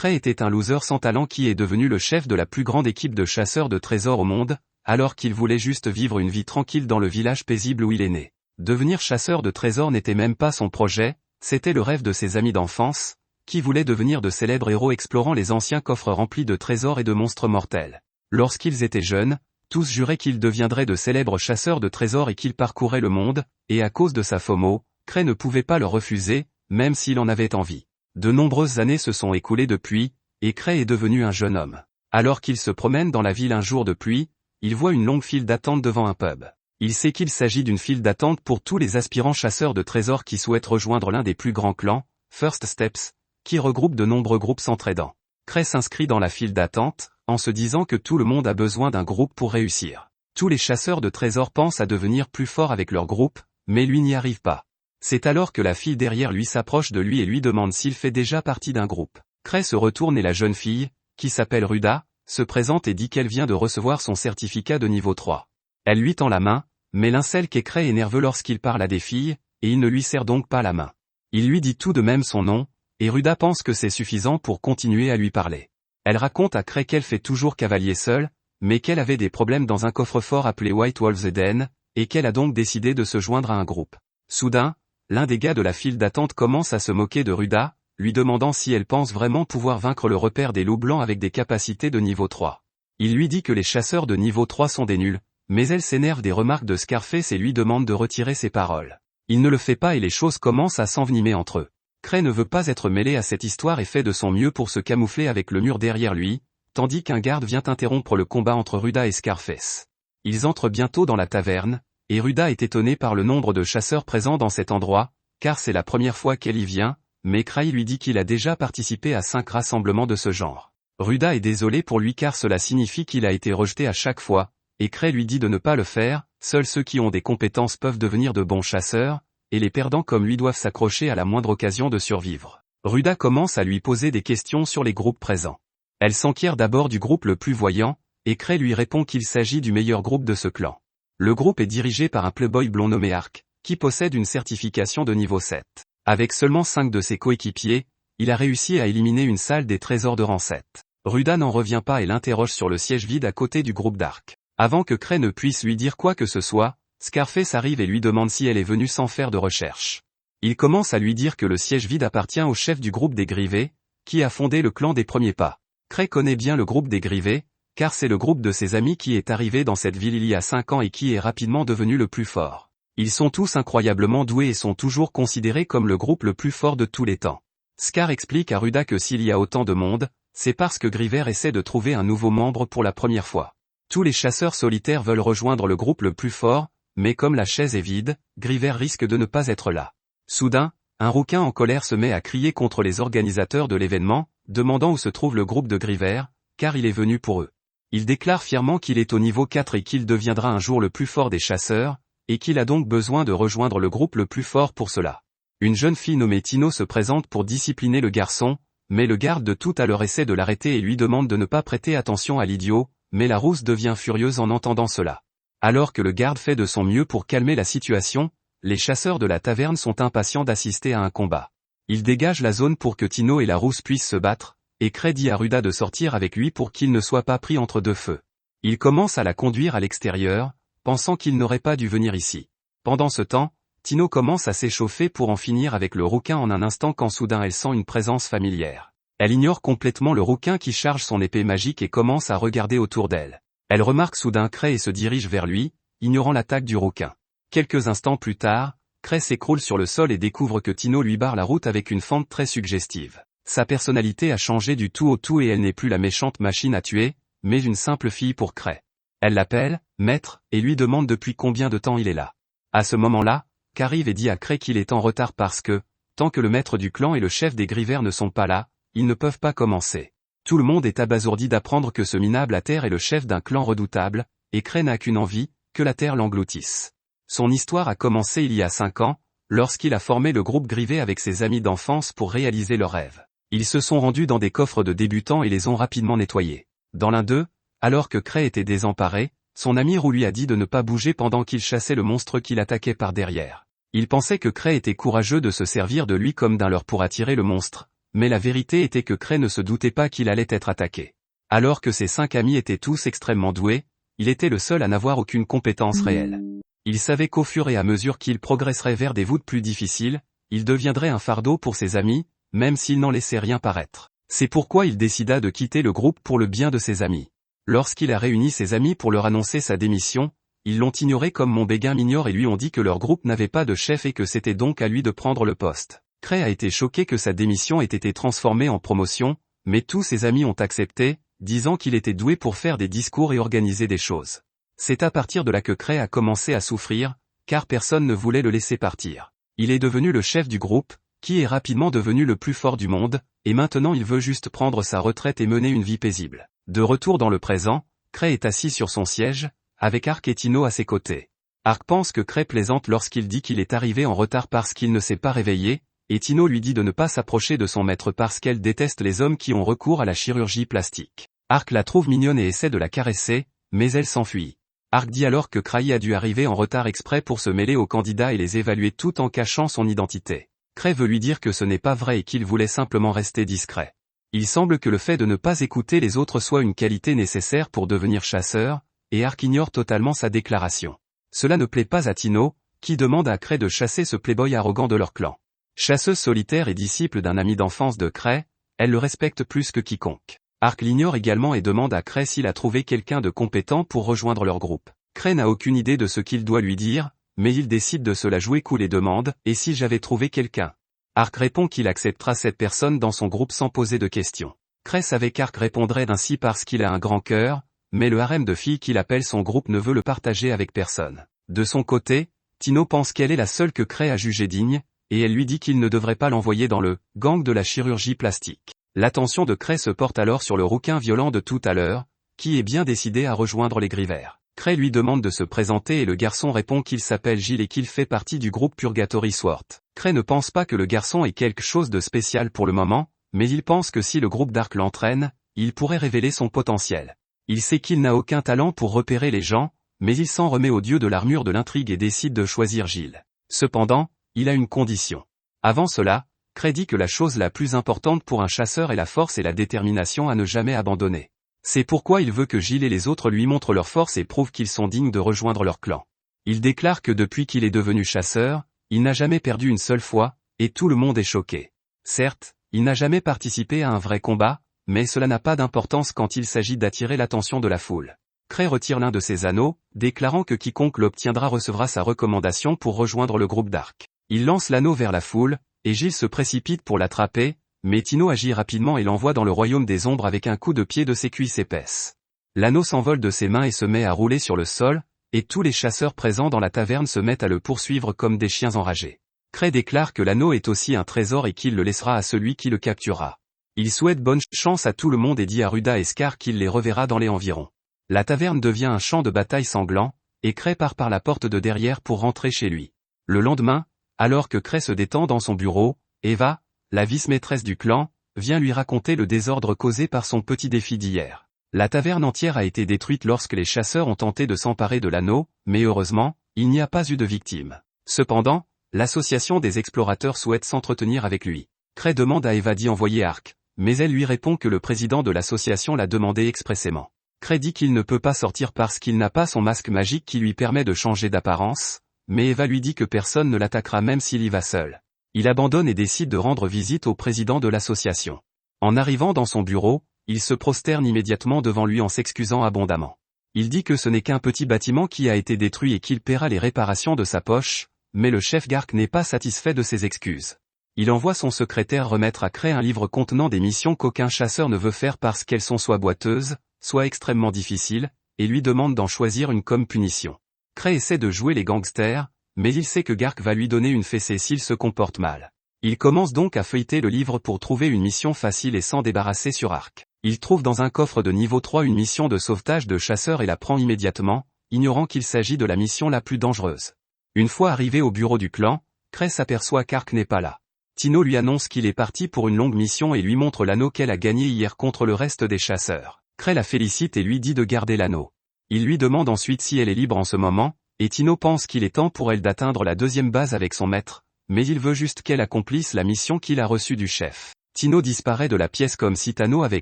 Cray était un loser sans talent qui est devenu le chef de la plus grande équipe de chasseurs de trésors au monde, alors qu'il voulait juste vivre une vie tranquille dans le village paisible où il est né. Devenir chasseur de trésors n'était même pas son projet, c'était le rêve de ses amis d'enfance, qui voulaient devenir de célèbres héros explorant les anciens coffres remplis de trésors et de monstres mortels. Lorsqu'ils étaient jeunes, tous juraient qu'ils deviendraient de célèbres chasseurs de trésors et qu'ils parcouraient le monde, et à cause de sa FOMO, Cray ne pouvait pas le refuser, même s'il en avait envie. De nombreuses années se sont écoulées depuis, et Cray est devenu un jeune homme. Alors qu'il se promène dans la ville un jour de pluie, il voit une longue file d'attente devant un pub. Il sait qu'il s'agit d'une file d'attente pour tous les aspirants chasseurs de trésors qui souhaitent rejoindre l'un des plus grands clans, First Steps, qui regroupe de nombreux groupes s'entraidant. Cray s'inscrit dans la file d'attente, en se disant que tout le monde a besoin d'un groupe pour réussir. Tous les chasseurs de trésors pensent à devenir plus forts avec leur groupe, mais lui n'y arrive pas. C'est alors que la fille derrière lui s'approche de lui et lui demande s'il fait déjà partie d'un groupe. Cray se retourne et la jeune fille, qui s'appelle Ruda, se présente et dit qu'elle vient de recevoir son certificat de niveau 3. Elle lui tend la main, mais l'incel qu'est Cray est nerveux lorsqu'il parle à des filles, et il ne lui serre donc pas la main. Il lui dit tout de même son nom, et Ruda pense que c'est suffisant pour continuer à lui parler. Elle raconte à Cray qu'elle fait toujours cavalier seule, mais qu'elle avait des problèmes dans un coffre-fort appelé White Wolves Eden, et qu'elle a donc décidé de se joindre à un groupe. Soudain, l'un des gars de la file d'attente commence à se moquer de Ruda, lui demandant si elle pense vraiment pouvoir vaincre le repère des loups blancs avec des capacités de niveau 3. Il lui dit que les chasseurs de niveau 3 sont des nuls, mais elle s'énerve des remarques de Scarface et lui demande de retirer ses paroles. Il ne le fait pas et les choses commencent à s'envenimer entre eux. Cray ne veut pas être mêlé à cette histoire et fait de son mieux pour se camoufler avec le mur derrière lui, tandis qu'un garde vient interrompre le combat entre Ruda et Scarface. Ils entrent bientôt dans la taverne, et Ruda est étonnée par le nombre de chasseurs présents dans cet endroit, car c'est la première fois qu'elle y vient, mais Cray lui dit qu'il a déjà participé à 5 rassemblements de ce genre. Ruda est désolée pour lui car cela signifie qu'il a été rejeté à chaque fois, et Cray lui dit de ne pas le faire, seuls ceux qui ont des compétences peuvent devenir de bons chasseurs, et les perdants comme lui doivent s'accrocher à la moindre occasion de survivre. Ruda commence à lui poser des questions sur les groupes présents. Elle s'enquiert d'abord du groupe le plus voyant, et Cray lui répond qu'il s'agit du meilleur groupe de ce clan. Le groupe est dirigé par un playboy blond nommé Ark, qui possède une certification de niveau 7. Avec seulement 5 de ses coéquipiers, il a réussi à éliminer une salle des trésors de rang 7. Ruda n'en revient pas et l'interroge sur le siège vide à côté du groupe d'Ark. Avant que Cray ne puisse lui dire quoi que ce soit, Scarface arrive et lui demande si elle est venue sans faire de recherche. Il commence à lui dire que le siège vide appartient au chef du groupe des Grivés, qui a fondé le clan des Premiers Pas. Cray connaît bien le groupe des Grivés, car c'est le groupe de ses amis qui est arrivé dans cette ville il y a 5 ans et qui est rapidement devenu le plus fort. Ils sont tous incroyablement doués et sont toujours considérés comme le groupe le plus fort de tous les temps. Scar explique à Ruda que s'il y a autant de monde, c'est parce que Griver essaie de trouver un nouveau membre pour la première fois. Tous les chasseurs solitaires veulent rejoindre le groupe le plus fort, mais comme la chaise est vide, Griver risque de ne pas être là. Soudain, un rouquin en colère se met à crier contre les organisateurs de l'événement, demandant où se trouve le groupe de Griver, car il est venu pour eux. Il déclare fièrement qu'il est au niveau 4 et qu'il deviendra un jour le plus fort des chasseurs, et qu'il a donc besoin de rejoindre le groupe le plus fort pour cela. Une jeune fille nommée Tino se présente pour discipliner le garçon, mais le garde de tout à l'heure essaie de l'arrêter et lui demande de ne pas prêter attention à l'idiot, mais la rousse devient furieuse en entendant cela. Alors que le garde fait de son mieux pour calmer la situation, les chasseurs de la taverne sont impatients d'assister à un combat. Ils dégagent la zone pour que Tino et la rousse puissent se battre, et Cray dit à Ruda de sortir avec lui pour qu'il ne soit pas pris entre deux feux. Il commence à la conduire à l'extérieur, pensant qu'il n'aurait pas dû venir ici. Pendant ce temps, Tino commence à s'échauffer pour en finir avec le rouquin en un instant quand soudain elle sent une présence familière. Elle ignore complètement le rouquin qui charge son épée magique et commence à regarder autour d'elle. Elle remarque soudain Cray et se dirige vers lui, ignorant l'attaque du rouquin. Quelques instants plus tard, Cray s'écroule sur le sol et découvre que Tino lui barre la route avec une fente très suggestive. Sa personnalité a changé du tout au tout et elle n'est plus la méchante machine à tuer, mais une simple fille pour Cray. Elle l'appelle, maître, et lui demande depuis combien de temps il est là. À ce moment-là, qu'arrive et dit à Cray qu'il est en retard parce que, tant que le maître du clan et le chef des Grivers ne sont pas là, ils ne peuvent pas commencer. Tout le monde est abasourdi d'apprendre que ce minable à terre est le chef d'un clan redoutable, et Cray n'a qu'une envie, que la terre l'engloutisse. Son histoire a commencé il y a 5 ans, lorsqu'il a formé le groupe Grivé avec ses amis d'enfance pour réaliser leurs rêves. Ils se sont rendus dans des coffres de débutants et les ont rapidement nettoyés. Dans l'un d'eux, alors que Cray était désemparé, son ami Roux lui a dit de ne pas bouger pendant qu'il chassait le monstre qui l'attaquait par derrière. Il pensait que Cray était courageux de se servir de lui comme d'un leurre pour attirer le monstre, Mais la vérité était que Cray ne se doutait pas qu'il allait être attaqué. Alors que ses 5 amis étaient tous extrêmement doués, il était le seul à n'avoir aucune compétence réelle. Il savait qu'au fur et à mesure qu'il progresserait vers des voûtes plus difficiles, il deviendrait un fardeau pour ses amis, même s'il n'en laissait rien paraître. C'est pourquoi il décida de quitter le groupe pour le bien de ses amis. Lorsqu'il a réuni ses amis pour leur annoncer sa démission, ils l'ont ignoré comme Montbéguin m'ignore et lui ont dit que leur groupe n'avait pas de chef et que c'était donc à lui de prendre le poste. Cray a été choqué que sa démission ait été transformée en promotion, mais tous ses amis ont accepté, disant qu'il était doué pour faire des discours et organiser des choses. C'est à partir de là que Cray a commencé à souffrir, car personne ne voulait le laisser partir. Il est devenu le chef du groupe, qui est rapidement devenu le plus fort du monde, et maintenant il veut juste prendre sa retraite et mener une vie paisible. De retour dans le présent, Cray est assis sur son siège, avec Ark et Tino à ses côtés. Ark pense que Cray plaisante lorsqu'il dit qu'il est arrivé en retard parce qu'il ne s'est pas réveillé, et Tino lui dit de ne pas s'approcher de son maître parce qu'elle déteste les hommes qui ont recours à la chirurgie plastique. Ark la trouve mignonne et essaie de la caresser, mais elle s'enfuit. Ark dit alors que Cray a dû arriver en retard exprès pour se mêler aux candidats et les évaluer tout en cachant son identité. Cray veut lui dire que ce n'est pas vrai et qu'il voulait simplement rester discret. Il semble que le fait de ne pas écouter les autres soit une qualité nécessaire pour devenir chasseur, et Ark ignore totalement sa déclaration. Cela ne plaît pas à Tino, qui demande à Cray de chasser ce playboy arrogant de leur clan. Chasseuse solitaire et disciple d'un ami d'enfance de Cray, elle le respecte plus que quiconque. Ark l'ignore également et demande à Cray s'il a trouvé quelqu'un de compétent pour rejoindre leur groupe. Cray n'a aucune idée de ce qu'il doit lui dire, mais il décide de se la jouer cool et demande « Et si j'avais trouvé quelqu'un ?» Ark répond qu'il acceptera cette personne dans son groupe sans poser de questions. Cray savait qu'Ark répondrait ainsi parce qu'il a un grand cœur, mais le harem de filles qu'il appelle son groupe ne veut le partager avec personne. De son côté, Tino pense qu'elle est la seule que Cray a jugée digne, et elle lui dit qu'il ne devrait pas l'envoyer dans le « gang de la chirurgie plastique ». L'attention de Cray se porte alors sur le rouquin violent de tout à l'heure, qui est bien décidé à rejoindre les Gris-Verts. Cray lui demande de se présenter et le garçon répond qu'il s'appelle Gilles et qu'il fait partie du groupe Purgatory Sword. Cray ne pense pas que le garçon ait quelque chose de spécial pour le moment, mais il pense que si le groupe d'Ark l'entraîne, il pourrait révéler son potentiel. Il sait qu'il n'a aucun talent pour repérer les gens, mais il s'en remet au dieu de l'armure de l'intrigue et décide de choisir Gilles. Cependant, il a une condition. Avant cela, Cray dit que la chose la plus importante pour un chasseur est la force et la détermination à ne jamais abandonner. C'est pourquoi il veut que Gilles et les autres lui montrent leur force et prouvent qu'ils sont dignes de rejoindre leur clan. Il déclare que depuis qu'il est devenu chasseur, il n'a jamais perdu une seule fois, et tout le monde est choqué. Certes, il n'a jamais participé à un vrai combat, mais cela n'a pas d'importance quand il s'agit d'attirer l'attention de la foule. Cray retire l'un de ses anneaux, déclarant que quiconque l'obtiendra recevra sa recommandation pour rejoindre le groupe d'Ark. Il lance l'anneau vers la foule, et Gilles se précipite pour l'attraper, mais Tino agit rapidement et l'envoie dans le royaume des ombres avec un coup de pied de ses cuisses épaisses. L'anneau s'envole de ses mains et se met à rouler sur le sol, et tous les chasseurs présents dans la taverne se mettent à le poursuivre comme des chiens enragés. Cray déclare que l'anneau est aussi un trésor et qu'il le laissera à celui qui le capturera. Il souhaite bonne chance à tout le monde et dit à Ruda et Scar qu'il les reverra dans les environs. La taverne devient un champ de bataille sanglant, et Cray part par la porte de derrière pour rentrer chez lui. Le lendemain, alors que Cray se détend dans son bureau, Eva, la vice-maîtresse du clan, vient lui raconter le désordre causé par son petit défi d'hier. La taverne entière a été détruite lorsque les chasseurs ont tenté de s'emparer de l'anneau, mais heureusement, il n'y a pas eu de victimes. Cependant, l'association des explorateurs souhaite s'entretenir avec lui. Cray demande à Eva d'y envoyer Ark, mais elle lui répond que le président de l'association l'a demandé expressément. Cray dit qu'il ne peut pas sortir parce qu'il n'a pas son masque magique qui lui permet de changer d'apparence, mais Eva lui dit que personne ne l'attaquera même s'il y va seul. Il abandonne et décide de rendre visite au président de l'association. En arrivant dans son bureau, il se prosterne immédiatement devant lui en s'excusant abondamment. Il dit que ce n'est qu'un petit bâtiment qui a été détruit et qu'il paiera les réparations de sa poche, mais le chef Gark n'est pas satisfait de ses excuses. Il envoie son secrétaire remettre à Cray un livre contenant des missions qu'aucun chasseur ne veut faire parce qu'elles sont soit boiteuses, soit extrêmement difficiles, et lui demande d'en choisir une comme punition. Cray essaie de jouer les gangsters, mais il sait que Gark va lui donner une fessée s'il se comporte mal. Il commence donc à feuilleter le livre pour trouver une mission facile et s'en débarrasser sur Ark. Il trouve dans un coffre de niveau 3 une mission de sauvetage de chasseurs et la prend immédiatement, ignorant qu'il s'agit de la mission la plus dangereuse. Une fois arrivé au bureau du clan, Cray s'aperçoit qu'Ark n'est pas là. Tino lui annonce qu'il est parti pour une longue mission et lui montre l'anneau qu'elle a gagné hier contre le reste des chasseurs. Cray la félicite et lui dit de garder l'anneau. Il lui demande ensuite si elle est libre en ce moment, et Tino pense qu'il est temps pour elle d'atteindre la deuxième base avec son maître, mais il veut juste qu'elle accomplisse la mission qu'il a reçue du chef. Tino disparaît de la pièce comme si Tano avait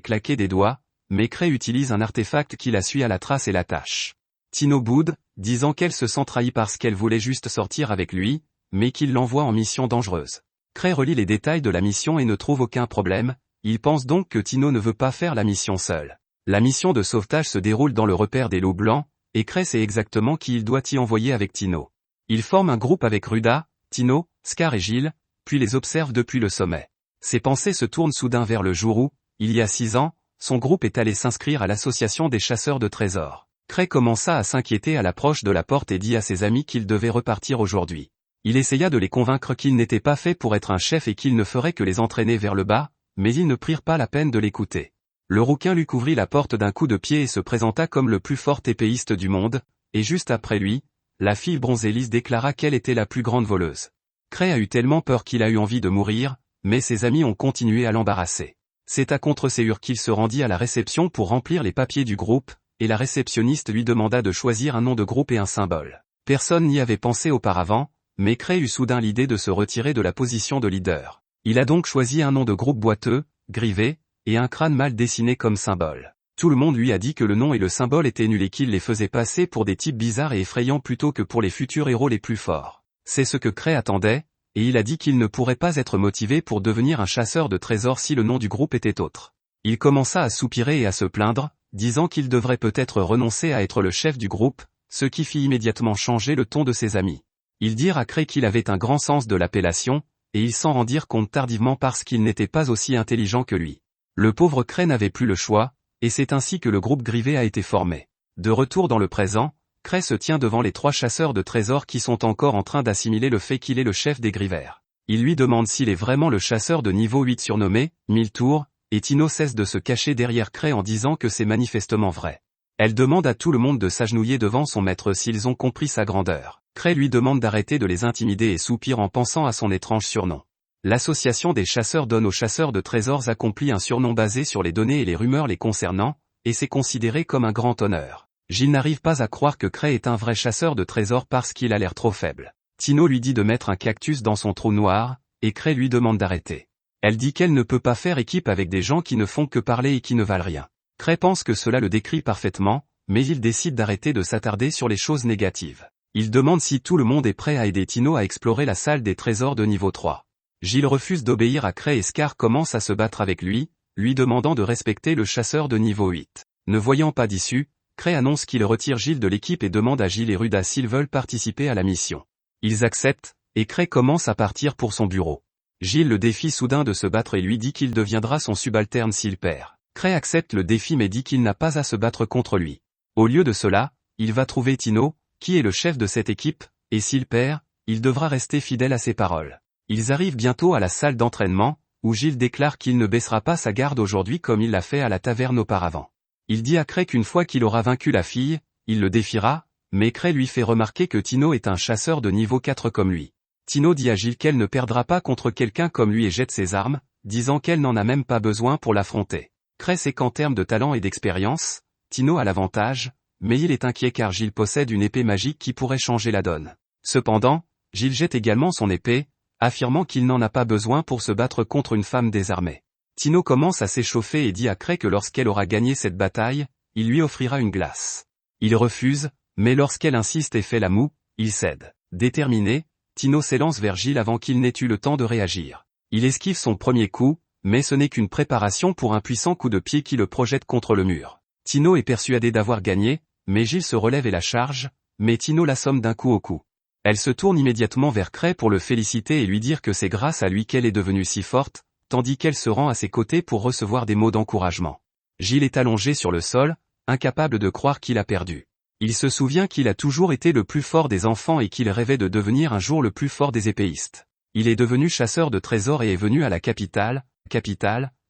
claqué des doigts, mais Cray utilise un artefact qui la suit à la trace et l'attache. Tino boude, disant qu'elle se sent trahie parce qu'elle voulait juste sortir avec lui, mais qu'il l'envoie en mission dangereuse. Cray relit les détails de la mission et ne trouve aucun problème, il pense donc que Tino ne veut pas faire la mission seule. La mission de sauvetage se déroule dans le repère des loups blancs, et Cray sait exactement qui il doit y envoyer avec Tino. Il forme un groupe avec Ruda, Tino, Scar et Gilles, puis les observe depuis le sommet. Ses pensées se tournent soudain vers le jour où, il y a 6 ans, son groupe est allé s'inscrire à l'association des chasseurs de trésors. Cray commença à s'inquiéter à l'approche de la porte et dit à ses amis qu'il devait repartir aujourd'hui. Il essaya de les convaincre qu'il n'était pas fait pour être un chef et qu'il ne ferait que les entraîner vers le bas, mais ils ne prirent pas la peine de l'écouter. Le rouquin lui couvrit la porte d'un coup de pied et se présenta comme le plus fort épéiste du monde, et juste après lui, la fille bronzée Lise déclara qu'elle était la plus grande voleuse. Cray a eu tellement peur qu'il a eu envie de mourir, mais ses amis ont continué à l'embarrasser. C'est à contre-ségur qu'il se rendit à la réception pour remplir les papiers du groupe, et la réceptionniste lui demanda de choisir un nom de groupe et un symbole. Personne n'y avait pensé auparavant, mais Cray eut soudain l'idée de se retirer de la position de leader. Il a donc choisi un nom de groupe boiteux, grivé, et un crâne mal dessiné comme symbole. Tout le monde lui a dit que le nom et le symbole étaient nuls et qu'il les faisait passer pour des types bizarres et effrayants plutôt que pour les futurs héros les plus forts. C'est ce que Cray attendait, et il a dit qu'il ne pourrait pas être motivé pour devenir un chasseur de trésors si le nom du groupe était autre. Il commença à soupirer et à se plaindre, disant qu'il devrait peut-être renoncer à être le chef du groupe, ce qui fit immédiatement changer le ton de ses amis. Ils dirent à Cray qu'il avait un grand sens de l'appellation, et ils s'en rendirent compte tardivement parce qu'il n'était pas aussi intelligent que lui. Le pauvre Cray n'avait plus le choix, et c'est ainsi que le groupe Grivé a été formé. De retour dans le présent, Cray se tient devant les 3 chasseurs de trésors qui sont encore en train d'assimiler le fait qu'il est le chef des Grivers. Il lui demande s'il est vraiment le chasseur de niveau 8 surnommé 1000 tours, et Tino cesse de se cacher derrière Cray en disant que c'est manifestement vrai. Elle demande à tout le monde de s'agenouiller devant son maître s'ils ont compris sa grandeur. Cray lui demande d'arrêter de les intimider et soupire en pensant à son étrange surnom. L'association des chasseurs donne aux chasseurs de trésors accompli un surnom basé sur les données et les rumeurs les concernant, et c'est considéré comme un grand honneur. Gilles n'arrive pas à croire que Cray est un vrai chasseur de trésors parce qu'il a l'air trop faible. Tino lui dit de mettre un cactus dans son trou noir, et Cray lui demande d'arrêter. Elle dit qu'elle ne peut pas faire équipe avec des gens qui ne font que parler et qui ne valent rien. Cray pense que cela le décrit parfaitement, mais il décide d'arrêter de s'attarder sur les choses négatives. Il demande si tout le monde est prêt à aider Tino à explorer la salle des trésors de niveau 3. Gilles refuse d'obéir à Cray et Scar commence à se battre avec lui demandant de respecter le chasseur de niveau 8. Ne voyant pas d'issue, Cray annonce qu'il retire Gilles de l'équipe et demande à Gilles et Ruda s'ils veulent participer à la mission. Ils acceptent, et Cray commence à partir pour son bureau. Gilles le défie soudain de se battre et lui dit qu'il deviendra son subalterne s'il perd. Cray accepte le défi mais dit qu'il n'a pas à se battre contre lui. Au lieu de cela, il va trouver Tino, qui est le chef de cette équipe, et s'il perd, il devra rester fidèle à ses paroles. Ils arrivent bientôt à la salle d'entraînement, où Gilles déclare qu'il ne baissera pas sa garde aujourd'hui comme il l'a fait à la taverne auparavant. Il dit à Cray qu'une fois qu'il aura vaincu la fille, il le défiera, mais Cray lui fait remarquer que Tino est un chasseur de niveau 4 comme lui. Tino dit à Gilles qu'elle ne perdra pas contre quelqu'un comme lui et jette ses armes, disant qu'elle n'en a même pas besoin pour l'affronter. Cray sait qu'en termes de talent et d'expérience, Tino a l'avantage, mais il est inquiet car Gilles possède une épée magique qui pourrait changer la donne. Cependant, Gilles jette également son épée, affirmant qu'il n'en a pas besoin pour se battre contre une femme désarmée. Tino commence à s'échauffer et dit à Cray que lorsqu'elle aura gagné cette bataille, il lui offrira une glace. Il refuse, mais lorsqu'elle insiste et fait la moue, il cède. Déterminé, Tino s'élance vers Gilles avant qu'il n'ait eu le temps de réagir. Il esquive son premier coup, mais ce n'est qu'une préparation pour un puissant coup de pied qui le projette contre le mur. Tino est persuadé d'avoir gagné, mais Gilles se relève et la charge, mais Tino l'assomme d'un coup au cou. Elle se tourne immédiatement vers Cray pour le féliciter et lui dire que c'est grâce à lui qu'elle est devenue si forte, tandis qu'elle se rend à ses côtés pour recevoir des mots d'encouragement. Gilles est allongé sur le sol, incapable de croire qu'il a perdu. Il se souvient qu'il a toujours été le plus fort des enfants et qu'il rêvait de devenir un jour le plus fort des épéistes. Il est devenu chasseur de trésors et est venu à la capitale,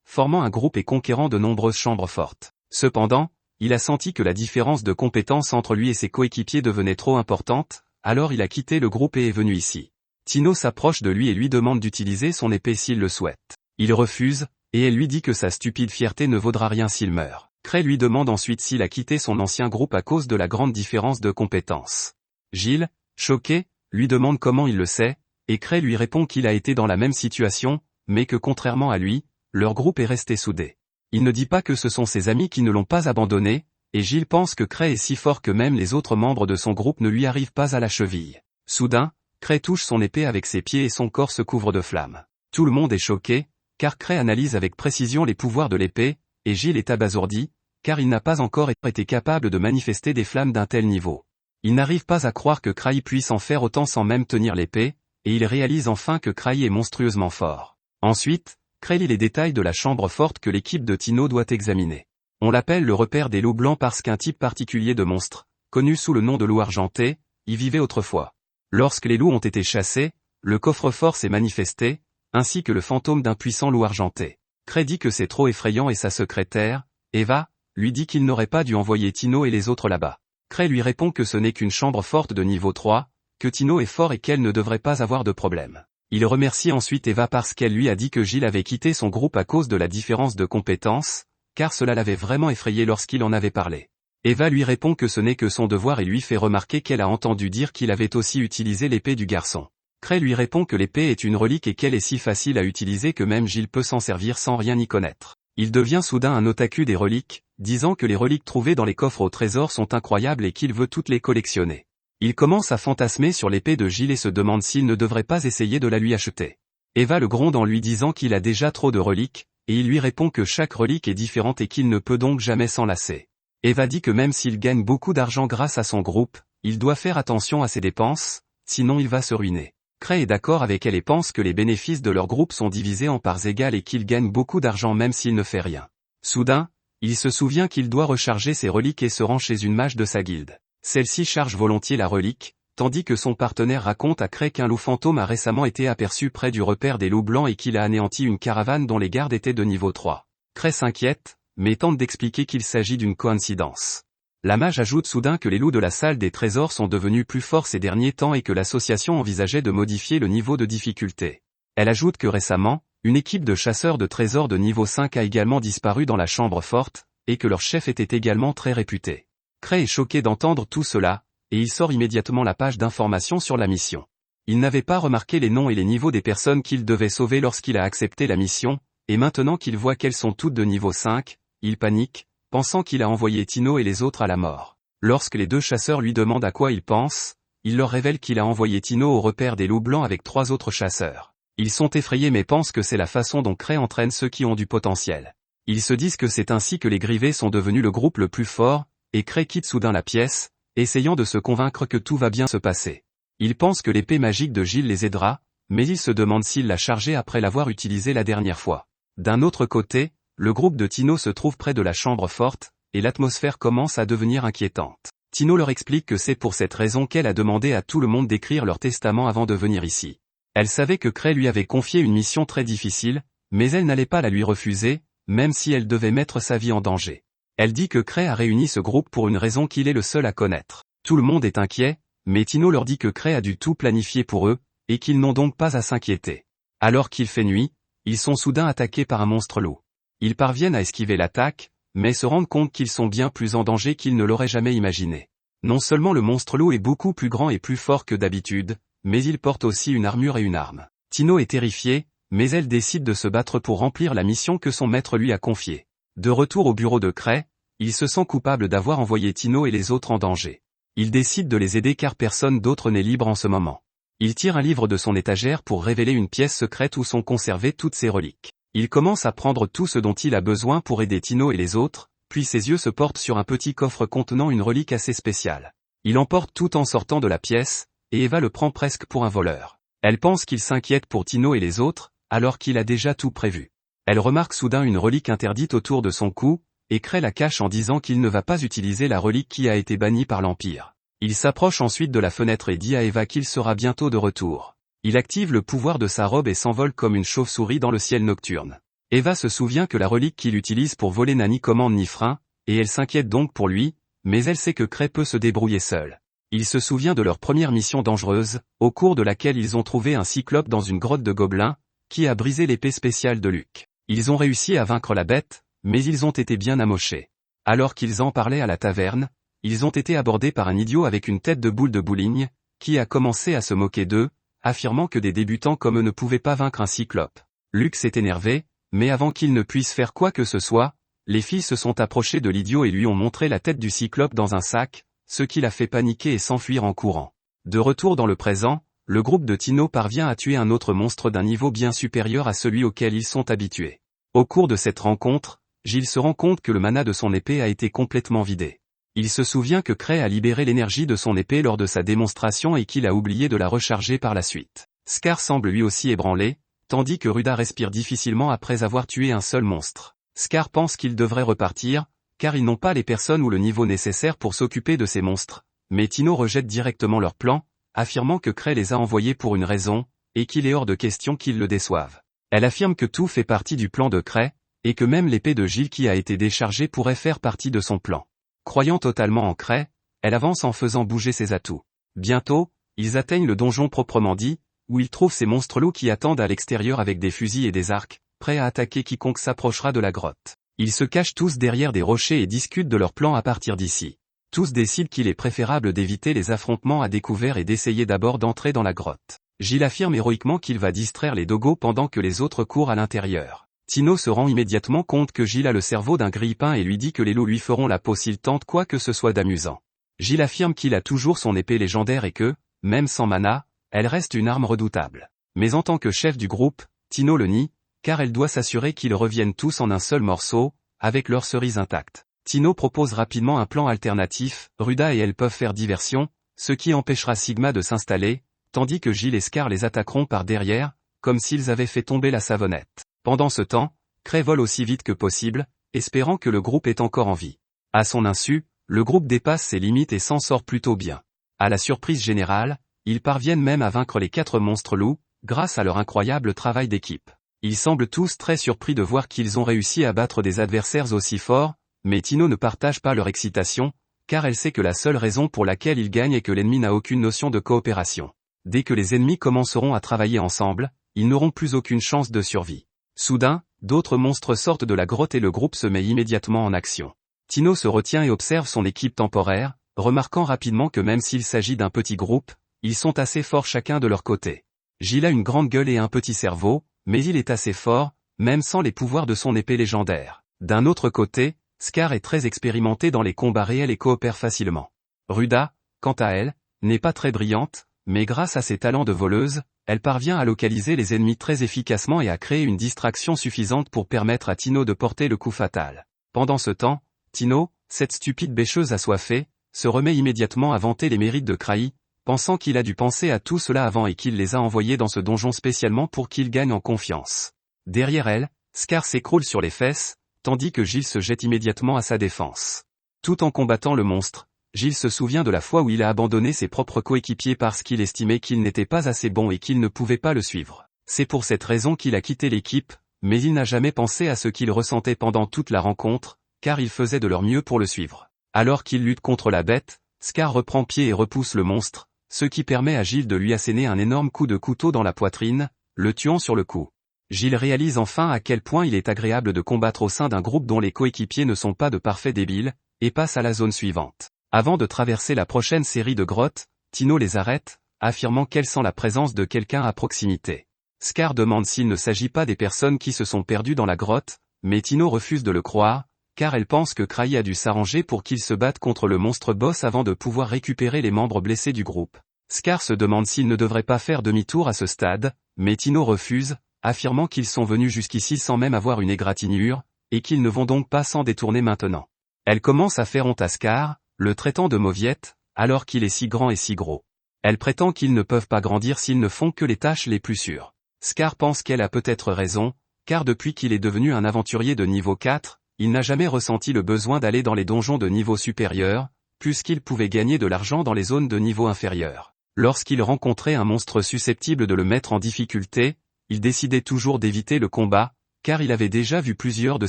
formant un groupe et conquérant de nombreuses chambres fortes. Cependant, il a senti que la différence de compétences entre lui et ses coéquipiers devenait trop importante, alors il a quitté le groupe et est venu ici. Tino s'approche de lui et lui demande d'utiliser son épée s'il le souhaite. Il refuse, et elle lui dit que sa stupide fierté ne vaudra rien s'il meurt. Cray lui demande ensuite s'il a quitté son ancien groupe à cause de la grande différence de compétences. Gilles, choqué, lui demande comment il le sait, et Cray lui répond qu'il a été dans la même situation, mais que contrairement à lui, leur groupe est resté soudé. Il ne dit pas que ce sont ses amis qui ne l'ont pas abandonné, et Gilles pense que Cray est si fort que même les autres membres de son groupe ne lui arrivent pas à la cheville. Soudain, Cray touche son épée avec ses pieds et son corps se couvre de flammes. Tout le monde est choqué, car Cray analyse avec précision les pouvoirs de l'épée, et Gilles est abasourdi, car il n'a pas encore été capable de manifester des flammes d'un tel niveau. Il n'arrive pas à croire que Cray puisse en faire autant sans même tenir l'épée, et il réalise enfin que Cray est monstrueusement fort. Ensuite, Cray lit les détails de la chambre forte que l'équipe de Tino doit examiner. On l'appelle le repère des loups blancs parce qu'un type particulier de monstre, connu sous le nom de loup argenté, y vivait autrefois. Lorsque les loups ont été chassés, le coffre-fort s'est manifesté, ainsi que le fantôme d'un puissant loup argenté. Cray dit que c'est trop effrayant et sa secrétaire, Eva, lui dit qu'il n'aurait pas dû envoyer Tino et les autres là-bas. Cray lui répond que ce n'est qu'une chambre forte de niveau 3, que Tino est fort et qu'elle ne devrait pas avoir de problème. Il remercie ensuite Eva parce qu'elle lui a dit que Gilles avait quitté son groupe à cause de la différence de compétences, car cela l'avait vraiment effrayé lorsqu'il en avait parlé. Eva lui répond que ce n'est que son devoir et lui fait remarquer qu'elle a entendu dire qu'il avait aussi utilisé l'épée du garçon. Cray lui répond que l'épée est une relique et qu'elle est si facile à utiliser que même Gilles peut s'en servir sans rien y connaître. Il devient soudain un otaku des reliques, disant que les reliques trouvées dans les coffres au trésor sont incroyables et qu'il veut toutes les collectionner. Il commence à fantasmer sur l'épée de Gilles et se demande s'il ne devrait pas essayer de la lui acheter. Eva le gronde en lui disant qu'il a déjà trop de reliques, et il lui répond que chaque relique est différente et qu'il ne peut donc jamais s'en lasser. Eva dit que même s'il gagne beaucoup d'argent grâce à son groupe, il doit faire attention à ses dépenses, sinon il va se ruiner. Cray est d'accord avec elle et pense que les bénéfices de leur groupe sont divisés en parts égales et qu'il gagne beaucoup d'argent même s'il ne fait rien. Soudain, il se souvient qu'il doit recharger ses reliques et se rend chez une mage de sa guilde. Celle-ci charge volontiers la relique, tandis que son partenaire raconte à Cray qu'un loup fantôme a récemment été aperçu près du repère des loups blancs et qu'il a anéanti une caravane dont les gardes étaient de niveau 3. Cray s'inquiète, mais tente d'expliquer qu'il s'agit d'une coïncidence. La mage ajoute soudain que les loups de la salle des trésors sont devenus plus forts ces derniers temps et que l'association envisageait de modifier le niveau de difficulté. Elle ajoute que récemment, une équipe de chasseurs de trésors de niveau 5 a également disparu dans la chambre forte, et que leur chef était également très réputé. Cray est choqué d'entendre tout cela, et il sort immédiatement la page d'information sur la mission. Il n'avait pas remarqué les noms et les niveaux des personnes qu'il devait sauver lorsqu'il a accepté la mission, et maintenant qu'il voit qu'elles sont toutes de niveau 5, il panique, pensant qu'il a envoyé Tino et les autres à la mort. Lorsque les deux chasseurs lui demandent à quoi il pense, il leur révèle qu'il a envoyé Tino au repère des loups blancs avec 3 autres chasseurs. Ils sont effrayés mais pensent que c'est la façon dont Cray entraîne ceux qui ont du potentiel. Ils se disent que c'est ainsi que les Grivés sont devenus le groupe le plus fort, et Cray quitte soudain la pièce, essayant de se convaincre que tout va bien se passer. Il pense que l'épée magique de Gilles les aidera, mais il se demande s'il l'a chargée après l'avoir utilisée la dernière fois. D'un autre côté, le groupe de Tino se trouve près de la chambre forte, et l'atmosphère commence à devenir inquiétante. Tino leur explique que c'est pour cette raison qu'elle a demandé à tout le monde d'écrire leur testament avant de venir ici. Elle savait que Cray lui avait confié une mission très difficile, mais elle n'allait pas la lui refuser, même si elle devait mettre sa vie en danger. Elle dit que Cray a réuni ce groupe pour une raison qu'il est le seul à connaître. Tout le monde est inquiet, mais Tino leur dit que Cray a dû tout planifier pour eux, et qu'ils n'ont donc pas à s'inquiéter. Alors qu'il fait nuit, ils sont soudain attaqués par un monstre loup. Ils parviennent à esquiver l'attaque, mais se rendent compte qu'ils sont bien plus en danger qu'ils ne l'auraient jamais imaginé. Non seulement le monstre loup est beaucoup plus grand et plus fort que d'habitude, mais il porte aussi une armure et une arme. Tino est terrifiée, mais elle décide de se battre pour remplir la mission que son maître lui a confiée. De retour au bureau de Cray, il se sent coupable d'avoir envoyé Tino et les autres en danger. Il décide de les aider car personne d'autre n'est libre en ce moment. Il tire un livre de son étagère pour révéler une pièce secrète où sont conservées toutes ses reliques. Il commence à prendre tout ce dont il a besoin pour aider Tino et les autres, puis ses yeux se portent sur un petit coffre contenant une relique assez spéciale. Il emporte tout en sortant de la pièce, et Eva le prend presque pour un voleur. Elle pense qu'il s'inquiète pour Tino et les autres, alors qu'il a déjà tout prévu. Elle remarque soudain une relique interdite autour de son cou, et Cray la cache en disant qu'il ne va pas utiliser la relique qui a été bannie par l'Empire. Il s'approche ensuite de la fenêtre et dit à Eva qu'il sera bientôt de retour. Il active le pouvoir de sa robe et s'envole comme une chauve-souris dans le ciel nocturne. Eva se souvient que la relique qu'il utilise pour voler n'a ni commande ni frein, et elle s'inquiète donc pour lui, mais elle sait que Cray peut se débrouiller seul. Il se souvient de leur première mission dangereuse, au cours de laquelle ils ont trouvé un cyclope dans une grotte de gobelins, qui a brisé l'épée spéciale de Luke. Ils ont réussi à vaincre la bête, mais ils ont été bien amochés. Alors qu'ils en parlaient à la taverne, ils ont été abordés par un idiot avec une tête de boule de bowling, qui a commencé à se moquer d'eux, affirmant que des débutants comme eux ne pouvaient pas vaincre un cyclope. Luke s'est énervé, Mais avant qu'il ne puisse faire quoi que ce soit, les filles se sont approchées de l'idiot et lui ont montré la tête du cyclope dans un sac, ce qui l'a fait paniquer et s'enfuir en courant. De retour dans le présent, le groupe de Tino parvient à tuer un autre monstre d'un niveau bien supérieur à celui auquel ils sont habitués. Au cours de cette rencontre, Gilles se rend compte que le mana de son épée a été complètement vidé. Il se souvient que Cray a libéré l'énergie de son épée lors de sa démonstration et qu'il a oublié de la recharger par la suite. Scar semble lui aussi ébranlé, tandis que Ruda respire difficilement après avoir tué un seul monstre. Scar pense qu'il devrait repartir, car ils n'ont pas les personnes ou le niveau nécessaire pour s'occuper de ces monstres, mais Tino rejette directement leur plan, affirmant que Cray les a envoyés pour une raison, et qu'il est hors de question qu'ils le déçoivent. Elle affirme que tout fait partie du plan de Cray, et que même l'épée de Gilles qui a été déchargée pourrait faire partie de son plan. Croyant totalement en Cray, elle avance en faisant bouger ses atouts. Bientôt, ils atteignent le donjon proprement dit, où ils trouvent ces monstres loups qui attendent à l'extérieur avec des fusils et des arcs, prêts à attaquer quiconque s'approchera de la grotte. Ils se cachent tous derrière des rochers et discutent de leur plan à partir d'ici. Tous décident qu'il est préférable d'éviter les affrontements à découvert et d'essayer d'abord d'entrer dans la grotte. Gilles affirme héroïquement qu'il va distraire les dogos pendant que les autres courent à l'intérieur. Tino se rend immédiatement compte que Gilles a le cerveau d'un grille-pain et lui dit que les loups lui feront la peau s'il tente quoi que ce soit d'amusant. Gilles affirme qu'il a toujours son épée légendaire et que, même sans mana, elle reste une arme redoutable. Mais en tant que chef du groupe, Tino le nie, car elle doit s'assurer qu'ils reviennent tous en un seul morceau, avec leurs cerises intactes. Tino propose rapidement un plan alternatif, Ruda et elle peuvent faire diversion, ce qui empêchera Sigma de s'installer, tandis que Gilles et Scar les attaqueront par derrière, comme s'ils avaient fait tomber la savonnette. Pendant ce temps, Cray vole aussi vite que possible, espérant que le groupe est encore en vie. À son insu, le groupe dépasse ses limites et s'en sort plutôt bien. À la surprise générale, ils parviennent même à vaincre les 4 monstres loups, grâce à leur incroyable travail d'équipe. Ils semblent tous très surpris de voir qu'ils ont réussi à battre des adversaires aussi forts, mais Tino ne partage pas leur excitation, car elle sait que la seule raison pour laquelle ils gagnent est que l'ennemi n'a aucune notion de coopération. Dès que les ennemis commenceront à travailler ensemble, ils n'auront plus aucune chance de survie. Soudain, d'autres monstres sortent de la grotte et le groupe se met immédiatement en action. Tino se retient et observe son équipe temporaire, remarquant rapidement que même s'il s'agit d'un petit groupe, ils sont assez forts chacun de leur côté. Gilles a une grande gueule et un petit cerveau, mais il est assez fort, même sans les pouvoirs de son épée légendaire. D'un autre côté, Scar est très expérimenté dans les combats réels et coopère facilement. Ruda, quant à elle, n'est pas très brillante, mais grâce à ses talents de voleuse, elle parvient à localiser les ennemis très efficacement et à créer une distraction suffisante pour permettre à Tino de porter le coup fatal. Pendant ce temps, Tino, cette stupide bêcheuse assoiffée, se remet immédiatement à vanter les mérites de Cray, pensant qu'il a dû penser à tout cela avant et qu'il les a envoyés dans ce donjon spécialement pour qu'il gagne en confiance. Derrière elle, Scar s'écroule sur les fesses, tandis que Gilles se jette immédiatement à sa défense. Tout en combattant le monstre, Gilles se souvient de la fois où il a abandonné ses propres coéquipiers parce qu'il estimait qu'il n'était pas assez bon et qu'il ne pouvait pas le suivre. C'est pour cette raison qu'il a quitté l'équipe, mais il n'a jamais pensé à ce qu'il ressentait pendant toute la rencontre, car il faisait de leur mieux pour le suivre. Alors qu'il lutte contre la bête, Scar reprend pied et repousse le monstre, ce qui permet à Gilles de lui asséner un énorme coup de couteau dans la poitrine, le tuant sur le coup. Gilles réalise enfin à quel point il est agréable de combattre au sein d'un groupe dont les coéquipiers ne sont pas de parfaits débiles, et passe à la zone suivante. Avant de traverser la prochaine série de grottes, Tino les arrête, affirmant qu'elle sent la présence de quelqu'un à proximité. Scar demande s'il ne s'agit pas des personnes qui se sont perdues dans la grotte, mais Tino refuse de le croire, car elle pense que Cray a dû s'arranger pour qu'il se batte contre le monstre boss avant de pouvoir récupérer les membres blessés du groupe. Scar se demande s'il ne devrait pas faire demi-tour à ce stade, mais Tino refuse, affirmant qu'ils sont venus jusqu'ici sans même avoir une égratignure, et qu'ils ne vont donc pas s'en détourner maintenant. Elle commence à faire honte à Scar, le traitant de mauviette, alors qu'il est si grand et si gros. Elle prétend qu'ils ne peuvent pas grandir s'ils ne font que les tâches les plus sûres. Scar pense qu'elle a peut-être raison, car depuis qu'il est devenu un aventurier de niveau 4, il n'a jamais ressenti le besoin d'aller dans les donjons de niveau supérieur, puisqu'il pouvait gagner de l'argent dans les zones de niveau inférieur. Lorsqu'il rencontrait un monstre susceptible de le mettre en difficulté, il décidait toujours d'éviter le combat, car il avait déjà vu plusieurs de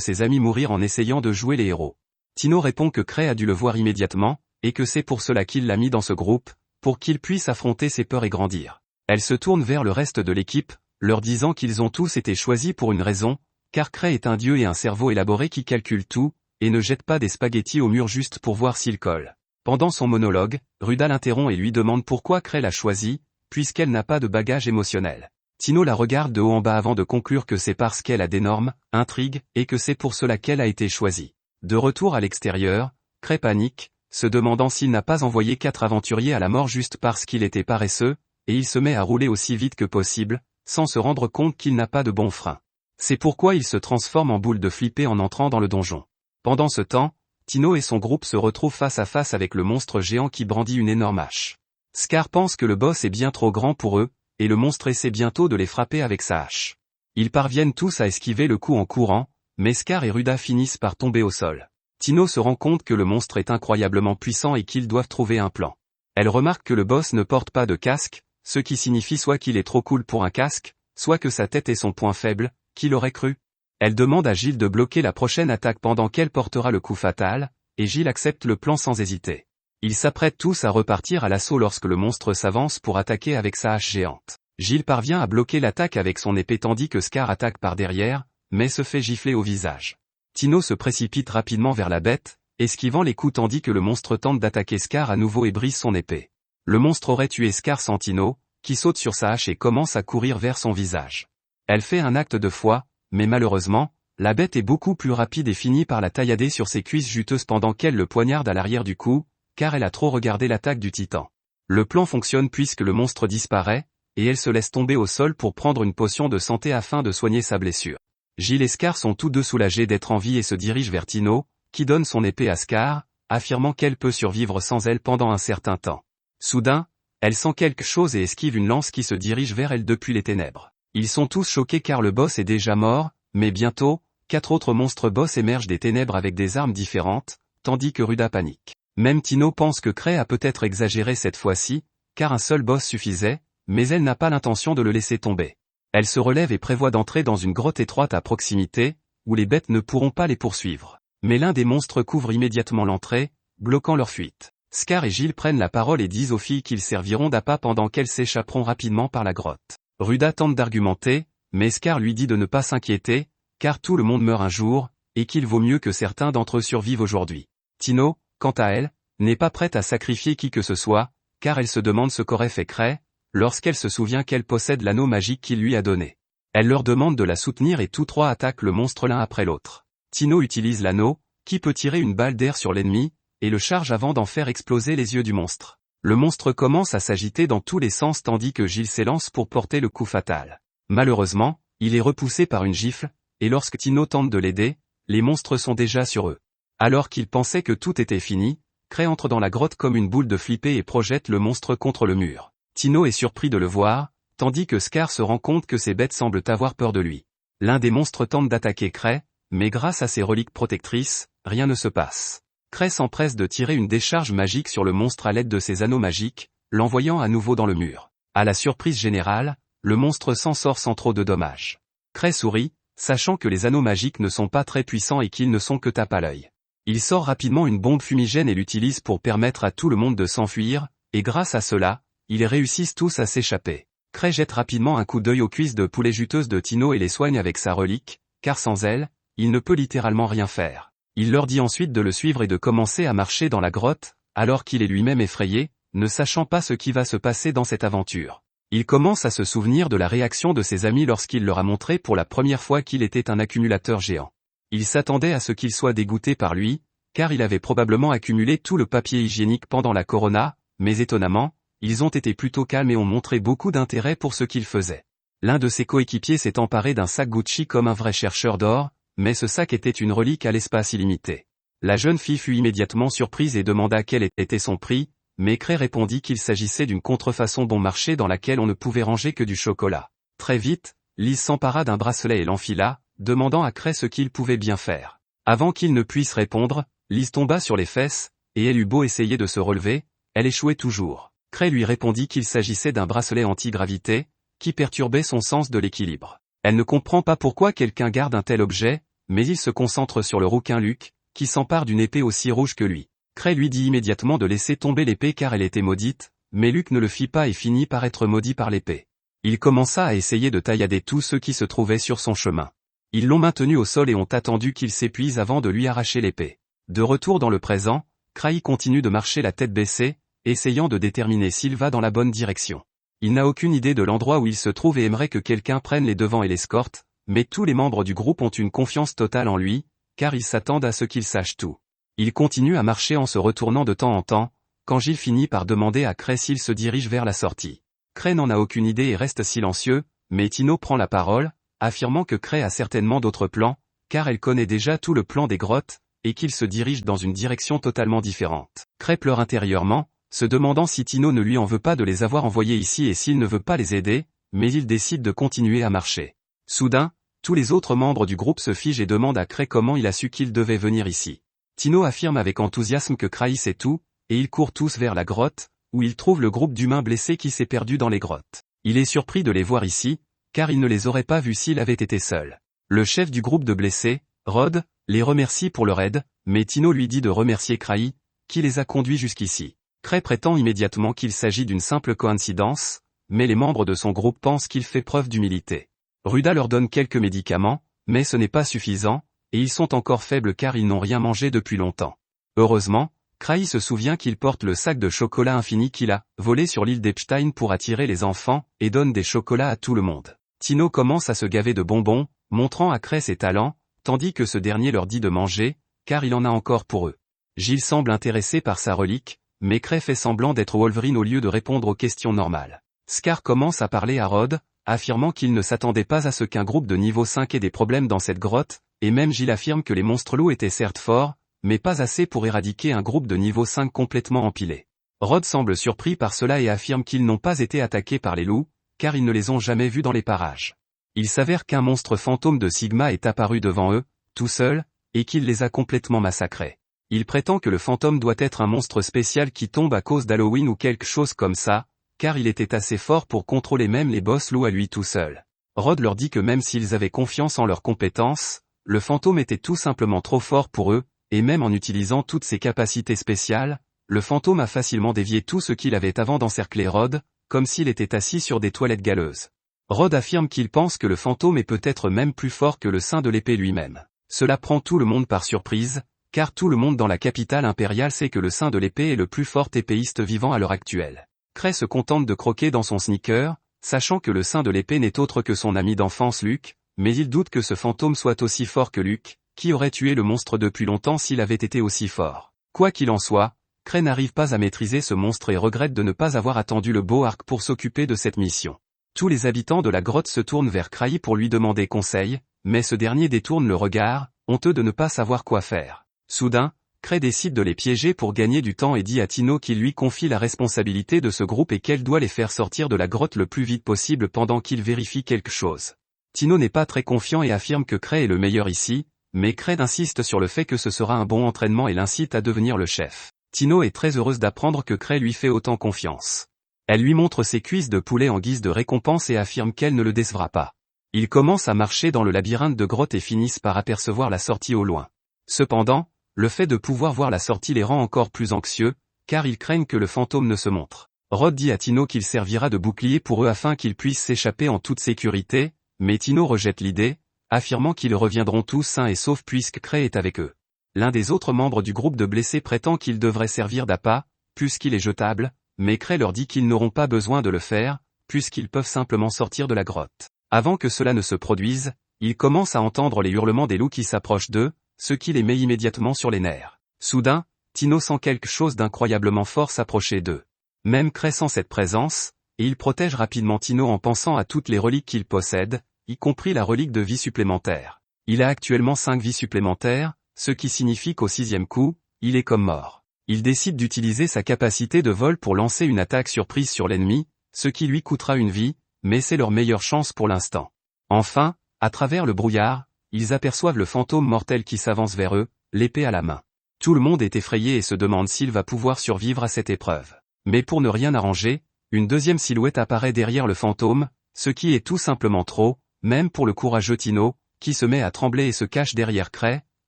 ses amis mourir en essayant de jouer les héros. Tino répond que Cray a dû le voir immédiatement, et que c'est pour cela qu'il l'a mis dans ce groupe, pour qu'il puisse affronter ses peurs et grandir. Elle se tourne vers le reste de l'équipe, leur disant qu'ils ont tous été choisis pour une raison, car Cray est un dieu et un cerveau élaboré qui calcule tout, et ne jette pas des spaghettis au mur juste pour voir s'ils collent. Pendant son monologue, Ruda l'interrompt et lui demande pourquoi Cray l'a choisi, puisqu'elle n'a pas de bagage émotionnel. Tino la regarde de haut en bas avant de conclure que c'est parce qu'elle a d'énormes intrigues et que c'est pour cela qu'elle a été choisie. De retour à l'extérieur, Cray panique, se demandant s'il n'a pas envoyé 4 aventuriers à la mort juste parce qu'il était paresseux, et il se met à rouler aussi vite que possible, sans se rendre compte qu'il n'a pas de bon frein. C'est pourquoi il se transforme en boule de flipper en entrant dans le donjon. Pendant ce temps, Tino et son groupe se retrouvent face à face avec le monstre géant qui brandit une énorme hache. Scar pense que le boss est bien trop grand pour eux, et le monstre essaie bientôt de les frapper avec sa hache. Ils parviennent tous à esquiver le coup en courant, mais Scar et Ruda finissent par tomber au sol. Tino se rend compte que le monstre est incroyablement puissant et qu'ils doivent trouver un plan. Elle remarque que le boss ne porte pas de casque, ce qui signifie soit qu'il est trop cool pour un casque, soit que sa tête est son point faible, qui l'aurait cru. Elle demande à Gilles de bloquer la prochaine attaque pendant qu'elle portera le coup fatal, et Gilles accepte le plan sans hésiter. Ils s'apprêtent tous à repartir à l'assaut lorsque le monstre s'avance pour attaquer avec sa hache géante. Gilles parvient à bloquer l'attaque avec son épée tandis que Scar attaque par derrière, mais se fait gifler au visage. Tino se précipite rapidement vers la bête, esquivant les coups tandis que le monstre tente d'attaquer Scar à nouveau et brise son épée. Le monstre aurait tué Scar sans Tino, qui saute sur sa hache et commence à courir vers son visage. Elle fait un acte de foi, mais malheureusement, la bête est beaucoup plus rapide et finit par la taillader sur ses cuisses juteuses pendant qu'elle le poignarde à l'arrière du cou, car elle a trop regardé l'attaque du titan. Le plan fonctionne puisque le monstre disparaît, et elle se laisse tomber au sol pour prendre une potion de santé afin de soigner sa blessure. Gilles et Scar sont tous deux soulagés d'être en vie et se dirigent vers Tino, qui donne son épée à Scar, affirmant qu'elle peut survivre sans elle pendant un certain temps. Soudain, elle sent quelque chose et esquive une lance qui se dirige vers elle depuis les ténèbres. Ils sont tous choqués car le boss est déjà mort, mais bientôt, 4 autres monstres boss émergent des ténèbres avec des armes différentes, tandis que Ruda panique. Même Tino pense que Cray a peut-être exagéré cette fois-ci, car un seul boss suffisait, mais elle n'a pas l'intention de le laisser tomber. Elle se relève et prévoit d'entrer dans une grotte étroite à proximité, où les bêtes ne pourront pas les poursuivre. Mais l'un des monstres couvre immédiatement l'entrée, bloquant leur fuite. Scar et Gilles prennent la parole et disent aux filles qu'ils serviront d'appât pendant qu'elles s'échapperont rapidement par la grotte. Ruda tente d'argumenter, mais Scar lui dit de ne pas s'inquiéter, car tout le monde meurt un jour, et qu'il vaut mieux que certains d'entre eux survivent aujourd'hui. Tino, quant à elle, n'est pas prête à sacrifier qui que ce soit, car elle se demande ce qu'aurait fait Cray, lorsqu'elle se souvient qu'elle possède l'anneau magique qu'il lui a donné. Elle leur demande de la soutenir et tous trois attaquent le monstre l'un après l'autre. Tino utilise l'anneau, qui peut tirer une balle d'air sur l'ennemi, et le charge avant d'en faire exploser les yeux du monstre. Le monstre commence à s'agiter dans tous les sens tandis que Gilles s'élance pour porter le coup fatal. Malheureusement, il est repoussé par une gifle, et lorsque Tino tente de l'aider, les monstres sont déjà sur eux. Alors qu'il pensait que tout était fini, Cray entre dans la grotte comme une boule de flippé et projette le monstre contre le mur. Tino est surpris de le voir, tandis que Scar se rend compte que ces bêtes semblent avoir peur de lui. L'un des monstres tente d'attaquer Cray, mais grâce à ses reliques protectrices, rien ne se passe. Cray s'empresse de tirer une décharge magique sur le monstre à l'aide de ses anneaux magiques, l'envoyant à nouveau dans le mur. À la surprise générale, le monstre s'en sort sans trop de dommages. Cray sourit, sachant que les anneaux magiques ne sont pas très puissants et qu'ils ne sont que tape à l'œil. Il sort rapidement une bombe fumigène et l'utilise pour permettre à tout le monde de s'enfuir, et grâce à cela, ils réussissent tous à s'échapper. Cray jette rapidement un coup d'œil aux cuisses de poulet juteuses de Tino et les soigne avec sa relique, car sans elle, il ne peut littéralement rien faire. Il leur dit ensuite de le suivre et de commencer à marcher dans la grotte, alors qu'il est lui-même effrayé, ne sachant pas ce qui va se passer dans cette aventure. Il commence à se souvenir de la réaction de ses amis lorsqu'il leur a montré pour la première fois qu'il était un accumulateur géant. Il s'attendait à ce qu'ils soient dégoûtés par lui, car il avait probablement accumulé tout le papier hygiénique pendant la Corona, mais étonnamment, ils ont été plutôt calmes et ont montré beaucoup d'intérêt pour ce qu'il faisait. L'un de ses coéquipiers s'est emparé d'un sac Gucci comme un vrai chercheur d'or, mais ce sac était une relique à l'espace illimité. La jeune fille fut immédiatement surprise et demanda quel était son prix, mais Cray répondit qu'il s'agissait d'une contrefaçon bon marché dans laquelle on ne pouvait ranger que du chocolat. Très vite, Liz s'empara d'un bracelet et l'enfila, demandant à Cray ce qu'il pouvait bien faire. Avant qu'il ne puisse répondre, Liz tomba sur les fesses, et elle eut beau essayer de se relever, elle échouait toujours. Cray lui répondit qu'il s'agissait d'un bracelet anti-gravité, qui perturbait son sens de l'équilibre. Elle ne comprend pas pourquoi quelqu'un garde un tel objet, mais il se concentre sur le rouquin Luc, qui s'empare d'une épée aussi rouge que lui. Cray lui dit immédiatement de laisser tomber l'épée car elle était maudite, mais Luc ne le fit pas et finit par être maudit par l'épée. Il commença à essayer de taillader tous ceux qui se trouvaient sur son chemin. Ils l'ont maintenu au sol et ont attendu qu'il s'épuise avant de lui arracher l'épée. De retour dans le présent, Cray continue de marcher la tête baissée, essayant de déterminer s'il va dans la bonne direction. Il n'a aucune idée de l'endroit où il se trouve et aimerait que quelqu'un prenne les devants et l'escorte, mais tous les membres du groupe ont une confiance totale en lui, car ils s'attendent à ce qu'il sache tout. Il continue à marcher en se retournant de temps en temps, quand Gilles finit par demander à Cray s'il se dirige vers la sortie. Cray n'en a aucune idée et reste silencieux, mais Tino prend la parole, affirmant que Cray a certainement d'autres plans, car elle connaît déjà tout le plan des grottes, et qu'il se dirige dans une direction totalement différente. Cray pleure intérieurement, se demandant si Tino ne lui en veut pas de les avoir envoyés ici et s'il ne veut pas les aider, mais il décide de continuer à marcher. Soudain, tous les autres membres du groupe se figent et demandent à Cray comment il a su qu'il devait venir ici. Tino affirme avec enthousiasme que Cray sait tout, et ils courent tous vers la grotte, où ils trouvent le groupe d'humains blessés qui s'est perdu dans les grottes. Il est surpris de les voir ici, car il ne les aurait pas vus s'il avait été seul. Le chef du groupe de blessés, Rod, les remercie pour leur aide, mais Tino lui dit de remercier Cray, qui les a conduits jusqu'ici. Cray prétend immédiatement qu'il s'agit d'une simple coïncidence, mais les membres de son groupe pensent qu'il fait preuve d'humilité. Ruda leur donne quelques médicaments, mais ce n'est pas suffisant, et ils sont encore faibles car ils n'ont rien mangé depuis longtemps. Heureusement, Cray se souvient qu'il porte le sac de chocolat infini qu'il a volé sur l'île d'Epstein pour attirer les enfants, et donne des chocolats à tout le monde. Tino commence à se gaver de bonbons, montrant à Cray ses talents, tandis que ce dernier leur dit de manger, car il en a encore pour eux. Gilles semble intéressé par sa relique, mais Cray fait semblant d'être Wolverine au lieu de répondre aux questions normales. Scar commence à parler à Rod, affirmant qu'il ne s'attendait pas à ce qu'un groupe de niveau 5 ait des problèmes dans cette grotte, et même Gilles affirme que les monstres loups étaient certes forts, mais pas assez pour éradiquer un groupe de niveau 5 complètement empilé. Rod semble surpris par cela et affirme qu'ils n'ont pas été attaqués par les loups, car ils ne les ont jamais vus dans les parages. Il s'avère qu'un monstre fantôme de Sigma est apparu devant eux, tout seul, et qu'il les a complètement massacrés. Il prétend que le fantôme doit être un monstre spécial qui tombe à cause d'Halloween ou quelque chose comme ça, car il était assez fort pour contrôler même les boss loups à lui tout seul. Rod leur dit que même s'ils avaient confiance en leurs compétences, le fantôme était tout simplement trop fort pour eux, et même en utilisant toutes ses capacités spéciales, le fantôme a facilement dévié tout ce qu'il avait avant d'encercler Rod, comme s'il était assis sur des toilettes galeuses. Rod affirme qu'il pense que le fantôme est peut-être même plus fort que le saint de l'épée lui-même. Cela prend tout le monde par surprise, car tout le monde dans la capitale impériale sait que le saint de l'épée est le plus fort épéiste vivant à l'heure actuelle. Cray se contente de croquer dans son sneaker, sachant que le saint de l'épée n'est autre que son ami d'enfance Luke, mais il doute que ce fantôme soit aussi fort que Luke, qui aurait tué le monstre depuis longtemps s'il avait été aussi fort. Quoi qu'il en soit, Cray n'arrive pas à maîtriser ce monstre et regrette de ne pas avoir attendu le beau arc pour s'occuper de cette mission. Tous les habitants de la grotte se tournent vers Cray pour lui demander conseil, mais ce dernier détourne le regard, honteux de ne pas savoir quoi faire. Soudain, Cray décide de les piéger pour gagner du temps et dit à Tino qu'il lui confie la responsabilité de ce groupe et qu'elle doit les faire sortir de la grotte le plus vite possible pendant qu'il vérifie quelque chose. Tino n'est pas très confiant et affirme que Cray est le meilleur ici, mais Cray insiste sur le fait que ce sera un bon entraînement et l'incite à devenir le chef. Tino est très heureuse d'apprendre que Cray lui fait autant confiance. Elle lui montre ses cuisses de poulet en guise de récompense et affirme qu'elle ne le décevra pas. Ils commencent à marcher dans le labyrinthe de grottes et finissent par apercevoir la sortie au loin. Cependant, le fait de pouvoir voir la sortie les rend encore plus anxieux, car ils craignent que le fantôme ne se montre. Rod dit à Tino qu'il servira de bouclier pour eux afin qu'ils puissent s'échapper en toute sécurité, mais Tino rejette l'idée, affirmant qu'ils reviendront tous sains et saufs puisque Cray est avec eux. L'un des autres membres du groupe de blessés prétend qu'il devrait servir d'appât, puisqu'il est jetable, mais Cray leur dit qu'ils n'auront pas besoin de le faire, puisqu'ils peuvent simplement sortir de la grotte. Avant que cela ne se produise, ils commencent à entendre les hurlements des loups qui s'approchent d'eux, ce qui les met immédiatement sur les nerfs. Soudain, Tino sent quelque chose d'incroyablement fort s'approcher d'eux. Même Cray sent cette présence, et il protège rapidement Tino en pensant à toutes les reliques qu'il possède, y compris la relique de vie supplémentaire. Il a actuellement 5 vies supplémentaires, ce qui signifie qu'au 6e coup, il est comme mort. Il décide d'utiliser sa capacité de vol pour lancer une attaque surprise sur l'ennemi, ce qui lui coûtera une vie, mais c'est leur meilleure chance pour l'instant. Enfin, à travers le brouillard, ils aperçoivent le fantôme mortel qui s'avance vers eux, l'épée à la main. Tout le monde est effrayé et se demande s'il va pouvoir survivre à cette épreuve. Mais pour ne rien arranger, une deuxième silhouette apparaît derrière le fantôme, ce qui est tout simplement trop, même pour le courageux Tino, qui se met à trembler et se cache derrière Cray,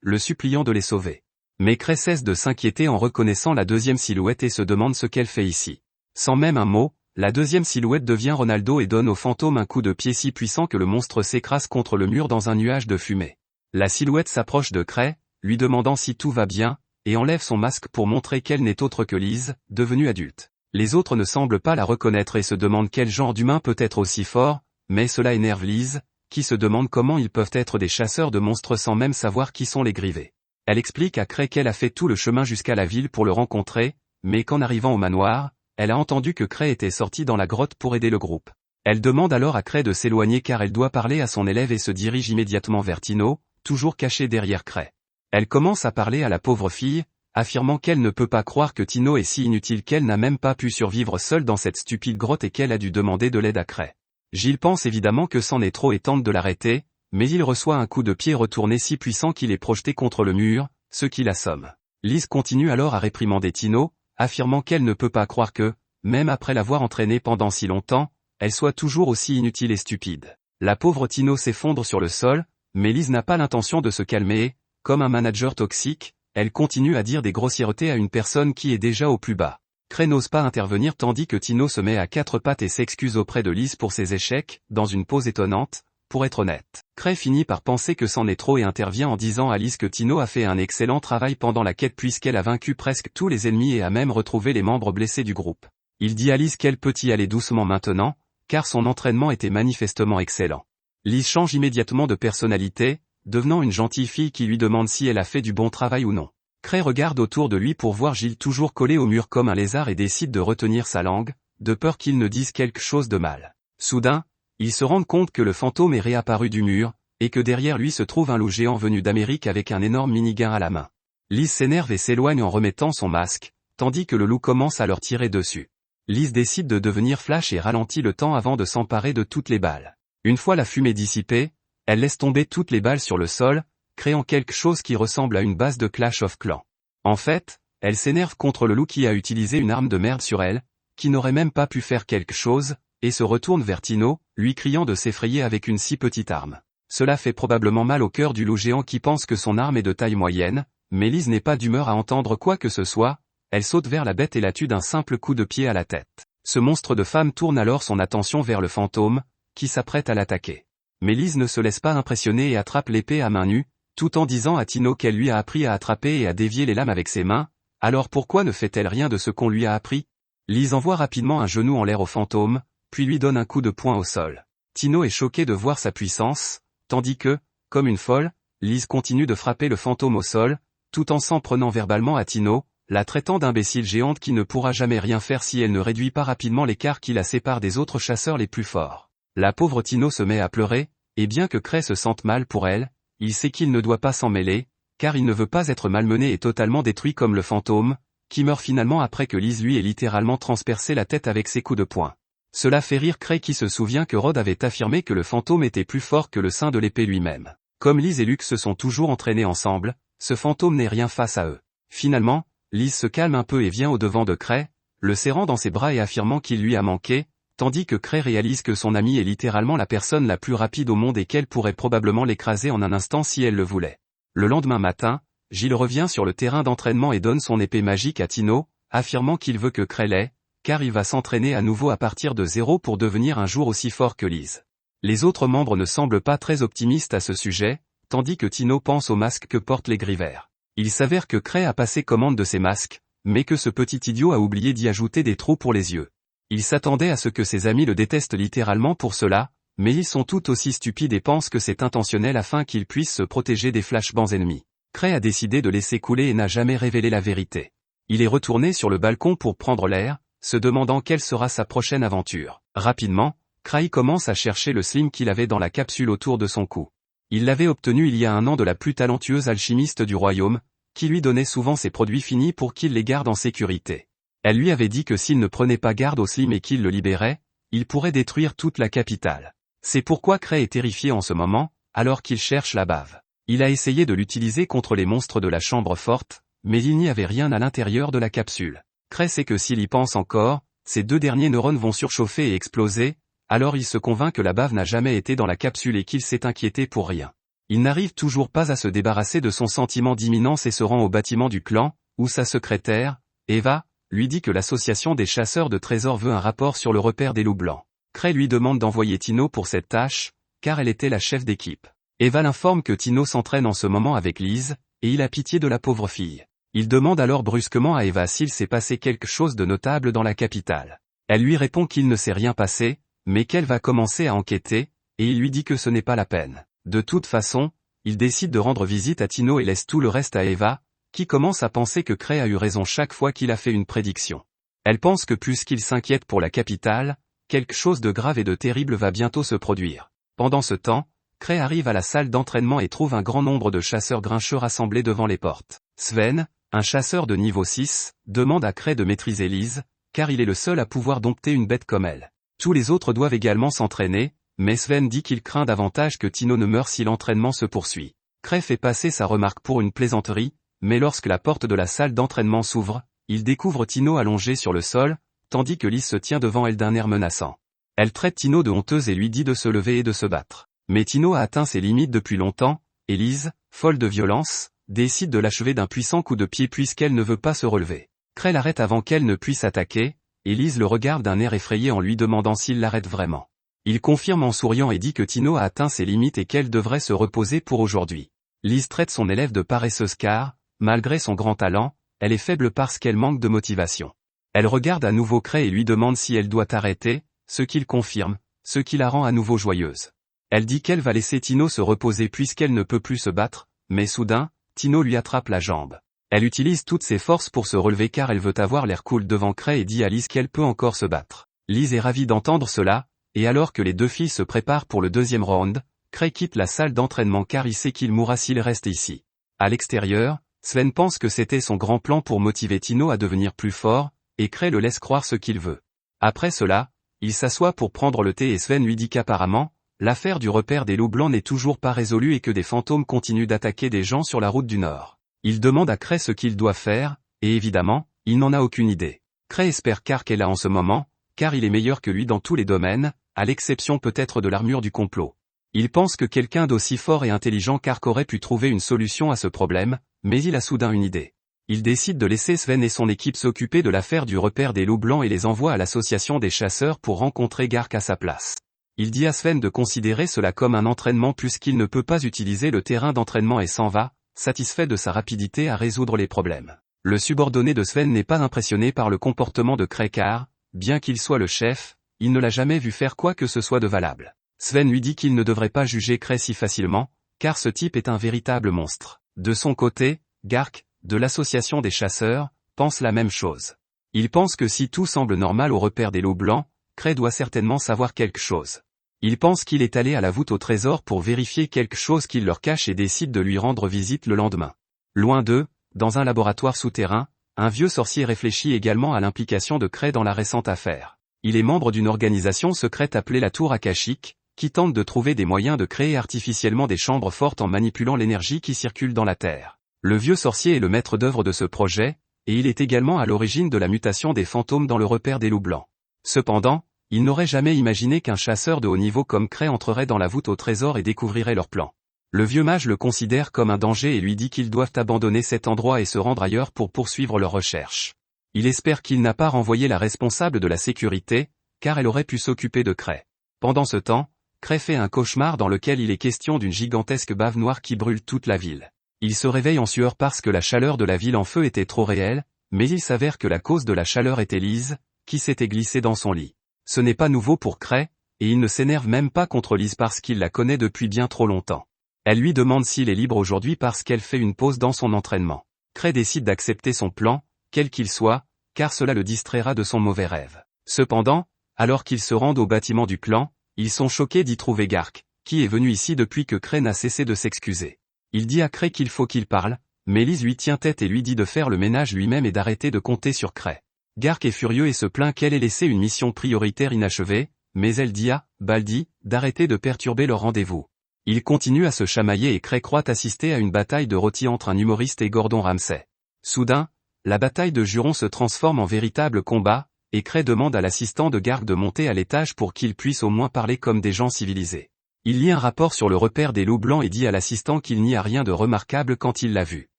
le suppliant de les sauver. Mais Cray cesse de s'inquiéter en reconnaissant la deuxième silhouette et se demande ce qu'elle fait ici. Sans même un mot, la deuxième silhouette devient Ronaldo et donne au fantôme un coup de pied si puissant que le monstre s'écrase contre le mur dans un nuage de fumée. La silhouette s'approche de Cray, lui demandant si tout va bien, et enlève son masque pour montrer qu'elle n'est autre que Liz, devenue adulte. Les autres ne semblent pas la reconnaître et se demandent quel genre d'humain peut être aussi fort, mais cela énerve Liz, qui se demande comment ils peuvent être des chasseurs de monstres sans même savoir qui sont les Grivés. Elle explique à Cray qu'elle a fait tout le chemin jusqu'à la ville pour le rencontrer, mais qu'en arrivant au manoir, elle a entendu que Cray était sorti dans la grotte pour aider le groupe. Elle demande alors à Cray de s'éloigner car elle doit parler à son élève et se dirige immédiatement vers Tino, toujours caché derrière Cray. Elle commence à parler à la pauvre fille, affirmant qu'elle ne peut pas croire que Tino est si inutile qu'elle n'a même pas pu survivre seule dans cette stupide grotte et qu'elle a dû demander de l'aide à Cray. Giles pense évidemment que c'en est trop et tente de l'arrêter, mais il reçoit un coup de pied retourné si puissant qu'il est projeté contre le mur, ce qui l'assomme. Liz continue alors à réprimander Tino, affirmant qu'elle ne peut pas croire que, même après l'avoir entraîné pendant si longtemps, elle soit toujours aussi inutile et stupide. La pauvre Tino s'effondre sur le sol, mais Liz n'a pas l'intention de se calmer et, comme un manager toxique, elle continue à dire des grossièretés à une personne qui est déjà au plus bas. Cray n'ose pas intervenir tandis que Tino se met à quatre pattes et s'excuse auprès de Liz pour ses échecs, dans une pose étonnante, pour être honnête. Cray finit par penser que c'en est trop et intervient en disant à Liz que Tino a fait un excellent travail pendant la quête puisqu'elle a vaincu presque tous les ennemis et a même retrouvé les membres blessés du groupe. Il dit à Liz qu'elle peut y aller doucement maintenant, car son entraînement était manifestement excellent. Liz change immédiatement de personnalité, devenant une gentille fille qui lui demande si elle a fait du bon travail ou non. Cray regarde autour de lui pour voir Giles toujours collé au mur comme un lézard et décide de retenir sa langue, de peur qu'il ne dise quelque chose de mal. Soudain, ils se rendent compte que le fantôme est réapparu du mur, et que derrière lui se trouve un loup géant venu d'Amérique avec un énorme minigun à la main. Liz s'énerve et s'éloigne en remettant son masque, tandis que le loup commence à leur tirer dessus. Liz décide de devenir Flash et ralentit le temps avant de s'emparer de toutes les balles. Une fois la fumée dissipée, elle laisse tomber toutes les balles sur le sol, créant quelque chose qui ressemble à une base de Clash of Clans. En fait, elle s'énerve contre le loup qui a utilisé une arme de merde sur elle, qui n'aurait même pas pu faire quelque chose, et se retourne vers Tino, lui criant de s'effrayer avec une si petite arme. Cela fait probablement mal au cœur du loup géant qui pense que son arme est de taille moyenne, mais Liz n'est pas d'humeur à entendre quoi que ce soit, elle saute vers la bête et la tue d'un simple coup de pied à la tête. Ce monstre de femme tourne alors son attention vers le fantôme, qui s'apprête à l'attaquer. Mais Liz ne se laisse pas impressionner et attrape l'épée à main nue, tout en disant à Tino qu'elle lui a appris à attraper et à dévier les lames avec ses mains, alors pourquoi ne fait-elle rien de ce qu'on lui a appris? Liz envoie rapidement un genou en l'air au fantôme, puis lui donne un coup de poing au sol. Tino est choqué de voir sa puissance, tandis que, comme une folle, Liz continue de frapper le fantôme au sol, tout en s'en prenant verbalement à Tino, la traitant d'imbécile géante qui ne pourra jamais rien faire si elle ne réduit pas rapidement l'écart qui la sépare des autres chasseurs les plus forts. La pauvre Tino se met à pleurer, et bien que Cray se sente mal pour elle, il sait qu'il ne doit pas s'en mêler, car il ne veut pas être malmené et totalement détruit comme le fantôme, qui meurt finalement après que Liz lui ait littéralement transpercé la tête avec ses coups de poing. Cela fait rire Cray qui se souvient que Rod avait affirmé que le fantôme était plus fort que le sein de l'épée lui-même. Comme Liz et Luke se sont toujours entraînés ensemble, ce fantôme n'est rien face à eux. Finalement, Liz se calme un peu et vient au devant de Cray, le serrant dans ses bras et affirmant qu'il lui a manqué, tandis que Cray réalise que son ami est littéralement la personne la plus rapide au monde et qu'elle pourrait probablement l'écraser en un instant si elle le voulait. Le lendemain matin, Giles revient sur le terrain d'entraînement et donne son épée magique à Tino, affirmant qu'il veut que Cray l'ait, car il va s'entraîner à nouveau à partir de zéro pour devenir un jour aussi fort que Liz. Les autres membres ne semblent pas très optimistes à ce sujet, tandis que Tino pense aux masques que portent les Grivers. Il s'avère que Cray a passé commande de ces masques, mais que ce petit idiot a oublié d'y ajouter des trous pour les yeux. Il s'attendait à ce que ses amis le détestent littéralement pour cela, mais ils sont tout aussi stupides et pensent que c'est intentionnel afin qu'ils puissent se protéger des flashbangs ennemis. Cray a décidé de laisser couler et n'a jamais révélé la vérité. Il est retourné sur le balcon pour prendre l'air, se demandant quelle sera sa prochaine aventure. Rapidement, Cray commence à chercher le slim qu'il avait dans la capsule autour de son cou. Il l'avait obtenu il y a un an de la plus talentueuse alchimiste du royaume, qui lui donnait souvent ses produits finis pour qu'il les garde en sécurité. Elle lui avait dit que s'il ne prenait pas garde au slim et qu'il le libérait, il pourrait détruire toute la capitale. C'est pourquoi Cray est terrifié en ce moment, alors qu'il cherche la bave. Il a essayé de l'utiliser contre les monstres de la chambre forte, mais il n'y avait rien à l'intérieur de la capsule. Cray sait que s'il y pense encore, ces deux derniers neurones vont surchauffer et exploser, alors il se convainc que la bave n'a jamais été dans la capsule et qu'il s'est inquiété pour rien. Il n'arrive toujours pas à se débarrasser de son sentiment d'imminence et se rend au bâtiment du clan, où sa secrétaire, Eva, lui dit que l'association des chasseurs de trésors veut un rapport sur le repère des loups blancs. Cray lui demande d'envoyer Tino pour cette tâche, car elle était la chef d'équipe. Eva l'informe que Tino s'entraîne en ce moment avec Liz, et il a pitié de la pauvre fille. Il demande alors brusquement à Eva s'il s'est passé quelque chose de notable dans la capitale. Elle lui répond qu'il ne s'est rien passé, mais qu'elle va commencer à enquêter, et il lui dit que ce n'est pas la peine. De toute façon, il décide de rendre visite à Tino et laisse tout le reste à Eva, qui commence à penser que Cray a eu raison chaque fois qu'il a fait une prédiction. Elle pense que puisqu'il s'inquiète pour la capitale, quelque chose de grave et de terrible va bientôt se produire. Pendant ce temps, Cray arrive à la salle d'entraînement et trouve un grand nombre de chasseurs grincheux rassemblés devant les portes. Sven, un chasseur de niveau 6, demande à Cray de maîtriser Lise, car il est le seul à pouvoir dompter une bête comme elle. Tous les autres doivent également s'entraîner, mais Sven dit qu'il craint davantage que Tino ne meure si l'entraînement se poursuit. Cray fait passer sa remarque pour une plaisanterie, mais lorsque la porte de la salle d'entraînement s'ouvre, il découvre Tino allongé sur le sol, tandis que Lise se tient devant elle d'un air menaçant. Elle traite Tino de honteuse et lui dit de se lever et de se battre. Mais Tino a atteint ses limites depuis longtemps, et Lise, folle de violence, décide de l'achever d'un puissant coup de pied puisqu'elle ne veut pas se relever. Cray l'arrête avant qu'elle ne puisse attaquer, et Lise le regarde d'un air effrayé en lui demandant s'il l'arrête vraiment. Il confirme en souriant et dit que Tino a atteint ses limites et qu'elle devrait se reposer pour aujourd'hui. Lise traite son élève de paresseuse car, malgré son grand talent, elle est faible parce qu'elle manque de motivation. Elle regarde à nouveau Cray et lui demande si elle doit arrêter, ce qu'il confirme, ce qui la rend à nouveau joyeuse. Elle dit qu'elle va laisser Tino se reposer puisqu'elle ne peut plus se battre, mais soudain, Tino lui attrape la jambe. Elle utilise toutes ses forces pour se relever car elle veut avoir l'air cool devant Cray et dit à Lise qu'elle peut encore se battre. Lise est ravie d'entendre cela, et alors que les deux filles se préparent pour le deuxième round, Cray quitte la salle d'entraînement car il sait qu'il mourra s'il reste ici. À l'extérieur, Sven pense que c'était son grand plan pour motiver Tino à devenir plus fort, et Cray le laisse croire ce qu'il veut. Après cela, il s'assoit pour prendre le thé et Sven lui dit qu'apparemment, l'affaire du repère des loups blancs n'est toujours pas résolue et que des fantômes continuent d'attaquer des gens sur la route du Nord. Il demande à Cray ce qu'il doit faire, et évidemment, il n'en a aucune idée. Cray espère Kark est là en ce moment, car il est meilleur que lui dans tous les domaines, à l'exception peut-être de l'armure du complot. Il pense que quelqu'un d'aussi fort et intelligent qu'Ark aurait pu trouver une solution à ce problème, mais il a soudain une idée. Il décide de laisser Sven et son équipe s'occuper de l'affaire du repère des loups blancs et les envoie à l'association des chasseurs pour rencontrer Gark à sa place. Il dit à Sven de considérer cela comme un entraînement puisqu'il ne peut pas utiliser le terrain d'entraînement et s'en va, satisfait de sa rapidité à résoudre les problèmes. Le subordonné de Sven n'est pas impressionné par le comportement de Cray car, bien qu'il soit le chef, il ne l'a jamais vu faire quoi que ce soit de valable. Sven lui dit qu'il ne devrait pas juger Cray si facilement, car ce type est un véritable monstre. De son côté, Gark, de l'association des chasseurs, pense la même chose. Il pense que si tout semble normal au repère des loups blancs, Cray doit certainement savoir quelque chose. Il pense qu'il est allé à la voûte au trésor pour vérifier quelque chose qu'il leur cache et décide de lui rendre visite le lendemain. Loin d'eux, dans un laboratoire souterrain, un vieux sorcier réfléchit également à l'implication de Cray dans la récente affaire. Il est membre d'une organisation secrète appelée la Tour Akashique, qui tente de trouver des moyens de créer artificiellement des chambres fortes en manipulant l'énergie qui circule dans la Terre. Le vieux sorcier est le maître d'œuvre de ce projet, et il est également à l'origine de la mutation des fantômes dans le repère des loups blancs. Cependant, il n'aurait jamais imaginé qu'un chasseur de haut niveau comme Cray entrerait dans la voûte au trésor et découvrirait leur plan. Le vieux mage le considère comme un danger et lui dit qu'ils doivent abandonner cet endroit et se rendre ailleurs pour poursuivre leurs recherches. Il espère qu'il n'a pas renvoyé la responsable de la sécurité, car elle aurait pu s'occuper de Cray. Pendant ce temps, Cray fait un cauchemar dans lequel il est question d'une gigantesque bave noire qui brûle toute la ville. Il se réveille en sueur parce que la chaleur de la ville en feu était trop réelle, mais il s'avère que la cause de la chaleur était Lise, qui s'était glissée dans son lit. Ce n'est pas nouveau pour Cray, et il ne s'énerve même pas contre Lise parce qu'il la connaît depuis bien trop longtemps. Elle lui demande s'il est libre aujourd'hui parce qu'elle fait une pause dans son entraînement. Cray décide d'accepter son plan, quel qu'il soit, car cela le distraira de son mauvais rêve. Cependant, alors qu'ils se rendent au bâtiment du clan, ils sont choqués d'y trouver Gark, qui est venu ici depuis que Cray n'a cessé de s'excuser. Il dit à Cray qu'il faut qu'il parle, mais Lise lui tient tête et lui dit de faire le ménage lui-même et d'arrêter de compter sur Cray. Gark est furieux et se plaint qu'elle ait laissé une mission prioritaire inachevée, mais elle dit à Baldy d'arrêter de perturber leur rendez-vous. Il continue à se chamailler et Cray croit assister à une bataille de rôti entre un humoriste et Gordon Ramsay. Soudain, la bataille de jurons se transforme en véritable combat, et Cray demande à l'assistant de Gark de monter à l'étage pour qu'ils puissent au moins parler comme des gens civilisés. Il lit un rapport sur le repère des loups blancs et dit à l'assistant qu'il n'y a rien de remarquable quand il l'a vu.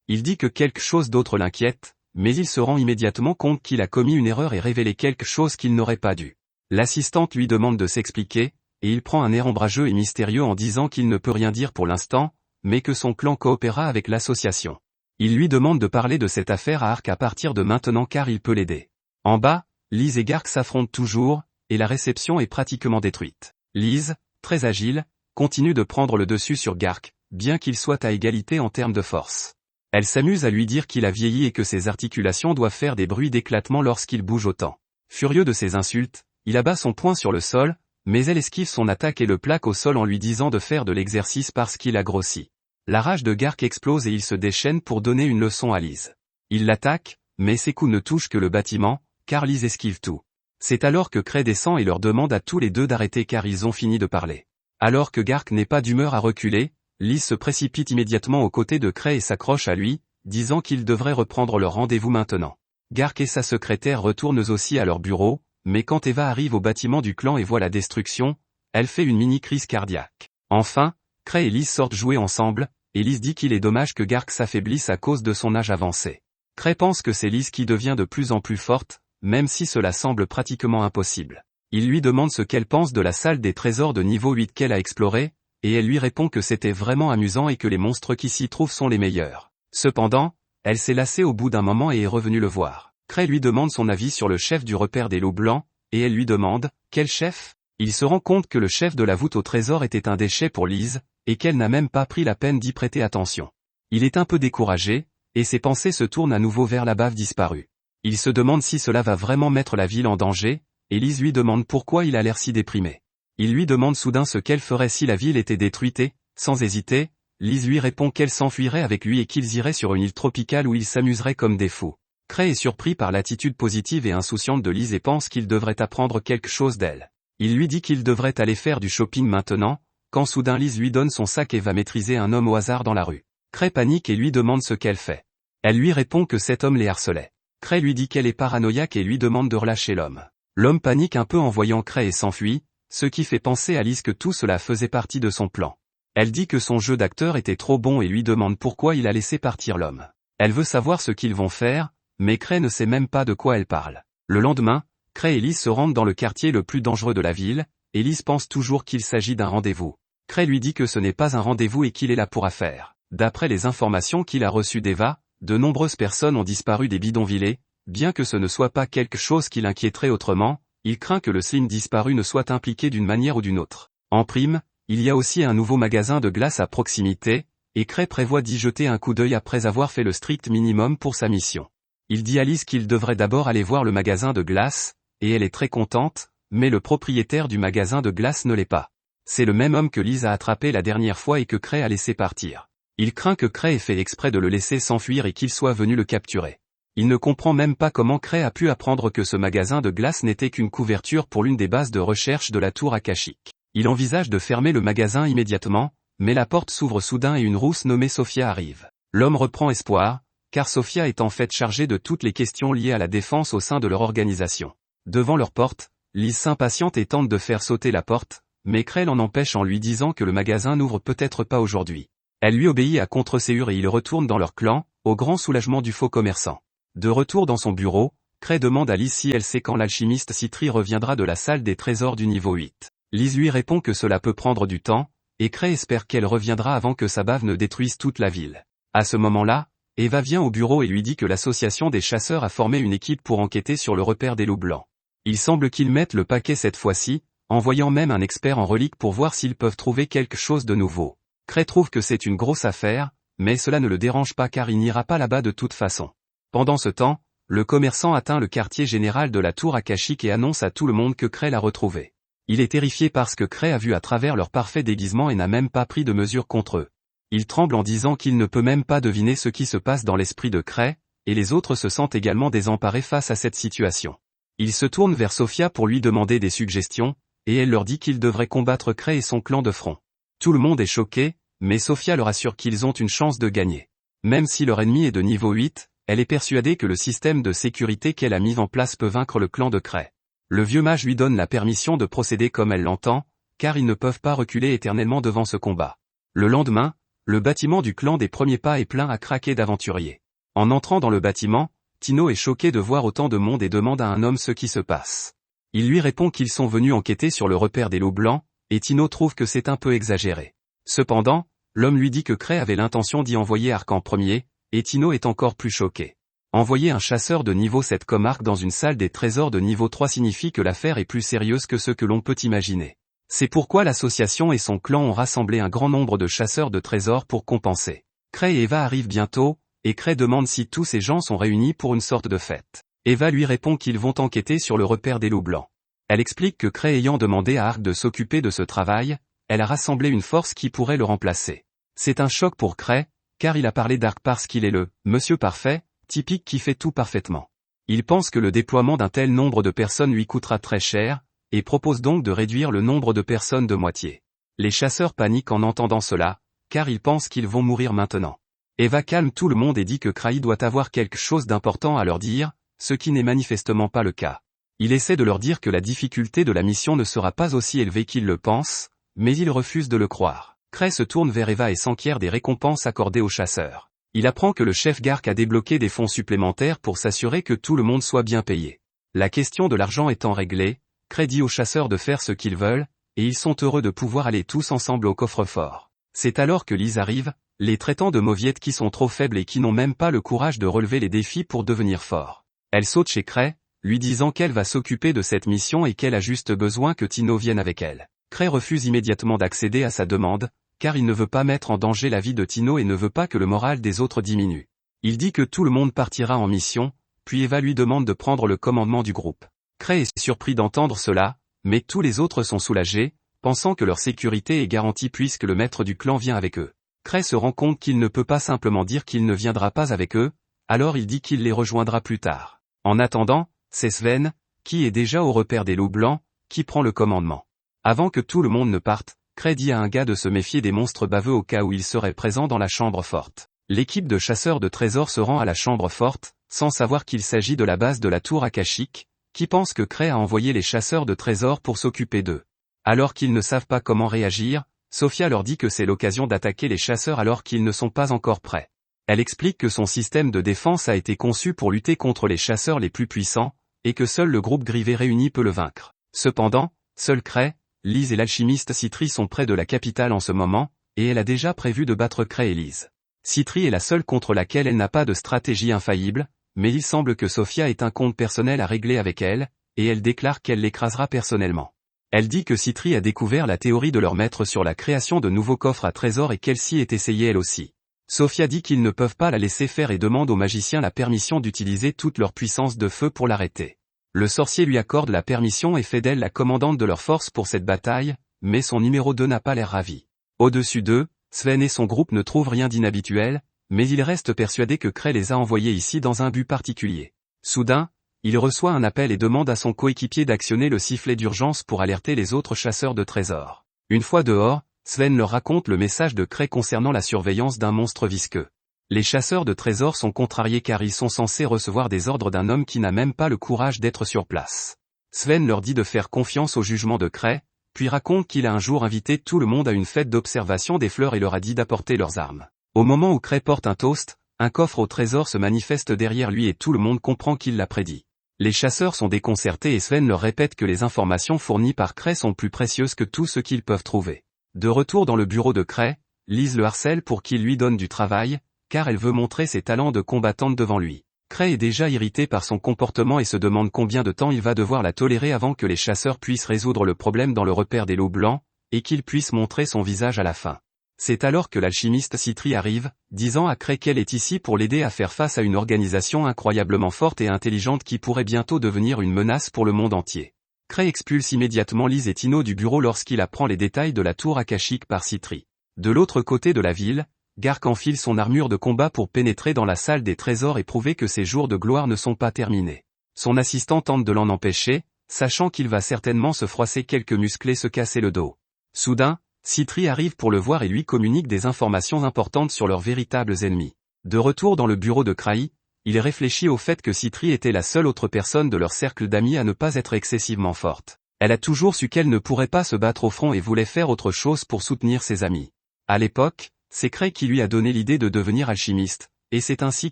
Il dit que quelque chose d'autre l'inquiète, mais il se rend immédiatement compte qu'il a commis une erreur et révélé quelque chose qu'il n'aurait pas dû. L'assistante lui demande de s'expliquer, et il prend un air ombrageux et mystérieux en disant qu'il ne peut rien dire pour l'instant, mais que son clan coopérera avec l'association. Il lui demande de parler de cette affaire à Ark à partir de maintenant car il peut l'aider. En bas, Lise et Gark s'affrontent toujours, et la réception est pratiquement détruite. Lise, très agile, continue de prendre le dessus sur Gark, bien qu'il soit à égalité en termes de force. Elle s'amuse à lui dire qu'il a vieilli et que ses articulations doivent faire des bruits d'éclatement lorsqu'il bouge autant. Furieux de ses insultes, il abat son poing sur le sol, mais elle esquive son attaque et le plaque au sol en lui disant de faire de l'exercice parce qu'il a grossi. La rage de Gark explose et il se déchaîne pour donner une leçon à Lise. Il l'attaque, mais ses coups ne touchent que le bâtiment, car Lise esquive tout. C'est alors que Cray descend et leur demande à tous les deux d'arrêter car ils ont fini de parler. Alors que Gark n'est pas d'humeur à reculer, Lise se précipite immédiatement aux côtés de Cray et s'accroche à lui, disant qu'ils devraient reprendre leur rendez-vous maintenant. Gark et sa secrétaire retournent aussi à leur bureau, mais quand Eva arrive au bâtiment du clan et voit la destruction, elle fait une mini-crise cardiaque. Enfin, Cray et Lise sortent jouer ensemble, et Lise dit qu'il est dommage que Gark s'affaiblisse à cause de son âge avancé. Cray pense que c'est Lise qui devient de plus en plus forte, même si cela semble pratiquement impossible. Il lui demande ce qu'elle pense de la salle des trésors de niveau 8 qu'elle a explorée, et elle lui répond que c'était vraiment amusant et que les monstres qui s'y trouvent sont les meilleurs. Cependant, elle s'est lassée au bout d'un moment et est revenue le voir. Cray lui demande son avis sur le chef du repère des loups blancs, et elle lui demande « Quel chef ?» Il se rend compte que le chef de la voûte au trésor était un déchet pour Lise, et qu'elle n'a même pas pris la peine d'y prêter attention. Il est un peu découragé, et ses pensées se tournent à nouveau vers la bave disparue. Il se demande si cela va vraiment mettre la ville en danger, et Lise lui demande pourquoi il a l'air si déprimé. Il lui demande soudain ce qu'elle ferait si la ville était détruite et, sans hésiter, Lise lui répond qu'elle s'enfuirait avec lui et qu'ils iraient sur une île tropicale où ils s'amuseraient comme des fous. Cray est surpris par l'attitude positive et insouciante de Lise et pense qu'il devrait apprendre quelque chose d'elle. Il lui dit qu'il devrait aller faire du shopping maintenant, quand soudain Lise lui donne son sac et va maîtriser un homme au hasard dans la rue. Cray panique et lui demande ce qu'elle fait. Elle lui répond que cet homme les harcelait. Cray lui dit qu'elle est paranoïaque et lui demande de relâcher l'homme. L'homme panique un peu en voyant Cray et s'enfuit, ce qui fait penser à Lise que tout cela faisait partie de son plan. Elle dit que son jeu d'acteur était trop bon et lui demande pourquoi il a laissé partir l'homme. Elle veut savoir ce qu'ils vont faire, mais Cray ne sait même pas de quoi elle parle. Le lendemain, Cray et Lise se rendent dans le quartier le plus dangereux de la ville, et Lise pense toujours qu'il s'agit d'un rendez-vous. Cray lui dit que ce n'est pas un rendez-vous et qu'il est là pour affaire. D'après les informations qu'il a reçues d'Eva, de nombreuses personnes ont disparu des bidonvillers, bien que ce ne soit pas quelque chose qui l'inquiéterait autrement, il craint que le Slim disparu ne soit impliqué d'une manière ou d'une autre. En prime, il y a aussi un nouveau magasin de glace à proximité, et Cray prévoit d'y jeter un coup d'œil après avoir fait le strict minimum pour sa mission. Il dit à Lise qu'il devrait d'abord aller voir le magasin de glace, et elle est très contente, mais le propriétaire du magasin de glace ne l'est pas. C'est le même homme que Lise a attrapé la dernière fois et que Cray a laissé partir. Il craint que Cray ait fait exprès de le laisser s'enfuir et qu'il soit venu le capturer. Il ne comprend même pas comment Cray a pu apprendre que ce magasin de glace n'était qu'une couverture pour l'une des bases de recherche de la tour akashique. Il envisage de fermer le magasin immédiatement, mais la porte s'ouvre soudain et une rousse nommée Sophia arrive. L'homme reprend espoir, car Sophia est en fait chargée de toutes les questions liées à la défense au sein de leur organisation. Devant leur porte, Lise s'impatiente et tente de faire sauter la porte, mais Cray l'en empêche en lui disant que le magasin n'ouvre peut-être pas aujourd'hui. Elle lui obéit à contre-séure et ils retournent dans leur clan, au grand soulagement du faux commerçant. De retour dans son bureau, Cray demande à Lise si elle sait quand l'alchimiste Citri reviendra de la salle des trésors du niveau 8. Lise lui répond que cela peut prendre du temps, et Cray espère qu'elle reviendra avant que sa bave ne détruise toute la ville. À ce moment-là, Eva vient au bureau et lui dit que l'association des chasseurs a formé une équipe pour enquêter sur le repère des loups blancs. Il semble qu'ils mettent le paquet cette fois-ci, envoyant même un expert en relique pour voir s'ils peuvent trouver quelque chose de nouveau. Cray trouve que c'est une grosse affaire, mais cela ne le dérange pas car il n'ira pas là-bas de toute façon. Pendant ce temps, le commerçant atteint le quartier général de la tour akashique et annonce à tout le monde que Cray l'a retrouvé. Il est terrifié parce que Cray a vu à travers leur parfait déguisement et n'a même pas pris de mesures contre eux. Il tremble en disant qu'il ne peut même pas deviner ce qui se passe dans l'esprit de Cray, et les autres se sentent également désemparés face à cette situation. Il se tourne vers Sophia pour lui demander des suggestions, et elle leur dit qu'ils devraient combattre Cray et son clan de front. Tout le monde est choqué, mais Sophia leur assure qu'ils ont une chance de gagner. Même si leur ennemi est de niveau 8, elle est persuadée que le système de sécurité qu'elle a mis en place peut vaincre le clan de Cray. Le vieux mage lui donne la permission de procéder comme elle l'entend, car ils ne peuvent pas reculer éternellement devant ce combat. Le lendemain, le bâtiment du clan des premiers pas est plein à craquer d'aventuriers. En entrant dans le bâtiment, Tino est choqué de voir autant de monde et demande à un homme ce qui se passe. Il lui répond qu'ils sont venus enquêter sur le repère des loups blancs, et Tino trouve que c'est un peu exagéré. Cependant, l'homme lui dit que Cray avait l'intention d'y envoyer Ark en premier, et Tino est encore plus choqué. Envoyer un chasseur de niveau 7 comme Ark dans une salle des trésors de niveau 3 signifie que l'affaire est plus sérieuse que ce que l'on peut imaginer. C'est pourquoi l'association et son clan ont rassemblé un grand nombre de chasseurs de trésors pour compenser. Cray et Eva arrivent bientôt, et Cray demande si tous ces gens sont réunis pour une sorte de fête. Eva lui répond qu'ils vont enquêter sur le repère des loups blancs. Elle explique que Cray ayant demandé à Ark de s'occuper de ce travail, elle a rassemblé une force qui pourrait le remplacer. C'est un choc pour Cray, car il a parlé d'Ark parce qu'il est le « monsieur parfait », typique qui fait tout parfaitement. Il pense que le déploiement d'un tel nombre de personnes lui coûtera très cher, et propose donc de réduire le nombre de personnes de moitié. Les chasseurs paniquent en entendant cela, car ils pensent qu'ils vont mourir maintenant. Eva calme tout le monde et dit que Cray doit avoir quelque chose d'important à leur dire, ce qui n'est manifestement pas le cas. Il essaie de leur dire que la difficulté de la mission ne sera pas aussi élevée qu'ils le pensent, mais ils refusent de le croire. Cray se tourne vers Eva et s'enquiert des récompenses accordées aux chasseurs. Il apprend que le chef Gark a débloqué des fonds supplémentaires pour s'assurer que tout le monde soit bien payé. La question de l'argent étant réglée, Cray dit aux chasseurs de faire ce qu'ils veulent, et ils sont heureux de pouvoir aller tous ensemble au coffre-fort. C'est alors que Liz arrive, les traitant de mauviettes qui sont trop faibles et qui n'ont même pas le courage de relever les défis pour devenir forts. Elle saute chez Cray, lui disant qu'elle va s'occuper de cette mission et qu'elle a juste besoin que Tino vienne avec elle. Cray refuse immédiatement d'accéder à sa demande, car il ne veut pas mettre en danger la vie de Tino et ne veut pas que le moral des autres diminue. Il dit que tout le monde partira en mission, puis Eva lui demande de prendre le commandement du groupe. Cray est surpris d'entendre cela, mais tous les autres sont soulagés, pensant que leur sécurité est garantie puisque le maître du clan vient avec eux. Cray se rend compte qu'il ne peut pas simplement dire qu'il ne viendra pas avec eux, alors il dit qu'il les rejoindra plus tard. En attendant, c'est Sven, qui est déjà au repère des loups blancs, qui prend le commandement. Avant que tout le monde ne parte, Cray dit à un gars de se méfier des monstres baveux au cas où ils seraient présents dans la chambre forte. L'équipe de chasseurs de trésors se rend à la chambre forte, sans savoir qu'il s'agit de la base de la tour akashique, qui pense que Cray a envoyé les chasseurs de trésors pour s'occuper d'eux. Alors qu'ils ne savent pas comment réagir, Sophia leur dit que c'est l'occasion d'attaquer les chasseurs alors qu'ils ne sont pas encore prêts. Elle explique que son système de défense a été conçu pour lutter contre les chasseurs les plus puissants, et que seul le groupe Grivé réuni peut le vaincre. Cependant, seul Cray, Liz et l'alchimiste Citri sont près de la capitale en ce moment, et elle a déjà prévu de battre Cray et Liz. Citri est la seule contre laquelle elle n'a pas de stratégie infaillible, mais il semble que Sophia ait un compte personnel à régler avec elle, et elle déclare qu'elle l'écrasera personnellement. Elle dit que Citri a découvert la théorie de leur maître sur la création de nouveaux coffres à trésors et qu'elle s'y est essayée elle aussi. Sophia dit qu'ils ne peuvent pas la laisser faire et demande aux magiciens la permission d'utiliser toute leur puissance de feu pour l'arrêter. Le sorcier lui accorde la permission et fait d'elle la commandante de leur force pour cette bataille, mais son numéro 2 n'a pas l'air ravi. Au-dessus d'eux, Sven et son groupe ne trouvent rien d'inhabituel, mais il reste persuadé que Cray les a envoyés ici dans un but particulier. Soudain, il reçoit un appel et demande à son coéquipier d'actionner le sifflet d'urgence pour alerter les autres chasseurs de trésors. Une fois dehors, Sven leur raconte le message de Cray concernant la surveillance d'un monstre visqueux. Les chasseurs de trésors sont contrariés car ils sont censés recevoir des ordres d'un homme qui n'a même pas le courage d'être sur place. Sven leur dit de faire confiance au jugement de Cray, puis raconte qu'il a un jour invité tout le monde à une fête d'observation des fleurs et leur a dit d'apporter leurs armes. Au moment où Cray porte un toast, un coffre au trésor se manifeste derrière lui et tout le monde comprend qu'il l'a prédit. Les chasseurs sont déconcertés et Sven leur répète que les informations fournies par Cray sont plus précieuses que tout ce qu'ils peuvent trouver. De retour dans le bureau de Cray, Liz le harcèle pour qu'il lui donne du travail, car elle veut montrer ses talents de combattante devant lui. Cray est déjà irrité par son comportement et se demande combien de temps il va devoir la tolérer avant que les chasseurs puissent résoudre le problème dans le repère des loups blancs, et qu'il puisse montrer son visage à la fin. C'est alors que l'alchimiste Citri arrive, disant à Cray qu'elle est ici pour l'aider à faire face à une organisation incroyablement forte et intelligente qui pourrait bientôt devenir une menace pour le monde entier. Cray expulse immédiatement Liz et Tino du bureau lorsqu'il apprend les détails de la tour akashique par Citri. De l'autre côté de la ville, Gark enfile son armure de combat pour pénétrer dans la salle des trésors et prouver que ses jours de gloire ne sont pas terminés. Son assistant tente de l'en empêcher, sachant qu'il va certainement se froisser quelques muscles et se casser le dos. Soudain, Citri arrive pour le voir et lui communique des informations importantes sur leurs véritables ennemis. De retour dans le bureau de Cray, il réfléchit au fait que Citri était la seule autre personne de leur cercle d'amis à ne pas être excessivement forte. Elle a toujours su qu'elle ne pourrait pas se battre au front et voulait faire autre chose pour soutenir ses amis. À l'époque, c'est Cray qui lui a donné l'idée de devenir alchimiste, et c'est ainsi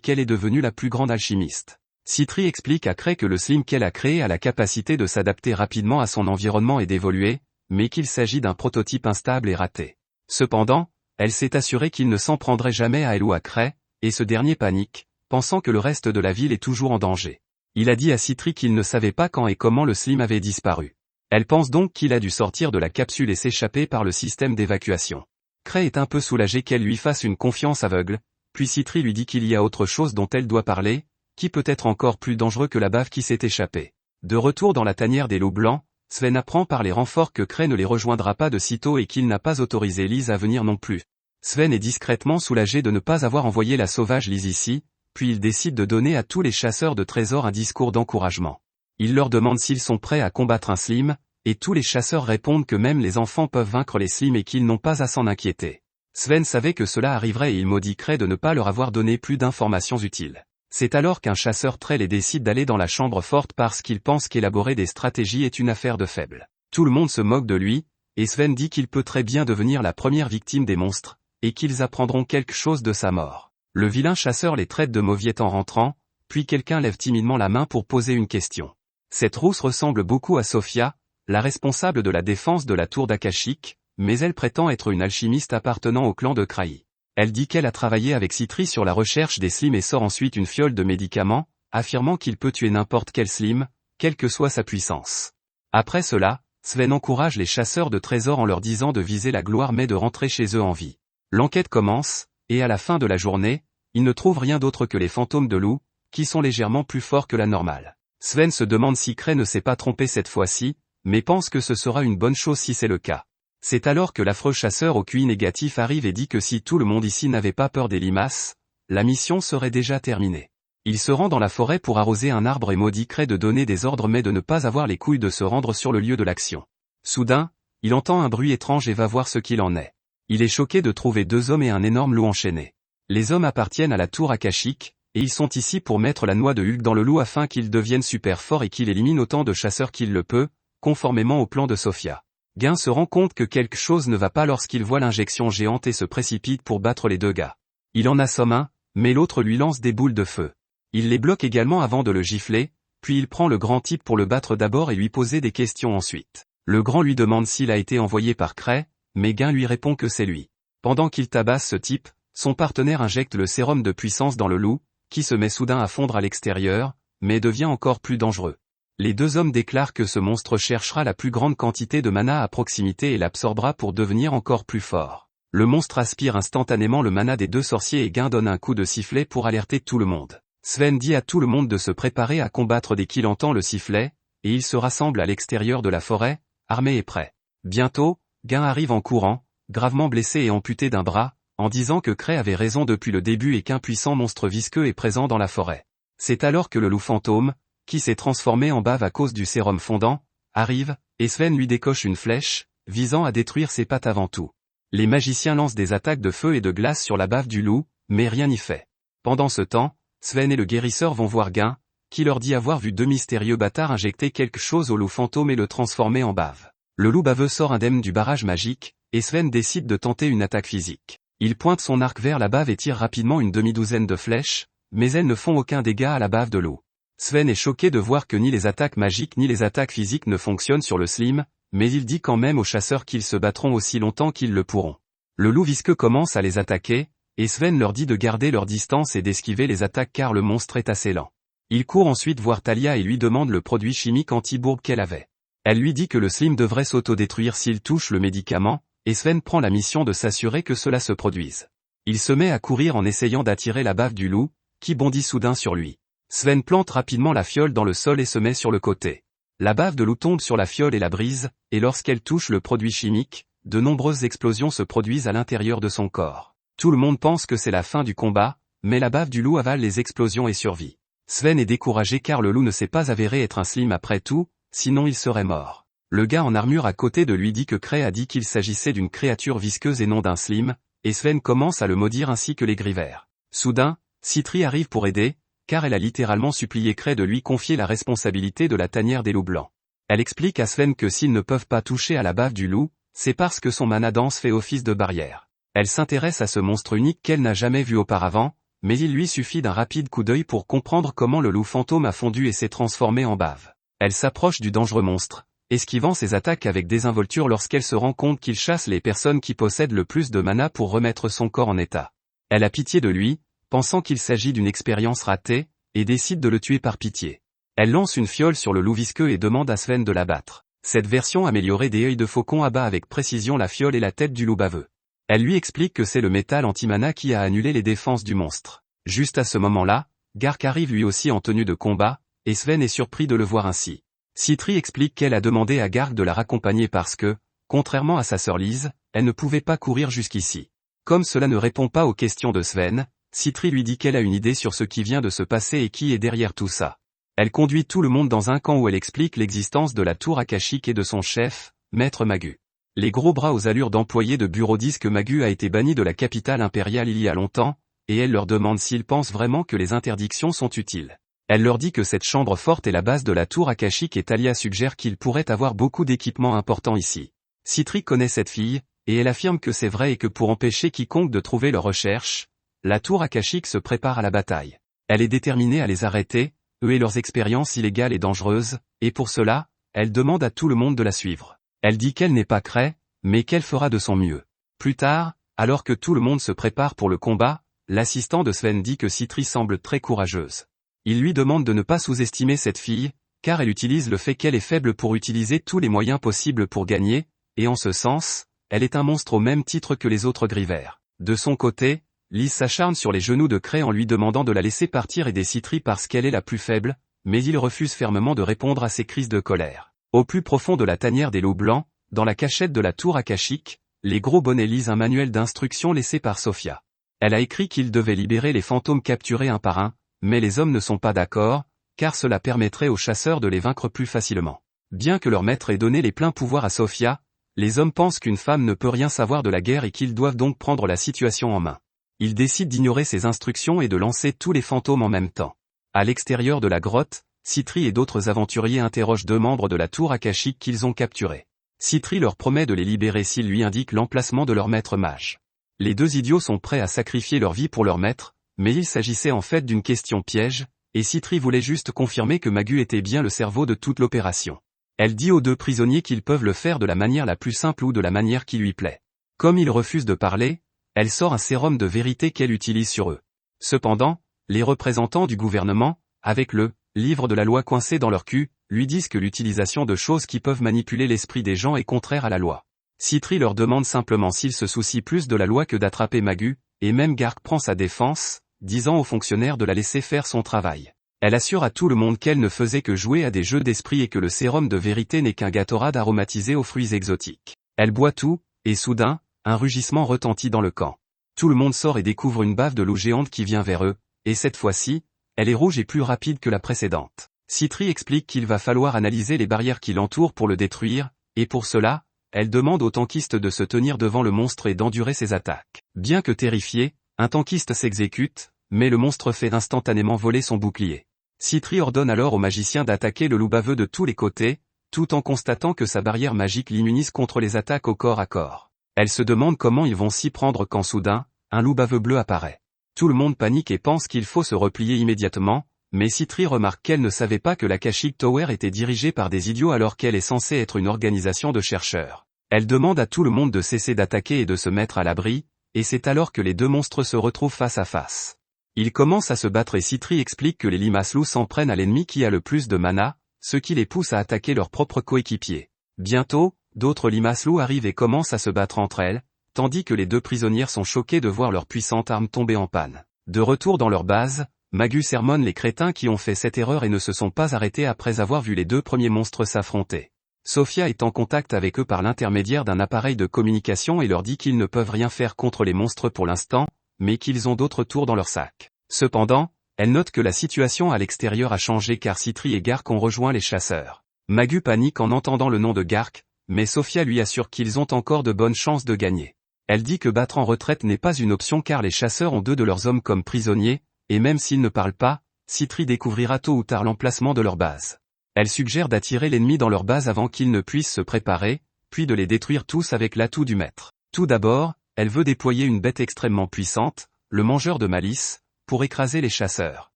qu'elle est devenue la plus grande alchimiste. Citri explique à Cray que le slim qu'elle a créé a la capacité de s'adapter rapidement à son environnement et d'évoluer, mais qu'il s'agit d'un prototype instable et raté. Cependant, elle s'est assurée qu'il ne s'en prendrait jamais à elle ou à Cray, et ce dernier panique, pensant que le reste de la ville est toujours en danger. Il a dit à Citri qu'il ne savait pas quand et comment le Slim avait disparu. Elle pense donc qu'il a dû sortir de la capsule et s'échapper par le système d'évacuation. Cray est un peu soulagé qu'elle lui fasse une confiance aveugle, puis Citri lui dit qu'il y a autre chose dont elle doit parler, qui peut être encore plus dangereux que la bave qui s'est échappée. De retour dans la tanière des loups blancs, Sven apprend par les renforts que Cray ne les rejoindra pas de sitôt et qu'il n'a pas autorisé Liz à venir non plus. Sven est discrètement soulagé de ne pas avoir envoyé la sauvage Liz ici, puis il décide de donner à tous les chasseurs de trésors un discours d'encouragement. Il leur demande s'ils sont prêts à combattre un Slim, et tous les chasseurs répondent que même les enfants peuvent vaincre les Slims et qu'ils n'ont pas à s'en inquiéter. Sven savait que cela arriverait et il maudit Cray de ne pas leur avoir donné plus d'informations utiles. C'est alors qu'un chasseur trêle décide d'aller dans la chambre forte parce qu'il pense qu'élaborer des stratégies est une affaire de faible. Tout le monde se moque de lui, et Sven dit qu'il peut très bien devenir la première victime des monstres, et qu'ils apprendront quelque chose de sa mort. Le vilain chasseur les traite de mauviettes en rentrant, puis quelqu'un lève timidement la main pour poser une question. Cette rousse ressemble beaucoup à Sophia, la responsable de la défense de la tour d'Akashic, mais elle prétend être une alchimiste appartenant au clan de Kraï. Elle dit qu'elle a travaillé avec Citri sur la recherche des Slims et sort ensuite une fiole de médicaments, affirmant qu'il peut tuer n'importe quel Slim, quelle que soit sa puissance. Après cela, Sven encourage les chasseurs de trésors en leur disant de viser la gloire mais de rentrer chez eux en vie. L'enquête commence, et à la fin de la journée, ils ne trouvent rien d'autre que les fantômes de loups, qui sont légèrement plus forts que la normale. Sven se demande si Cray ne s'est pas trompé cette fois-ci, mais pense que ce sera une bonne chose si c'est le cas. C'est alors que l'affreux chasseur au QI négatif arrive et dit que si tout le monde ici n'avait pas peur des limaces, la mission serait déjà terminée. Il se rend dans la forêt pour arroser un arbre et maudit Cray de donner des ordres mais de ne pas avoir les couilles de se rendre sur le lieu de l'action. Soudain, il entend un bruit étrange et va voir ce qu'il en est. Il est choqué de trouver deux hommes et un énorme loup enchaîné. Les hommes appartiennent à la tour Akashic, et ils sont ici pour mettre la noix de Hulk dans le loup afin qu'il devienne super fort et qu'il élimine autant de chasseurs qu'il le peut, conformément au plan de Sophia. Gain se rend compte que quelque chose ne va pas lorsqu'il voit l'injection géante et se précipite pour battre les deux gars. Il en assomme un, mais l'autre lui lance des boules de feu. Il les bloque également avant de le gifler, puis il prend le grand type pour le battre d'abord et lui poser des questions ensuite. Le grand lui demande s'il a été envoyé par Cray, mais Gain lui répond que c'est lui. Pendant qu'il tabasse ce type, son partenaire injecte le sérum de puissance dans le loup, qui se met soudain à fondre à l'extérieur, mais devient encore plus dangereux. Les deux hommes déclarent que ce monstre cherchera la plus grande quantité de mana à proximité et l'absorbera pour devenir encore plus fort. Le monstre aspire instantanément le mana des deux sorciers et Gain donne un coup de sifflet pour alerter tout le monde. Sven dit à tout le monde de se préparer à combattre dès qu'il entend le sifflet, et ils se rassemblent à l'extérieur de la forêt, armés et prêts. Bientôt, Gain arrive en courant, gravement blessé et amputé d'un bras, en disant que Cray avait raison depuis le début et qu'un puissant monstre visqueux est présent dans la forêt. C'est alors que le loup fantôme, qui s'est transformé en bave à cause du sérum fondant, arrive, et Sven lui décoche une flèche, visant à détruire ses pattes avant tout. Les magiciens lancent des attaques de feu et de glace sur la bave du loup, mais rien n'y fait. Pendant ce temps, Sven et le guérisseur vont voir Gain, qui leur dit avoir vu deux mystérieux bâtards injecter quelque chose au loup fantôme et le transformer en bave. Le loup baveux sort indemne du barrage magique, et Sven décide de tenter une attaque physique. Il pointe son arc vers la bave et tire rapidement une demi-douzaine de flèches, mais elles ne font aucun dégât à la bave de loup. Sven est choqué de voir que ni les attaques magiques ni les attaques physiques ne fonctionnent sur le Slim, mais il dit quand même aux chasseurs qu'ils se battront aussi longtemps qu'ils le pourront. Le loup visqueux commence à les attaquer, et Sven leur dit de garder leur distance et d'esquiver les attaques car le monstre est assez lent. Il court ensuite voir Talia et lui demande le produit chimique anti-bourbe qu'elle avait. Elle lui dit que le Slim devrait s'autodétruire s'il touche le médicament, et Sven prend la mission de s'assurer que cela se produise. Il se met à courir en essayant d'attirer la bave du loup, qui bondit soudain sur lui. Sven plante rapidement la fiole dans le sol et se met sur le côté. La bave de loup tombe sur la fiole et la brise, et lorsqu'elle touche le produit chimique, de nombreuses explosions se produisent à l'intérieur de son corps. Tout le monde pense que c'est la fin du combat, mais la bave du loup avale les explosions et survit. Sven est découragé car le loup ne s'est pas avéré être un Slim après tout, sinon il serait mort. Le gars en armure à côté de lui dit que Cray a dit qu'il s'agissait d'une créature visqueuse et non d'un Slim, et Sven commence à le maudire ainsi que les Grivers. Soudain, Citri arrive pour aider, car elle a littéralement supplié Cray de lui confier la responsabilité de la tanière des loups blancs. Elle explique à Sven que s'ils ne peuvent pas toucher à la bave du loup, c'est parce que son mana dense fait office de barrière. Elle s'intéresse à ce monstre unique qu'elle n'a jamais vu auparavant, mais il lui suffit d'un rapide coup d'œil pour comprendre comment le loup fantôme a fondu et s'est transformé en bave. Elle s'approche du dangereux monstre, esquivant ses attaques avec désinvolture lorsqu'elle se rend compte qu'il chasse les personnes qui possèdent le plus de mana pour remettre son corps en état. Elle a pitié de lui, pensant qu'il s'agit d'une expérience ratée, et décide de le tuer par pitié. Elle lance une fiole sur le loup visqueux et demande à Sven de l'abattre. Cette version améliorée des œils de faucon abat avec précision la fiole et la tête du loup baveux. Elle lui explique que c'est le métal anti-mana qui a annulé les défenses du monstre. Juste à ce moment-là, Gark arrive lui aussi en tenue de combat, et Sven est surpris de le voir ainsi. Citri explique qu'elle a demandé à Gark de la raccompagner parce que, contrairement à sa sœur Lise, elle ne pouvait pas courir jusqu'ici. Comme cela ne répond pas aux questions de Sven, Citri lui dit qu'elle a une idée sur ce qui vient de se passer et qui est derrière tout ça. Elle conduit tout le monde dans un camp où elle explique l'existence de la tour akashique et de son chef, Maître Magu. Les gros bras aux allures d'employés de bureau disent que Magu a été banni de la capitale impériale il y a longtemps, et elle leur demande s'ils pensent vraiment que les interdictions sont utiles. Elle leur dit que cette chambre forte est la base de la tour akashique et Talia suggère qu'il pourrait avoir beaucoup d'équipements importants ici. Citri connaît cette fille, et elle affirme que c'est vrai et que pour empêcher quiconque de trouver leurs recherches, la tour akashique se prépare à la bataille. Elle est déterminée à les arrêter, eux et leurs expériences illégales et dangereuses, et pour cela, elle demande à tout le monde de la suivre. Elle dit qu'elle n'est pas Cray, mais qu'elle fera de son mieux. Plus tard, alors que tout le monde se prépare pour le combat, l'assistant de Sven dit que Citri semble très courageuse. Il lui demande de ne pas sous-estimer cette fille, car elle utilise le fait qu'elle est faible pour utiliser tous les moyens possibles pour gagner, et en ce sens, elle est un monstre au même titre que les autres Griver. De son côté, Lise s'acharne sur les genoux de Cray en lui demandant de la laisser partir aider Citri parce qu'elle est la plus faible, mais il refuse fermement de répondre à ses crises de colère. Au plus profond de la tanière des loups blancs, dans la cachette de la tour akashique, les gros bonnets lisent un manuel d'instructions laissé par Sophia. Elle a écrit qu'ils devaient libérer les fantômes capturés un par un, mais les hommes ne sont pas d'accord, car cela permettrait aux chasseurs de les vaincre plus facilement. Bien que leur maître ait donné les pleins pouvoirs à Sophia, les hommes pensent qu'une femme ne peut rien savoir de la guerre et qu'ils doivent donc prendre la situation en main. Ils décident d'ignorer ces instructions et de lancer tous les fantômes en même temps. À l'extérieur de la grotte, Citri et d'autres aventuriers interrogent deux membres de la tour akashique qu'ils ont capturés. Citri leur promet de les libérer s'ils lui indiquent l'emplacement de leur maître mage. Les deux idiots sont prêts à sacrifier leur vie pour leur maître, mais il s'agissait en fait d'une question piège, et Citri voulait juste confirmer que Magu était bien le cerveau de toute l'opération. Elle dit aux deux prisonniers qu'ils peuvent le faire de la manière la plus simple ou de la manière qui lui plaît. Comme ils refusent de parler, elle sort un sérum de vérité qu'elle utilise sur eux. Cependant, les représentants du gouvernement, avec le livre de la loi coincé dans leur cul, lui disent que l'utilisation de choses qui peuvent manipuler l'esprit des gens est contraire à la loi. Citri leur demande simplement s'ils se soucient plus de la loi que d'attraper Magu, et même Gark prend sa défense, disant aux fonctionnaires de la laisser faire son travail. Elle assure à tout le monde qu'elle ne faisait que jouer à des jeux d'esprit et que le sérum de vérité n'est qu'un Gatorade aromatisé aux fruits exotiques. Elle boit tout, et soudain, un rugissement retentit dans le camp. Tout le monde sort et découvre une bave de loup géante qui vient vers eux, et cette fois-ci, elle est rouge et plus rapide que la précédente. Citri explique qu'il va falloir analyser les barrières qui l'entourent pour le détruire, et pour cela, elle demande aux tankistes de se tenir devant le monstre et d'endurer ses attaques. Bien que terrifié, un tankiste s'exécute, mais le monstre fait instantanément voler son bouclier. Citri ordonne alors au magicien d'attaquer le loup baveux de tous les côtés, tout en constatant que sa barrière magique l'immunise contre les attaques au corps à corps. Elle se demande comment ils vont s'y prendre quand soudain, un loup baveux bleu apparaît. Tout le monde panique et pense qu'il faut se replier immédiatement, mais Citri remarque qu'elle ne savait pas que l'Akashic Tower était dirigée par des idiots alors qu'elle est censée être une organisation de chercheurs. Elle demande à tout le monde de cesser d'attaquer et de se mettre à l'abri, et c'est alors que les deux monstres se retrouvent face à face. Ils commencent à se battre et Citri explique que les limaces-loups s'en prennent à l'ennemi qui a le plus de mana, ce qui les pousse à attaquer leurs propres coéquipiers. Bientôt, d'autres limaces-loups arrivent et commencent à se battre entre elles, tandis que les deux prisonnières sont choquées de voir leur puissante arme tomber en panne. De retour dans leur base, Magu sermonne les crétins qui ont fait cette erreur et ne se sont pas arrêtés après avoir vu les deux premiers monstres s'affronter. Sophia est en contact avec eux par l'intermédiaire d'un appareil de communication et leur dit qu'ils ne peuvent rien faire contre les monstres pour l'instant, mais qu'ils ont d'autres tours dans leur sac. Cependant, elle note que la situation à l'extérieur a changé car Citri et Gark ont rejoint les chasseurs. Magu panique en entendant le nom de Gark, mais Sophia lui assure qu'ils ont encore de bonnes chances de gagner. Elle dit que battre en retraite n'est pas une option car les chasseurs ont deux de leurs hommes comme prisonniers, et même s'ils ne parlent pas, Citri découvrira tôt ou tard l'emplacement de leur base. Elle suggère d'attirer l'ennemi dans leur base avant qu'ils ne puissent se préparer, puis de les détruire tous avec l'atout du maître. Tout d'abord, elle veut déployer une bête extrêmement puissante, le mangeur de malice, pour écraser les chasseurs.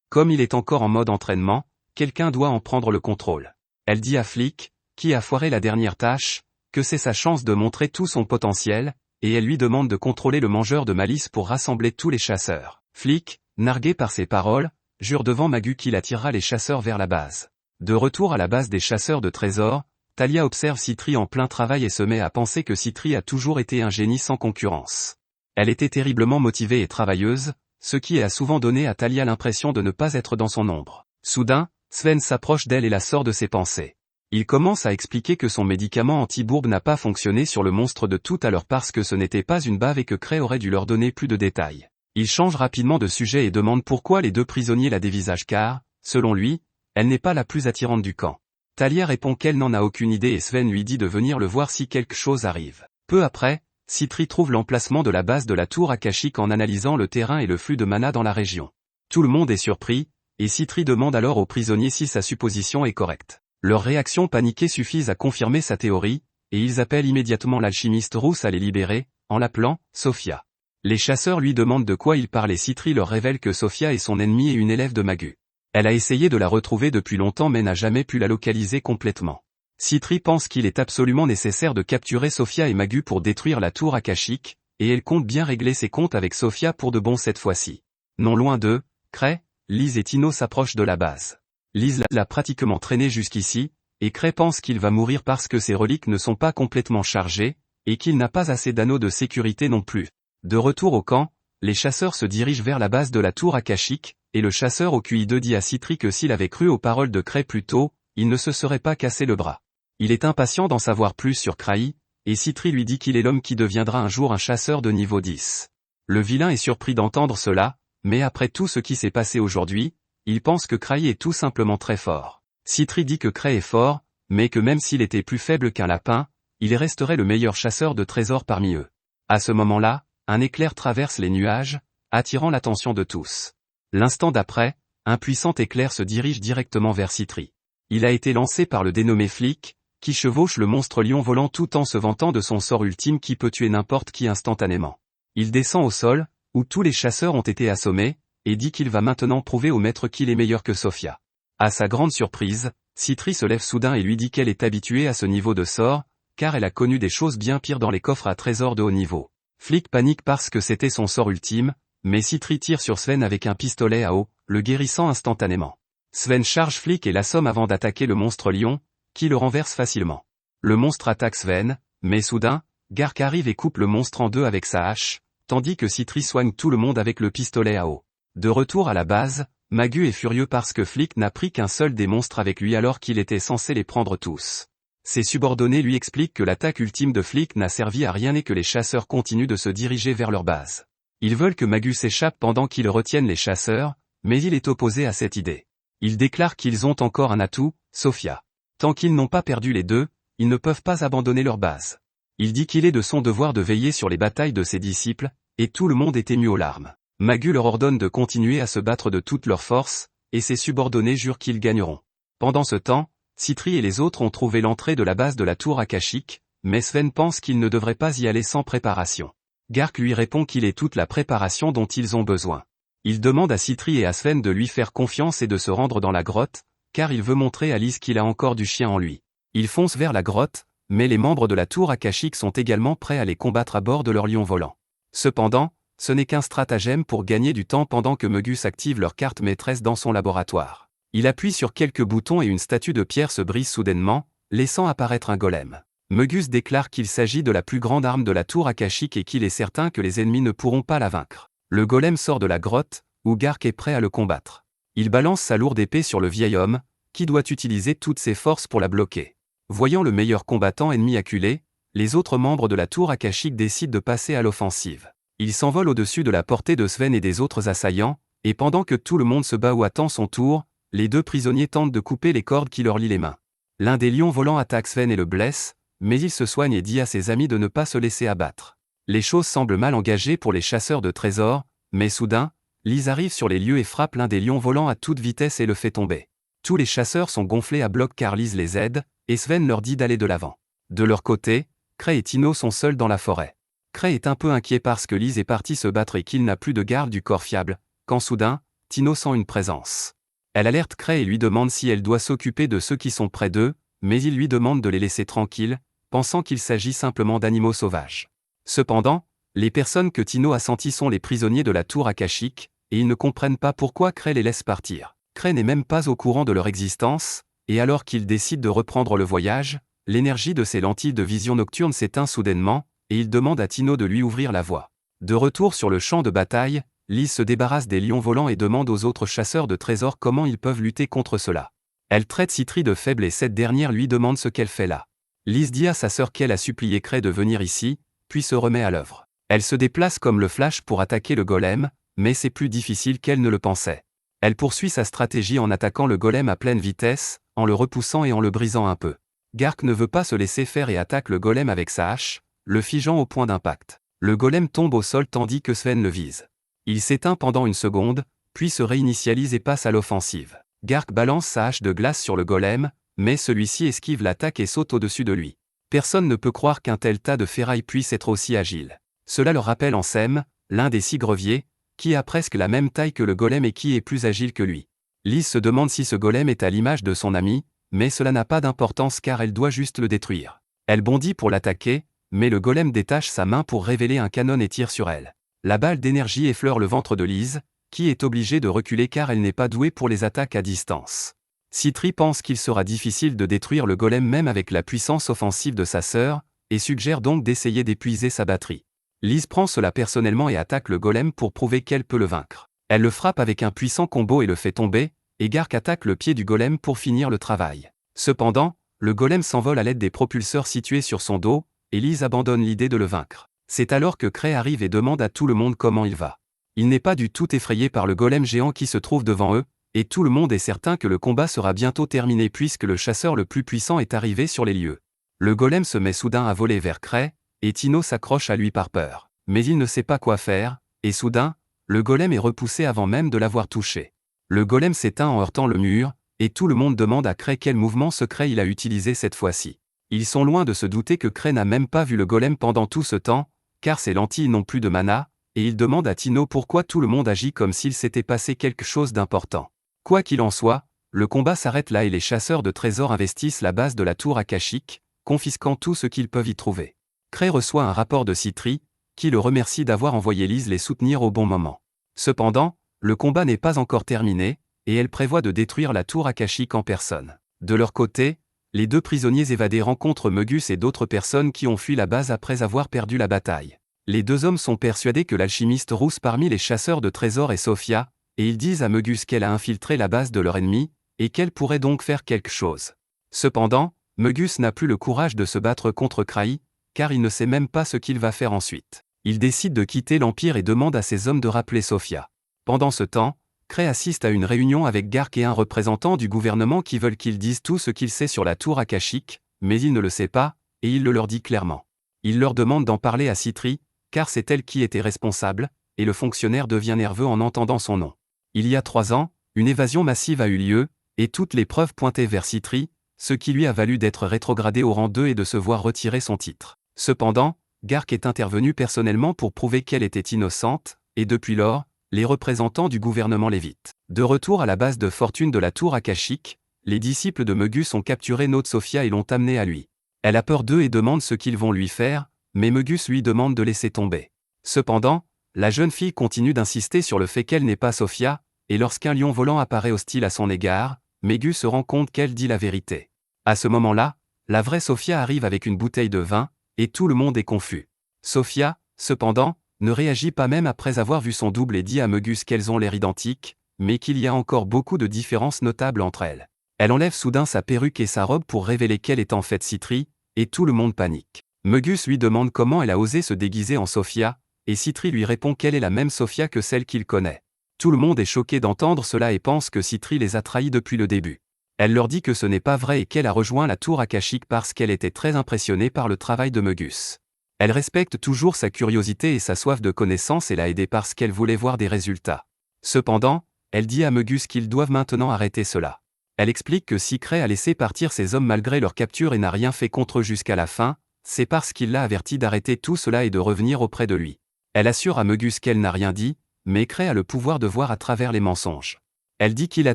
Comme il est encore en mode entraînement, quelqu'un doit en prendre le contrôle. Elle dit à Flick, qui a foiré la dernière tâche, que c'est sa chance de montrer tout son potentiel, et elle lui demande de contrôler le mangeur de malice pour rassembler tous les chasseurs. Flick, nargué par ses paroles, jure devant Magu qu'il attirera les chasseurs vers la base. De retour à la base des chasseurs de trésors, Talia observe Citri en plein travail et se met à penser que Citri a toujours été un génie sans concurrence. Elle était terriblement motivée et travailleuse, ce qui a souvent donné à Talia l'impression de ne pas être dans son ombre. Soudain, Sven s'approche d'elle et la sort de ses pensées. Il commence à expliquer que son médicament anti-bourbe n'a pas fonctionné sur le monstre de tout à l'heure parce que ce n'était pas une bave et que Cray aurait dû leur donner plus de détails. Il change rapidement de sujet et demande pourquoi les deux prisonniers la dévisagent car, selon lui, elle n'est pas la plus attirante du camp. Talia répond qu'elle n'en a aucune idée et Sven lui dit de venir le voir si quelque chose arrive. Peu après, Citri trouve l'emplacement de la base de la tour akashique en analysant le terrain et le flux de mana dans la région. Tout le monde est surpris, et Citri demande alors aux prisonniers si sa supposition est correcte. Leurs réactions paniquées suffisent à confirmer sa théorie, et ils appellent immédiatement l'alchimiste rousse à les libérer, en l'appelant Sophia. Les chasseurs lui demandent de quoi il parle et Citri leur révèle que Sophia est son ennemie et une élève de Magu. Elle a essayé de la retrouver depuis longtemps mais n'a jamais pu la localiser complètement. Citri pense qu'il est absolument nécessaire de capturer Sophia et Magu pour détruire la tour akashique, et elle compte bien régler ses comptes avec Sophia pour de bon cette fois-ci. Non loin d'eux, Cray, Lise et Tino s'approchent de la base. Lise l'a pratiquement traîné jusqu'ici, et Cray pense qu'il va mourir parce que ses reliques ne sont pas complètement chargées, et qu'il n'a pas assez d'anneaux de sécurité non plus. De retour au camp, les chasseurs se dirigent vers la base de la tour akashique, et le chasseur au QI2 dit à Citri que s'il avait cru aux paroles de Cray plus tôt, il ne se serait pas cassé le bras. Il est impatient d'en savoir plus sur Cray, et Citri lui dit qu'il est l'homme qui deviendra un jour un chasseur de niveau 10. Le vilain est surpris d'entendre cela, mais après tout ce qui s'est passé aujourd'hui, il pense que Cray est tout simplement très fort. Citri dit que Cray est fort, mais que même s'il était plus faible qu'un lapin, il resterait le meilleur chasseur de trésors parmi eux. À ce moment-là, un éclair traverse les nuages, attirant l'attention de tous. L'instant d'après, un puissant éclair se dirige directement vers Citri. Il a été lancé par le dénommé Flick, qui chevauche le monstre lion volant tout en se vantant de son sort ultime qui peut tuer n'importe qui instantanément. Il descend au sol, où tous les chasseurs ont été assommés, et dit qu'il va maintenant prouver au maître qu'il est meilleur que Sophia. À sa grande surprise, Citri se lève soudain et lui dit qu'elle est habituée à ce niveau de sort, car elle a connu des choses bien pires dans les coffres à trésors de haut niveau. Flick panique parce que c'était son sort ultime, mais Citri tire sur Sven avec un pistolet à eau, le guérissant instantanément. Sven charge Flick et l'assomme avant d'attaquer le monstre lion, qui le renverse facilement. Le monstre attaque Sven, mais soudain, Gark arrive et coupe le monstre en deux avec sa hache, tandis que Citri soigne tout le monde avec le pistolet à eau. De retour à la base, Magu est furieux parce que Flick n'a pris qu'un seul des monstres avec lui alors qu'il était censé les prendre tous. Ses subordonnés lui expliquent que l'attaque ultime de Flick n'a servi à rien et que les chasseurs continuent de se diriger vers leur base. Ils veulent que Magu s'échappe pendant qu'ils retiennent les chasseurs, mais il est opposé à cette idée. Il déclare qu'ils ont encore un atout, Sophia. Tant qu'ils n'ont pas perdu les deux, ils ne peuvent pas abandonner leur base. Il dit qu'il est de son devoir de veiller sur les batailles de ses disciples, et tout le monde est ému aux larmes. Magu leur ordonne de continuer à se battre de toute leur force, et ses subordonnés jurent qu'ils gagneront. Pendant ce temps, Citri et les autres ont trouvé l'entrée de la base de la tour akashique, mais Sven pense qu'ils ne devraient pas y aller sans préparation. Gark lui répond qu'il est toute la préparation dont ils ont besoin. Il demande à Citri et à Sven de lui faire confiance et de se rendre dans la grotte, car il veut montrer à Lise qu'il a encore du chien en lui. Ils foncent vers la grotte, mais les membres de la tour akashique sont également prêts à les combattre à bord de leur lion volant. Cependant, ce n'est qu'un stratagème pour gagner du temps pendant que Mogus active leur carte maîtresse dans son laboratoire. Il appuie sur quelques boutons et une statue de pierre se brise soudainement, laissant apparaître un golem. Mogus déclare qu'il s'agit de la plus grande arme de la tour akashique et qu'il est certain que les ennemis ne pourront pas la vaincre. Le golem sort de la grotte, où Gark est prêt à le combattre. Il balance sa lourde épée sur le vieil homme, qui doit utiliser toutes ses forces pour la bloquer. Voyant le meilleur combattant ennemi acculé, les autres membres de la tour akashique décident de passer à l'offensive. Ils s'envolent au-dessus de la portée de Sven et des autres assaillants, et pendant que tout le monde se bat ou attend son tour, les deux prisonniers tentent de couper les cordes qui leur lient les mains. L'un des lions volants attaque Sven et le blesse, mais il se soigne et dit à ses amis de ne pas se laisser abattre. Les choses semblent mal engagées pour les chasseurs de trésors, mais soudain, Lise arrive sur les lieux et frappe l'un des lions volants à toute vitesse et le fait tomber. Tous les chasseurs sont gonflés à bloc car Lise les aide, et Sven leur dit d'aller de l'avant. De leur côté, Cray et Tino sont seuls dans la forêt. Cray est un peu inquiet parce que Lise est partie se battre et qu'il n'a plus de garde du corps fiable, quand soudain, Tino sent une présence. Elle alerte Cray et lui demande si elle doit s'occuper de ceux qui sont près d'eux, mais il lui demande de les laisser tranquilles, pensant qu'il s'agit simplement d'animaux sauvages. Cependant, les personnes que Tino a senties sont les prisonniers de la tour akashique, et ils ne comprennent pas pourquoi Cray les laisse partir. Cray n'est même pas au courant de leur existence, et alors qu'il décide de reprendre le voyage, l'énergie de ses lentilles de vision nocturne s'éteint soudainement, et il demande à Tino de lui ouvrir la voie. De retour sur le champ de bataille, Liz se débarrasse des lions volants et demande aux autres chasseurs de trésors comment ils peuvent lutter contre cela. Elle traite Citri de faible et cette dernière lui demande ce qu'elle fait là. Liz dit à sa sœur qu'elle a supplié Cray de venir ici, puis se remet à l'œuvre. Elle se déplace comme le flash pour attaquer le golem, mais c'est plus difficile qu'elle ne le pensait. Elle poursuit sa stratégie en attaquant le golem à pleine vitesse, en le repoussant et en le brisant un peu. Gark ne veut pas se laisser faire et attaque le golem avec sa hache, le figeant au point d'impact. Le golem tombe au sol tandis que Sven le vise. Il s'éteint pendant une seconde, puis se réinitialise et passe à l'offensive. Gark balance sa hache de glace sur le golem, mais celui-ci esquive l'attaque et saute au-dessus de lui. Personne ne peut croire qu'un tel tas de ferraille puisse être aussi agile. Cela le rappelle Ansem, l'un des 6 greviers, qui a presque la même taille que le golem et qui est plus agile que lui. Liz se demande si ce golem est à l'image de son ami, mais cela n'a pas d'importance car elle doit juste le détruire. Elle bondit pour l'attaquer, mais le golem détache sa main pour révéler un canon et tire sur elle. La balle d'énergie effleure le ventre de Liz, qui est obligée de reculer car elle n'est pas douée pour les attaques à distance. Citri pense qu'il sera difficile de détruire le golem même avec la puissance offensive de sa sœur, et suggère donc d'essayer d'épuiser sa batterie. Liz prend cela personnellement et attaque le golem pour prouver qu'elle peut le vaincre. Elle le frappe avec un puissant combo et le fait tomber, et Gark attaque le pied du golem pour finir le travail. Cependant, le golem s'envole à l'aide des propulseurs situés sur son dos, et Liz abandonne l'idée de le vaincre. C'est alors que Cray arrive et demande à tout le monde comment il va. Il n'est pas du tout effrayé par le golem géant qui se trouve devant eux, et tout le monde est certain que le combat sera bientôt terminé puisque le chasseur le plus puissant est arrivé sur les lieux. Le golem se met soudain à voler vers Cray, et Tino s'accroche à lui par peur. Mais il ne sait pas quoi faire, et soudain, le golem est repoussé avant même de l'avoir touché. Le golem s'éteint en heurtant le mur, et tout le monde demande à Cray quel mouvement secret il a utilisé cette fois-ci. Ils sont loin de se douter que Cray n'a même pas vu le golem pendant tout ce temps, car ses lentilles n'ont plus de mana, et il demande à Tino pourquoi tout le monde agit comme s'il s'était passé quelque chose d'important. Quoi qu'il en soit, le combat s'arrête là et les chasseurs de trésors investissent la base de la tour akashique, confisquant tout ce qu'ils peuvent y trouver. Cray reçoit un rapport de Citri, qui le remercie d'avoir envoyé Liz les soutenir au bon moment. Cependant, le combat n'est pas encore terminé, et elle prévoit de détruire la tour akashique en personne. De leur côté, les 2 prisonniers évadés rencontrent Mogus et d'autres personnes qui ont fui la base après avoir perdu la bataille. Les 2 hommes sont persuadés que l'alchimiste rousse parmi les chasseurs de trésors est Sophia, et ils disent à Mogus qu'elle a infiltré la base de leur ennemi, et qu'elle pourrait donc faire quelque chose. Cependant, Mogus n'a plus le courage de se battre contre Cray, car il ne sait même pas ce qu'il va faire ensuite. Il décide de quitter l'Empire et demande à ses hommes de rappeler Sophia. Pendant ce temps, Cray assiste à une réunion avec Gark et un représentant du gouvernement qui veulent qu'il dise tout ce qu'il sait sur la tour akashique, mais il ne le sait pas, et il le leur dit clairement. Il leur demande d'en parler à Citri, car c'est elle qui était responsable, et le fonctionnaire devient nerveux en entendant son nom. Il y a 3 ans, une évasion massive a eu lieu, et toutes les preuves pointaient vers Citri, ce qui lui a valu d'être rétrogradé au rang 2 et de se voir retirer son titre. Cependant, Gark est intervenu personnellement pour prouver qu'elle était innocente, et depuis lors, les représentants du gouvernement l'évitent. De retour à la base de fortune de la tour akashique, les disciples de Mogus ont capturé Note Sophia et l'ont amenée à lui. Elle a peur d'eux et demande ce qu'ils vont lui faire, mais Mogus lui demande de laisser tomber. Cependant, la jeune fille continue d'insister sur le fait qu'elle n'est pas Sophia, et lorsqu'un lion volant apparaît hostile à son égard, Mogus se rend compte qu'elle dit la vérité. À ce moment-là, la vraie Sophia arrive avec une bouteille de vin, et tout le monde est confus. Sophia, cependant, ne réagit pas même après avoir vu son double et dit à Mogus qu'elles ont l'air identiques, mais qu'il y a encore beaucoup de différences notables entre elles. Elle enlève soudain sa perruque et sa robe pour révéler qu'elle est en fait Citri, et tout le monde panique. Mogus lui demande comment elle a osé se déguiser en Sophia, et Citri lui répond qu'elle est la même Sophia que celle qu'il connaît. Tout le monde est choqué d'entendre cela et pense que Citri les a trahis depuis le début. Elle leur dit que ce n'est pas vrai et qu'elle a rejoint la tour akashique parce qu'elle était très impressionnée par le travail de Mogus. Elle respecte toujours sa curiosité et sa soif de connaissance et l'a aidé parce qu'elle voulait voir des résultats. Cependant, elle dit à Mogus qu'ils doivent maintenant arrêter cela. Elle explique que si Cray a laissé partir ses hommes malgré leur capture et n'a rien fait contre eux jusqu'à la fin, c'est parce qu'il l'a averti d'arrêter tout cela et de revenir auprès de lui. Elle assure à Mogus qu'elle n'a rien dit, mais Cray a le pouvoir de voir à travers les mensonges. Elle dit qu'il a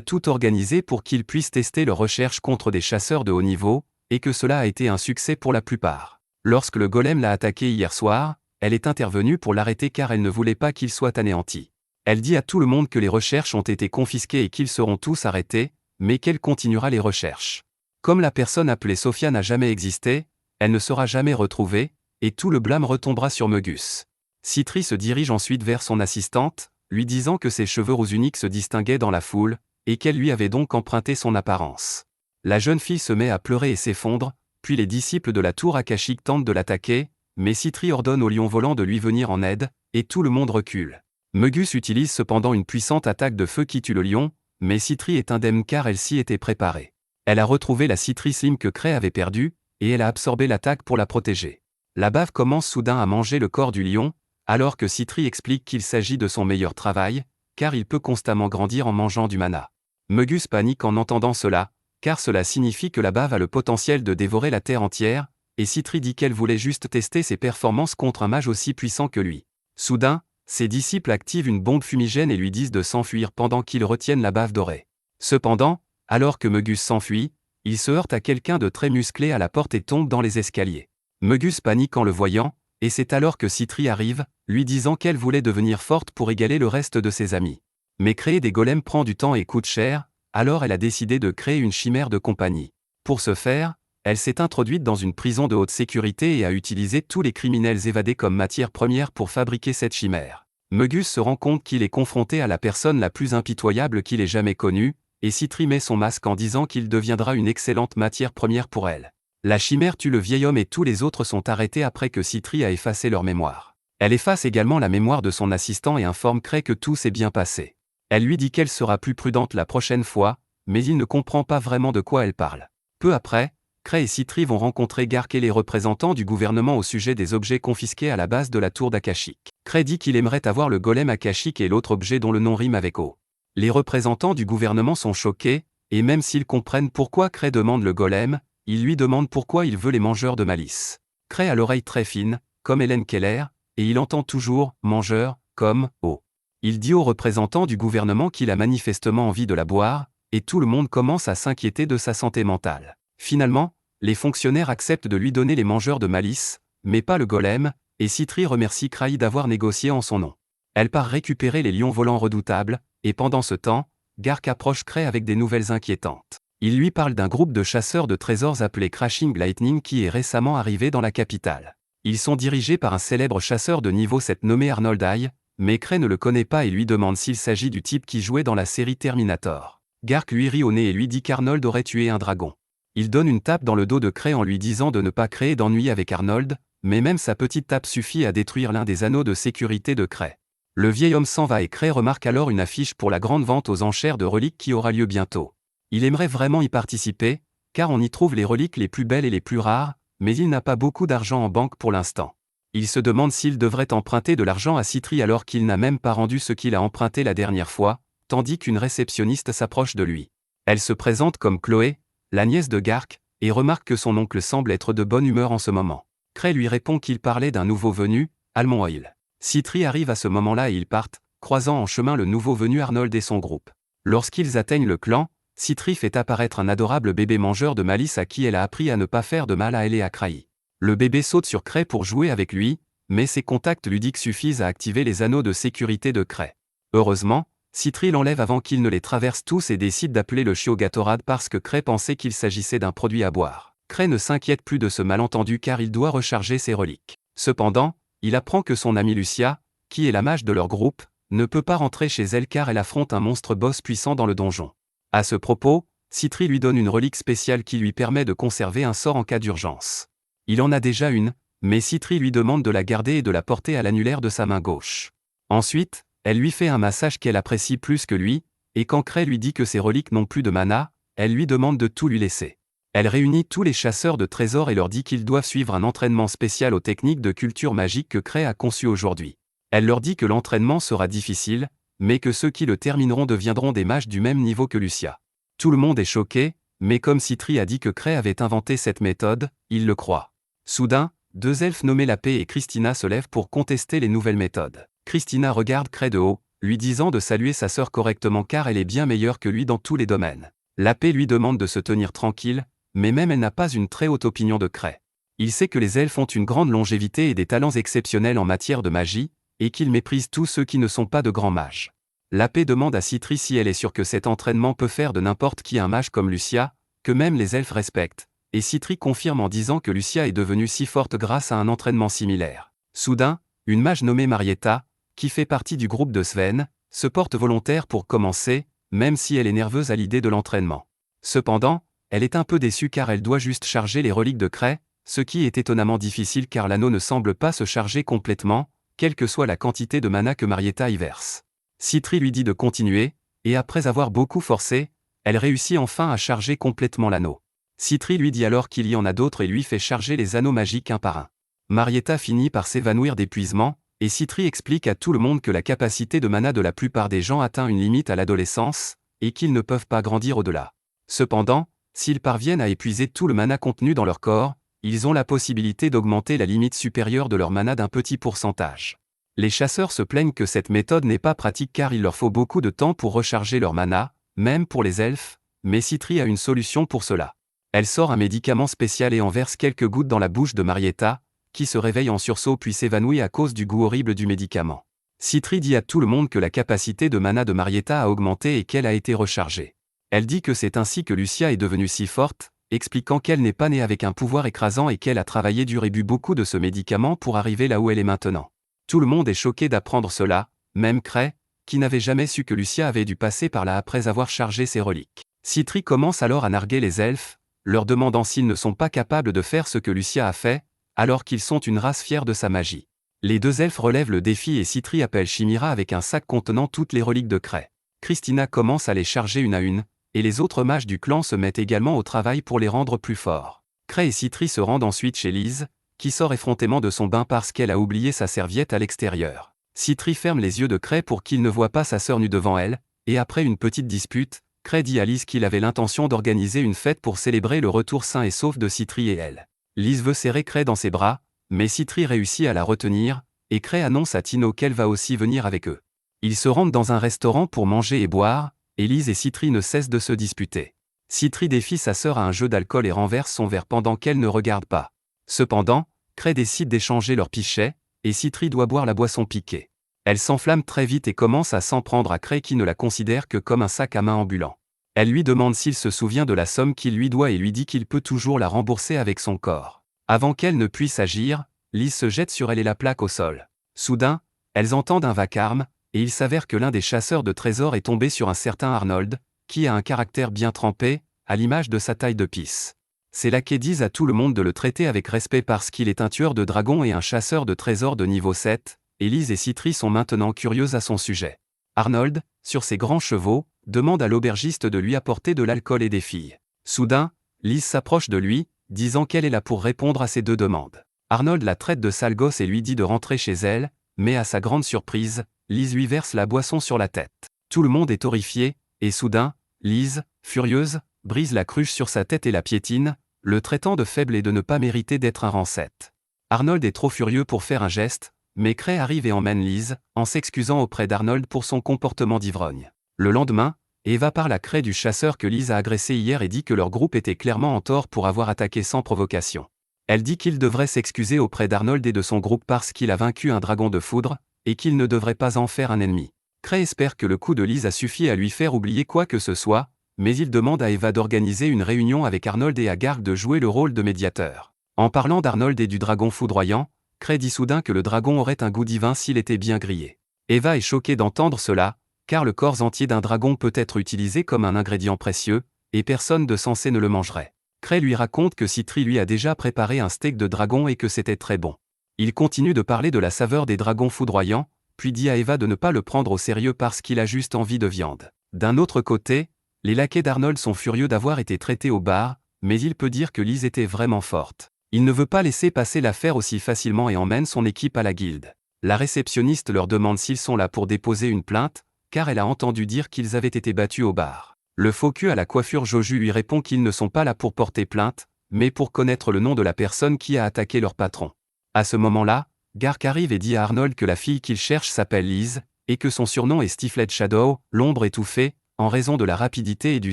tout organisé pour qu'ils puissent tester leurs recherches contre des chasseurs de haut niveau, et que cela a été un succès pour la plupart. Lorsque le golem l'a attaqué hier soir, elle est intervenue pour l'arrêter car elle ne voulait pas qu'il soit anéanti. Elle dit à tout le monde que les recherches ont été confisquées et qu'ils seront tous arrêtés, mais qu'elle continuera les recherches. Comme la personne appelée Sophia n'a jamais existé, elle ne sera jamais retrouvée, et tout le blâme retombera sur Mögus. Citri se dirige ensuite vers son assistante, lui disant que ses cheveux roux uniques se distinguaient dans la foule, et qu'elle lui avait donc emprunté son apparence. La jeune fille se met à pleurer et s'effondre, puis les disciples de la tour akashique tentent de l'attaquer, mais Citri ordonne au lion volant de lui venir en aide, et tout le monde recule. Mögus utilise cependant une puissante attaque de feu qui tue le lion, mais Citri est indemne car elle s'y était préparée. Elle a retrouvé la Citri Slim que Cray avait perdue, et elle a absorbé l'attaque pour la protéger. La bave commence soudain à manger le corps du lion, alors que Citri explique qu'il s'agit de son meilleur travail, car il peut constamment grandir en mangeant du mana. Mögus panique en entendant cela, car cela signifie que la bave a le potentiel de dévorer la terre entière, et Citri dit qu'elle voulait juste tester ses performances contre un mage aussi puissant que lui. Soudain, ses disciples activent une bombe fumigène et lui disent de s'enfuir pendant qu'ils retiennent la bave dorée. Cependant, alors que Mögus s'enfuit, il se heurte à quelqu'un de très musclé à la porte et tombe dans les escaliers. Mögus panique en le voyant, et c'est alors que Citri arrive, lui disant qu'elle voulait devenir forte pour égaler le reste de ses amis. Mais créer des golems prend du temps et coûte cher, alors elle a décidé de créer une chimère de compagnie. Pour ce faire, elle s'est introduite dans une prison de haute sécurité et a utilisé tous les criminels évadés comme matière première pour fabriquer cette chimère. Mögus se rend compte qu'il est confronté à la personne la plus impitoyable qu'il ait jamais connue, et Citri met son masque en disant qu'il deviendra une excellente matière première pour elle. La chimère tue le vieil homme et tous les autres sont arrêtés après que Citri a effacé leur mémoire. Elle efface également la mémoire de son assistant et informe Cray que tout s'est bien passé. Elle lui dit qu'elle sera plus prudente la prochaine fois, mais il ne comprend pas vraiment de quoi elle parle. Peu après, Cray et Citri vont rencontrer Gark et les représentants du gouvernement au sujet des objets confisqués à la base de la tour d'Akashic. Cray dit qu'il aimerait avoir le golem Akashic et l'autre objet dont le nom rime avec O. Les représentants du gouvernement sont choqués, et même s'ils comprennent pourquoi Cray demande le golem, ils lui demandent pourquoi il veut les mangeurs de malice. Cray a l'oreille très fine, comme Hélène Keller, et il entend toujours « mangeur » comme « O ». Il dit aux représentants du gouvernement qu'il a manifestement envie de la boire, et tout le monde commence à s'inquiéter de sa santé mentale. Finalement, les fonctionnaires acceptent de lui donner les mangeurs de malice, mais pas le golem, et Citri remercie Cray d'avoir négocié en son nom. Elle part récupérer les lions volants redoutables, et pendant ce temps, Gark approche Cray avec des nouvelles inquiétantes. Il lui parle d'un groupe de chasseurs de trésors appelé Crashing Lightning qui est récemment arrivé dans la capitale. Ils sont dirigés par un célèbre chasseur de niveau 7 nommé Arnold Eye, mais Cray ne le connaît pas et lui demande s'il s'agit du type qui jouait dans la série Terminator. Gark lui rit au nez et lui dit qu'Arnold aurait tué un dragon. Il donne une tape dans le dos de Cray en lui disant de ne pas créer d'ennui avec Arnold, mais même sa petite tape suffit à détruire l'un des anneaux de sécurité de Cray. Le vieil homme s'en va et Cray remarque alors une affiche pour la grande vente aux enchères de reliques qui aura lieu bientôt. Il aimerait vraiment y participer, car on y trouve les reliques les plus belles et les plus rares, mais il n'a pas beaucoup d'argent en banque pour l'instant. Il se demande s'il devrait emprunter de l'argent à Citri alors qu'il n'a même pas rendu ce qu'il a emprunté la dernière fois, tandis qu'une réceptionniste s'approche de lui. Elle se présente comme Chloé, la nièce de Gark, et remarque que son oncle semble être de bonne humeur en ce moment. Cray lui répond qu'il parlait d'un nouveau venu, Almond Oil. Citri arrive à ce moment-là et ils partent, croisant en chemin le nouveau venu Arnold et son groupe. Lorsqu'ils atteignent le clan, Citri fait apparaître un adorable bébé mangeur de malice à qui elle a appris à ne pas faire de mal à elle et à Cray. Le bébé saute sur Cray pour jouer avec lui, mais ses contacts ludiques suffisent à activer les anneaux de sécurité de Cray. Heureusement, Citri l'enlève avant qu'il ne les traverse tous et décide d'appeler le chiot Gatorade parce que Cray pensait qu'il s'agissait d'un produit à boire. Cray ne s'inquiète plus de ce malentendu car il doit recharger ses reliques. Cependant, il apprend que son amie Lucia, qui est la mage de leur groupe, ne peut pas rentrer chez elle car elle affronte un monstre boss puissant dans le donjon. À ce propos, Citri lui donne une relique spéciale qui lui permet de conserver un sort en cas d'urgence. Il en a déjà une, mais Citri lui demande de la garder et de la porter à l'annulaire de sa main gauche. Ensuite, elle lui fait un massage qu'elle apprécie plus que lui, et quand Cray lui dit que ses reliques n'ont plus de mana, elle lui demande de tout lui laisser. Elle réunit tous les chasseurs de trésors et leur dit qu'ils doivent suivre un entraînement spécial aux techniques de culture magique que Cray a conçu aujourd'hui. Elle leur dit que l'entraînement sera difficile, mais que ceux qui le termineront deviendront des mages du même niveau que Lucia. Tout le monde est choqué, mais comme Citri a dit que Cray avait inventé cette méthode, il le croit. Soudain, deux elfes nommés La Paix et Christina se lèvent pour contester les nouvelles méthodes. Christina regarde Cray de haut, lui disant de saluer sa sœur correctement car elle est bien meilleure que lui dans tous les domaines. La Paix lui demande de se tenir tranquille, mais même elle n'a pas une très haute opinion de Cray. Il sait que les elfes ont une grande longévité et des talents exceptionnels en matière de magie, et qu'ils méprisent tous ceux qui ne sont pas de grands mages. L'AP demande à Citri si elle est sûre que cet entraînement peut faire de n'importe qui un mage comme Lucia, que même les elfes respectent, et Citri confirme en disant que Lucia est devenue si forte grâce à un entraînement similaire. Soudain, une mage nommée Marietta, qui fait partie du groupe de Sven, se porte volontaire pour commencer, même si elle est nerveuse à l'idée de l'entraînement. Cependant, elle est un peu déçue car elle doit juste charger les reliques de craie, ce qui est étonnamment difficile car l'anneau ne semble pas se charger complètement, quelle que soit la quantité de mana que Marietta y verse. Citri lui dit de continuer, et après avoir beaucoup forcé, elle réussit enfin à charger complètement l'anneau. Citri lui dit alors qu'il y en a d'autres et lui fait charger les anneaux magiques un par un. Marietta finit par s'évanouir d'épuisement, et Citri explique à tout le monde que la capacité de mana de la plupart des gens atteint une limite à l'adolescence, et qu'ils ne peuvent pas grandir au-delà. Cependant, s'ils parviennent à épuiser tout le mana contenu dans leur corps, ils ont la possibilité d'augmenter la limite supérieure de leur mana d'un petit pourcentage. Les chasseurs se plaignent que cette méthode n'est pas pratique car il leur faut beaucoup de temps pour recharger leur mana, même pour les elfes, mais Citri a une solution pour cela. Elle sort un médicament spécial et en verse quelques gouttes dans la bouche de Marietta, qui se réveille en sursaut puis s'évanouit à cause du goût horrible du médicament. Citri dit à tout le monde que la capacité de mana de Marietta a augmenté et qu'elle a été rechargée. Elle dit que c'est ainsi que Lucia est devenue si forte, expliquant qu'elle n'est pas née avec un pouvoir écrasant et qu'elle a travaillé dur et bu beaucoup de ce médicament pour arriver là où elle est maintenant. Tout le monde est choqué d'apprendre cela, même Cray, qui n'avait jamais su que Lucia avait dû passer par là après avoir chargé ses reliques. Citri commence alors à narguer les elfes, leur demandant s'ils ne sont pas capables de faire ce que Lucia a fait, alors qu'ils sont une race fière de sa magie. Les deux elfes relèvent le défi et Citri appelle Chimira avec un sac contenant toutes les reliques de Cray. Christina commence à les charger une à une, et les autres mages du clan se mettent également au travail pour les rendre plus forts. Cray et Citri se rendent ensuite chez Lise, qui sort effrontément de son bain parce qu'elle a oublié sa serviette à l'extérieur. Citri ferme les yeux de Cray pour qu'il ne voie pas sa sœur nue devant elle, et après une petite dispute, Cray dit à Lise qu'il avait l'intention d'organiser une fête pour célébrer le retour sain et sauf de Citri et elle. Lise veut serrer Cray dans ses bras, mais Citri réussit à la retenir, et Cray annonce à Tino qu'elle va aussi venir avec eux. Ils se rendent dans un restaurant pour manger et boire, et Lise et Citri ne cessent de se disputer. Citri défie sa sœur à un jeu d'alcool et renverse son verre pendant qu'elle ne regarde pas. Cependant, Cray décide d'échanger leurs pichets, et Citri doit boire la boisson piquée. Elle s'enflamme très vite et commence à s'en prendre à Cray qui ne la considère que comme un sac à main ambulant. Elle lui demande s'il se souvient de la somme qu'il lui doit et lui dit qu'il peut toujours la rembourser avec son corps. Avant qu'elle ne puisse agir, Lise se jette sur elle et la plaque au sol. Soudain, elles entendent un vacarme, et il s'avère que l'un des chasseurs de trésors est tombé sur un certain Arnold, qui a un caractère bien trempé, à l'image de sa taille de pisse. Ces laquais disent à tout le monde de le traiter avec respect parce qu'il est un tueur de dragons et un chasseur de trésors de niveau 7, et Lise et Citri sont maintenant curieuses à son sujet. Arnold, sur ses grands chevaux, demande à l'aubergiste de lui apporter de l'alcool et des filles. Soudain, Lise s'approche de lui, disant qu'elle est là pour répondre à ses deux demandes. Arnold la traite de sale gosse et lui dit de rentrer chez elle, mais à sa grande surprise, Lise lui verse la boisson sur la tête. Tout le monde est horrifié, et soudain, Lise, furieuse, brise la cruche sur sa tête et la piétine, le traitant de faible et de ne pas mériter d'être un rancette. Arnold est trop furieux pour faire un geste, mais Cray arrive et emmène Lise, en s'excusant auprès d'Arnold pour son comportement d'ivrogne. Le lendemain, Eva parle à Cray du chasseur que Lise a agressé hier et dit que leur groupe était clairement en tort pour avoir attaqué sans provocation. Elle dit qu'il devrait s'excuser auprès d'Arnold et de son groupe parce qu'il a vaincu un dragon de foudre, et qu'il ne devrait pas en faire un ennemi. Cray espère que le coup de Lise a suffi à lui faire oublier quoi que ce soit, mais il demande à Eva d'organiser une réunion avec Arnold et à Garg de jouer le rôle de médiateur. En parlant d'Arnold et du dragon foudroyant, Cray dit soudain que le dragon aurait un goût divin s'il était bien grillé. Eva est choquée d'entendre cela, car le corps entier d'un dragon peut être utilisé comme un ingrédient précieux, et personne de sensé ne le mangerait. Cray lui raconte que Citri lui a déjà préparé un steak de dragon et que c'était très bon. Il continue de parler de la saveur des dragons foudroyants, puis dit à Eva de ne pas le prendre au sérieux parce qu'il a juste envie de viande. D'un autre côté, les laquais d'Arnold sont furieux d'avoir été traités au bar, mais il peut dire que Lise était vraiment forte. Il ne veut pas laisser passer l'affaire aussi facilement et emmène son équipe à la guilde. La réceptionniste leur demande s'ils sont là pour déposer une plainte, car elle a entendu dire qu'ils avaient été battus au bar. Le faux cul à la coiffure Joju lui répond qu'ils ne sont pas là pour porter plainte, mais pour connaître le nom de la personne qui a attaqué leur patron. À ce moment-là, Garg arrive et dit à Arnold que la fille qu'il cherche s'appelle Lise, et que son surnom est Stifled Shadow, l'ombre étouffée, en raison de la rapidité et du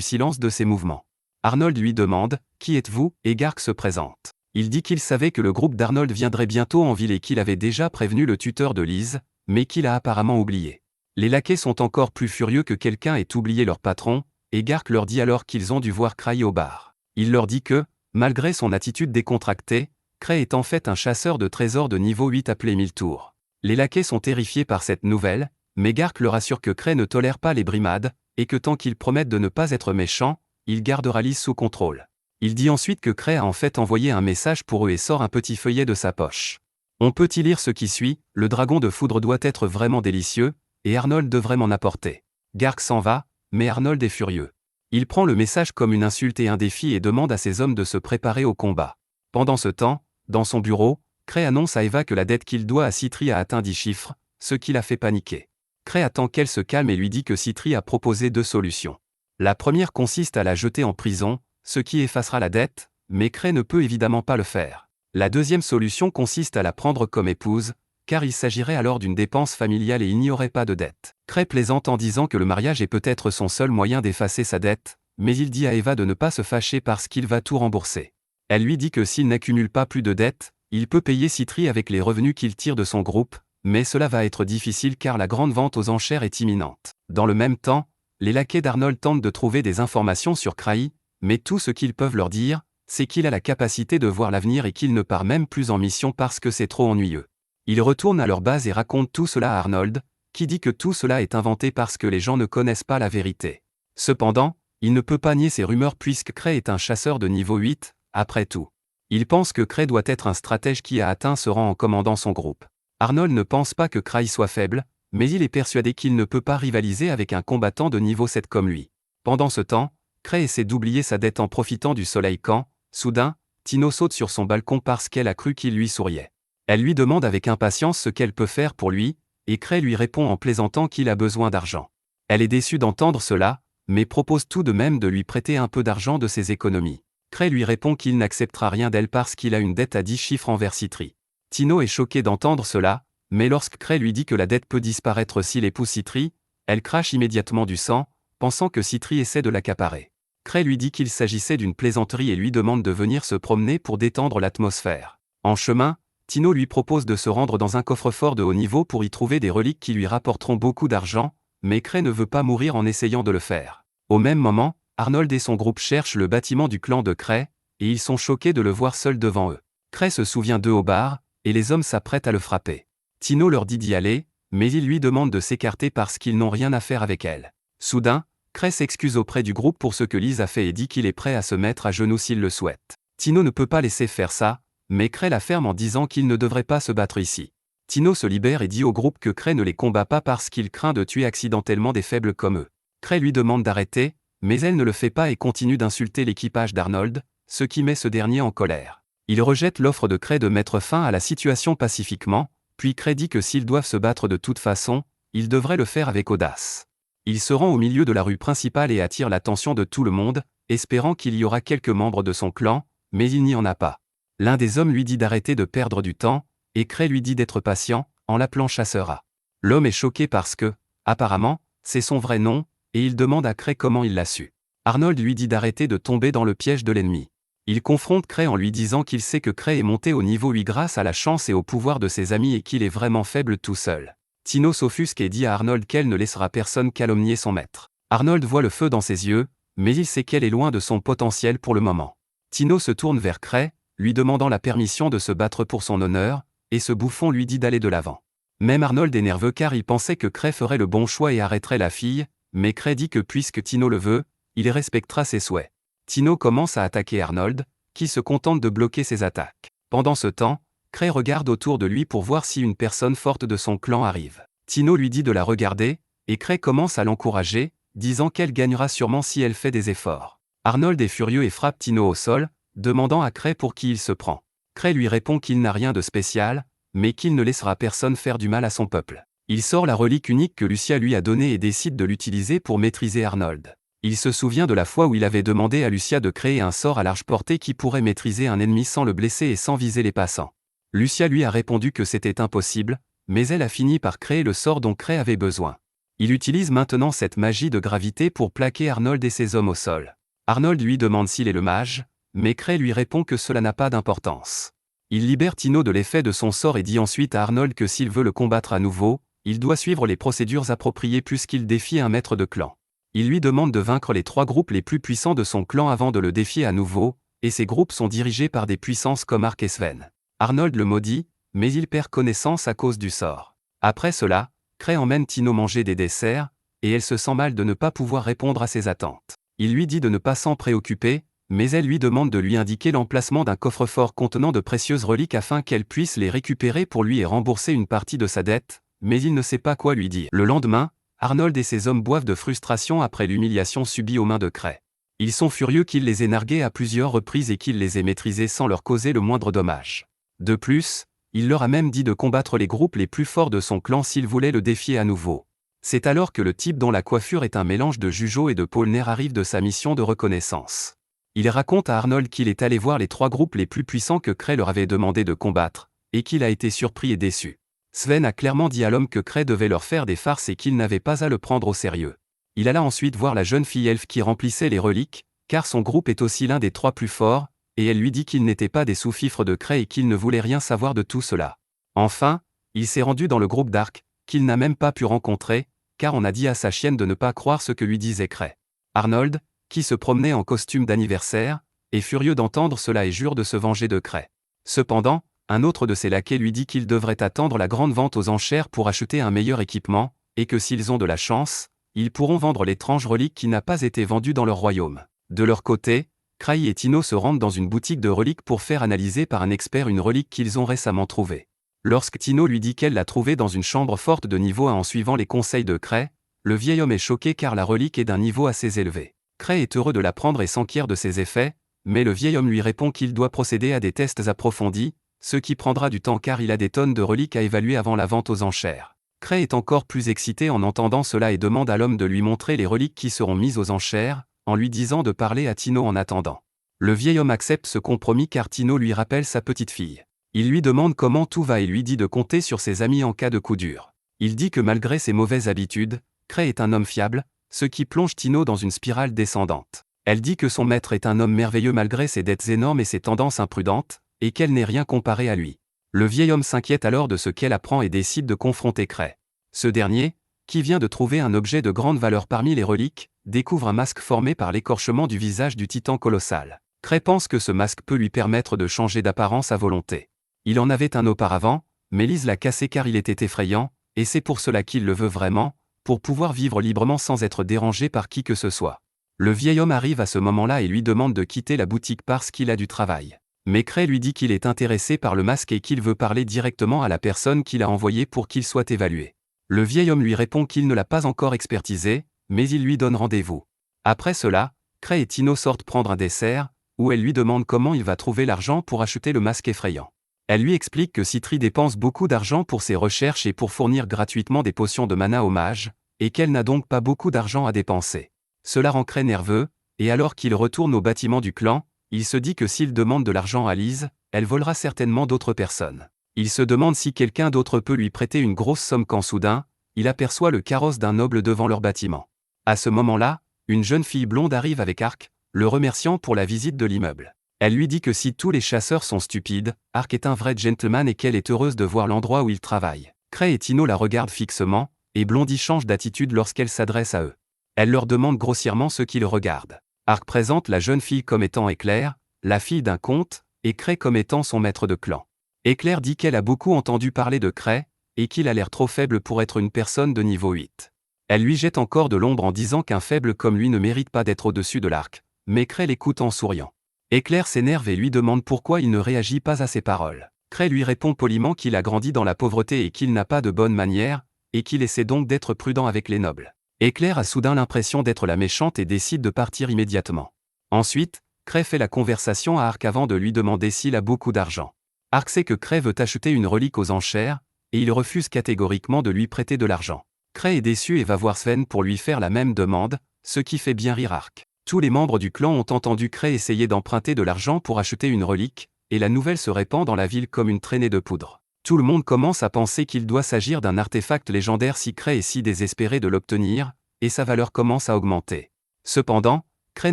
silence de ses mouvements. Arnold lui demande « Qui êtes-vous » et Garg se présente. Il dit qu'il savait que le groupe d'Arnold viendrait bientôt en ville et qu'il avait déjà prévenu le tuteur de Lise, mais qu'il a apparemment oublié. Les laquais sont encore plus furieux que quelqu'un ait oublié leur patron, et Gark leur dit alors qu'ils ont dû voir Cray au bar. Il leur dit que, malgré son attitude décontractée, Cray est en fait un chasseur de trésors de niveau 8 appelé Miltour. Les laquais sont terrifiés par cette nouvelle, mais Gark leur assure que Cray ne tolère pas les brimades, et que tant qu'ils promettent de ne pas être méchants, il gardera Lys sous contrôle. Il dit ensuite que Cray a en fait envoyé un message pour eux et sort un petit feuillet de sa poche. On peut y lire ce qui suit: le dragon de foudre doit être vraiment délicieux, et Arnold devrait m'en apporter. Gark s'en va, mais Arnold est furieux. Il prend le message comme une insulte et un défi et demande à ses hommes de se préparer au combat. Pendant ce temps, dans son bureau, Cray annonce à Eva que la dette qu'il doit à Citri a atteint 10 chiffres, ce qui la fait paniquer. Cray attend qu'elle se calme et lui dit que Citri a proposé 2 solutions. La première consiste à la jeter en prison, ce qui effacera la dette, mais Cray ne peut évidemment pas le faire. La deuxième solution consiste à la prendre comme épouse, car il s'agirait alors d'une dépense familiale et il n'y aurait pas de dette. Cray plaisante en disant que le mariage est peut-être son seul moyen d'effacer sa dette, mais il dit à Eva de ne pas se fâcher parce qu'il va tout rembourser. Elle lui dit que s'il n'accumule pas plus de dettes, il peut payer Citri avec les revenus qu'il tire de son groupe, mais cela va être difficile car la grande vente aux enchères est imminente. Dans le même temps, les laquais d'Arnold tentent de trouver des informations sur Cray, mais tout ce qu'ils peuvent leur dire, c'est qu'il a la capacité de voir l'avenir et qu'il ne part même plus en mission parce que c'est trop ennuyeux. Ils retournent à leur base et racontent tout cela à Arnold, qui dit que tout cela est inventé parce que les gens ne connaissent pas la vérité. Cependant, il ne peut pas nier ces rumeurs puisque Cray est un chasseur de niveau 8, après tout. Il pense que Cray doit être un stratège qui a atteint ce rang en commandant son groupe. Arnold ne pense pas que Cray soit faible, mais il est persuadé qu'il ne peut pas rivaliser avec un combattant de niveau 7 comme lui. Pendant ce temps, Cray essaie d'oublier sa dette en profitant du soleil quand, soudain, Tino saute sur son balcon parce qu'elle a cru qu'il lui souriait. Elle lui demande avec impatience ce qu'elle peut faire pour lui, et Cray lui répond en plaisantant qu'il a besoin d'argent. Elle est déçue d'entendre cela, mais propose tout de même de lui prêter un peu d'argent de ses économies. Cray lui répond qu'il n'acceptera rien d'elle parce qu'il a une dette à 10 chiffres envers Citri. Tino est choquée d'entendre cela, mais lorsque Cray lui dit que la dette peut disparaître s'il épouse Citri, elle crache immédiatement du sang, pensant que Citri essaie de l'accaparer. Cray lui dit qu'il s'agissait d'une plaisanterie et lui demande de venir se promener pour détendre l'atmosphère. En chemin, Tino lui propose de se rendre dans un coffre-fort de haut niveau pour y trouver des reliques qui lui rapporteront beaucoup d'argent, mais Cray ne veut pas mourir en essayant de le faire. Au même moment, Arnold et son groupe cherchent le bâtiment du clan de Cray, et ils sont choqués de le voir seul devant eux. Cray se souvient d'eux au bar, et les hommes s'apprêtent à le frapper. Tino leur dit d'y aller, mais il lui demande de s'écarter parce qu'ils n'ont rien à faire avec elle. Soudain, Cray s'excuse auprès du groupe pour ce que Lys a fait et dit qu'il est prêt à se mettre à genoux s'il le souhaite. Tino ne peut pas laisser faire ça, mais Cray la ferme en disant qu'il ne devrait pas se battre ici. Tino se libère et dit au groupe que Cray ne les combat pas parce qu'il craint de tuer accidentellement des faibles comme eux. Cray lui demande d'arrêter, mais elle ne le fait pas et continue d'insulter l'équipage d'Arnold, ce qui met ce dernier en colère. Il rejette l'offre de Cray de mettre fin à la situation pacifiquement, puis Cray dit que s'ils doivent se battre de toute façon, ils devraient le faire avec audace. Il se rend au milieu de la rue principale et attire l'attention de tout le monde, espérant qu'il y aura quelques membres de son clan, mais il n'y en a pas. L'un des hommes lui dit d'arrêter de perdre du temps, et Cray lui dit d'être patient, en l'appelant chasseur A. L'homme est choqué parce que, apparemment, c'est son vrai nom, et il demande à Cray comment il l'a su. Arnold lui dit d'arrêter de tomber dans le piège de l'ennemi. Il confronte Cray en lui disant qu'il sait que Cray est monté au niveau 8 grâce à la chance et au pouvoir de ses amis et qu'il est vraiment faible tout seul. Tino s'offusque et dit à Arnold qu'elle ne laissera personne calomnier son maître. Arnold voit le feu dans ses yeux, mais il sait qu'elle est loin de son potentiel pour le moment. Tino se tourne vers Cray, lui demandant la permission de se battre pour son honneur, et ce bouffon lui dit d'aller de l'avant. Même Arnold est nerveux car il pensait que Cray ferait le bon choix et arrêterait la fille, mais Cray dit que puisque Tino le veut, il respectera ses souhaits. Tino commence à attaquer Arnold, qui se contente de bloquer ses attaques. Pendant ce temps, Cray regarde autour de lui pour voir si une personne forte de son clan arrive. Tino lui dit de la regarder, et Cray commence à l'encourager, disant qu'elle gagnera sûrement si elle fait des efforts. Arnold est furieux et frappe Tino au sol, demandant à Cray pour qui il se prend. Cray lui répond qu'il n'a rien de spécial, mais qu'il ne laissera personne faire du mal à son peuple. Il sort la relique unique que Lucia lui a donnée et décide de l'utiliser pour maîtriser Arnold. Il se souvient de la fois où il avait demandé à Lucia de créer un sort à large portée qui pourrait maîtriser un ennemi sans le blesser et sans viser les passants. Lucia lui a répondu que c'était impossible, mais elle a fini par créer le sort dont Cray avait besoin. Il utilise maintenant cette magie de gravité pour plaquer Arnold et ses hommes au sol. Arnold lui demande s'il est le mage, mais Cray lui répond que cela n'a pas d'importance. Il libère Tino de l'effet de son sort et dit ensuite à Arnold que s'il veut le combattre à nouveau, Il doit suivre les procédures appropriées puisqu'il défie un maître de clan. Il lui demande de vaincre les 3 groupes les plus puissants de son clan avant de le défier à nouveau, et ces groupes sont dirigés par des puissances comme Ark et Sven. Arnold le maudit, mais il perd connaissance à cause du sort. Après cela, Cray emmène Tino manger des desserts, et elle se sent mal de ne pas pouvoir répondre à ses attentes. Il lui dit de ne pas s'en préoccuper, mais elle lui demande de lui indiquer l'emplacement d'un coffre-fort contenant de précieuses reliques afin qu'elle puisse les récupérer pour lui et rembourser une partie de sa dette, mais il ne sait pas quoi lui dire. Le lendemain, Arnold et ses hommes boivent de frustration après l'humiliation subie aux mains de Cray. Ils sont furieux qu'il les ait nargués à plusieurs reprises et qu'il les ait maîtrisés sans leur causer le moindre dommage. De plus, il leur a même dit de combattre les groupes les plus forts de son clan s'ils voulaient le défier à nouveau. C'est alors que le type dont la coiffure est un mélange de Jujo et de Polner arrive de sa mission de reconnaissance. Il raconte à Arnold qu'il est allé voir les 3 groupes les plus puissants que Cray leur avait demandé de combattre, et qu'il a été surpris et déçu. Sven a clairement dit à l'homme que Cray devait leur faire des farces et qu'il n'avait pas à le prendre au sérieux. Il alla ensuite voir la jeune fille elfe qui remplissait les reliques, car son groupe est aussi l'un des 3 plus forts, et elle lui dit qu'ils n'étaient pas des sous-fifres de Cray et qu'il ne voulait rien savoir de tout cela. Enfin, il s'est rendu dans le groupe d'Ark, qu'il n'a même pas pu rencontrer, car on a dit à sa chienne de ne pas croire ce que lui disait Cray. Arnold, qui se promenait en costume d'anniversaire, est furieux d'entendre cela et jure de se venger de Cray. Cependant, un autre de ses laquais lui dit qu'il devrait attendre la grande vente aux enchères pour acheter un meilleur équipement, et que s'ils ont de la chance, ils pourront vendre l'étrange relique qui n'a pas été vendue dans leur royaume. De leur côté, Cray et Tino se rendent dans une boutique de reliques pour faire analyser par un expert une relique qu'ils ont récemment trouvée. Lorsque Tino lui dit qu'elle l'a trouvée dans une chambre forte de niveau 1 en suivant les conseils de Cray, le vieil homme est choqué car la relique est d'un niveau assez élevé. Cray est heureux de la prendre et s'enquiert de ses effets, mais le vieil homme lui répond qu'il doit procéder à des tests approfondis, ce qui prendra du temps car il a des tonnes de reliques à évaluer avant la vente aux enchères. Cray est encore plus excité en entendant cela et demande à l'homme de lui montrer les reliques qui seront mises aux enchères, en lui disant de parler à Tino en attendant. Le vieil homme accepte ce compromis car Tino lui rappelle sa petite fille. Il lui demande comment tout va et lui dit de compter sur ses amis en cas de coup dur. Il dit que malgré ses mauvaises habitudes, Cray est un homme fiable, ce qui plonge Tino dans une spirale descendante. Elle dit que son maître est un homme merveilleux malgré ses dettes énormes et ses tendances imprudentes, et qu'elle n'est rien comparée à lui. Le vieil homme s'inquiète alors de ce qu'elle apprend et décide de confronter Cray. Ce dernier, qui vient de trouver un objet de grande valeur parmi les reliques, découvre un masque formé par l'écorchement du visage du titan colossal. Cray pense que ce masque peut lui permettre de changer d'apparence à volonté. Il en avait un auparavant, mais Lise l'a cassé car il était effrayant, et c'est pour cela qu'il le veut vraiment, pour pouvoir vivre librement sans être dérangé par qui que ce soit. Le vieil homme arrive à ce moment-là et lui demande de quitter la boutique parce qu'il a du travail. Mais Cray lui dit qu'il est intéressé par le masque et qu'il veut parler directement à la personne qu'il a envoyée pour qu'il soit évalué. Le vieil homme lui répond qu'il ne l'a pas encore expertisé, mais il lui donne rendez-vous. Après cela, Cray et Tino sortent prendre un dessert, où elle lui demande comment il va trouver l'argent pour acheter le masque effrayant. Elle lui explique que Citri dépense beaucoup d'argent pour ses recherches et pour fournir gratuitement des potions de mana aux mages, et qu'elle n'a donc pas beaucoup d'argent à dépenser. Cela rend Cray nerveux, et alors qu'il retourne au bâtiment du clan, il se dit que s'il demande de l'argent à Lise, elle volera certainement d'autres personnes. Il se demande si quelqu'un d'autre peut lui prêter une grosse somme quand soudain, il aperçoit le carrosse d'un noble devant leur bâtiment. À ce moment-là, une jeune fille blonde arrive avec Ark, le remerciant pour la visite de l'immeuble. Elle lui dit que si tous les chasseurs sont stupides, Ark est un vrai gentleman et qu'elle est heureuse de voir l'endroit où il travaille. Cray et Tino la regardent fixement, et Blondie change d'attitude lorsqu'elle s'adresse à eux. Elle leur demande grossièrement ce qu'ils regardent. Ark présente la jeune fille comme étant Éclair, la fille d'un comte, et Cray comme étant son maître de clan. Éclair dit qu'elle a beaucoup entendu parler de Cray, et qu'il a l'air trop faible pour être une personne de niveau 8. Elle lui jette encore de l'ombre en disant qu'un faible comme lui ne mérite pas d'être au-dessus de l'arc, mais Cray l'écoute en souriant. Éclair s'énerve et lui demande pourquoi il ne réagit pas à ses paroles. Cray lui répond poliment qu'il a grandi dans la pauvreté et qu'il n'a pas de bonnes manières, et qu'il essaie donc d'être prudent avec les nobles. Éclair a soudain l'impression d'être la méchante et décide de partir immédiatement. Ensuite, Cray fait la conversation à Ark avant de lui demander s'il a beaucoup d'argent. Ark sait que Cray veut acheter une relique aux enchères, et il refuse catégoriquement de lui prêter de l'argent. Cray est déçu et va voir Sven pour lui faire la même demande, ce qui fait bien rire Ark. Tous les membres du clan ont entendu Cray essayer d'emprunter de l'argent pour acheter une relique, et la nouvelle se répand dans la ville comme une traînée de poudre. Tout le monde commence à penser qu'il doit s'agir d'un artefact légendaire si Cray est si désespéré de l'obtenir, et sa valeur commence à augmenter. Cependant, Cray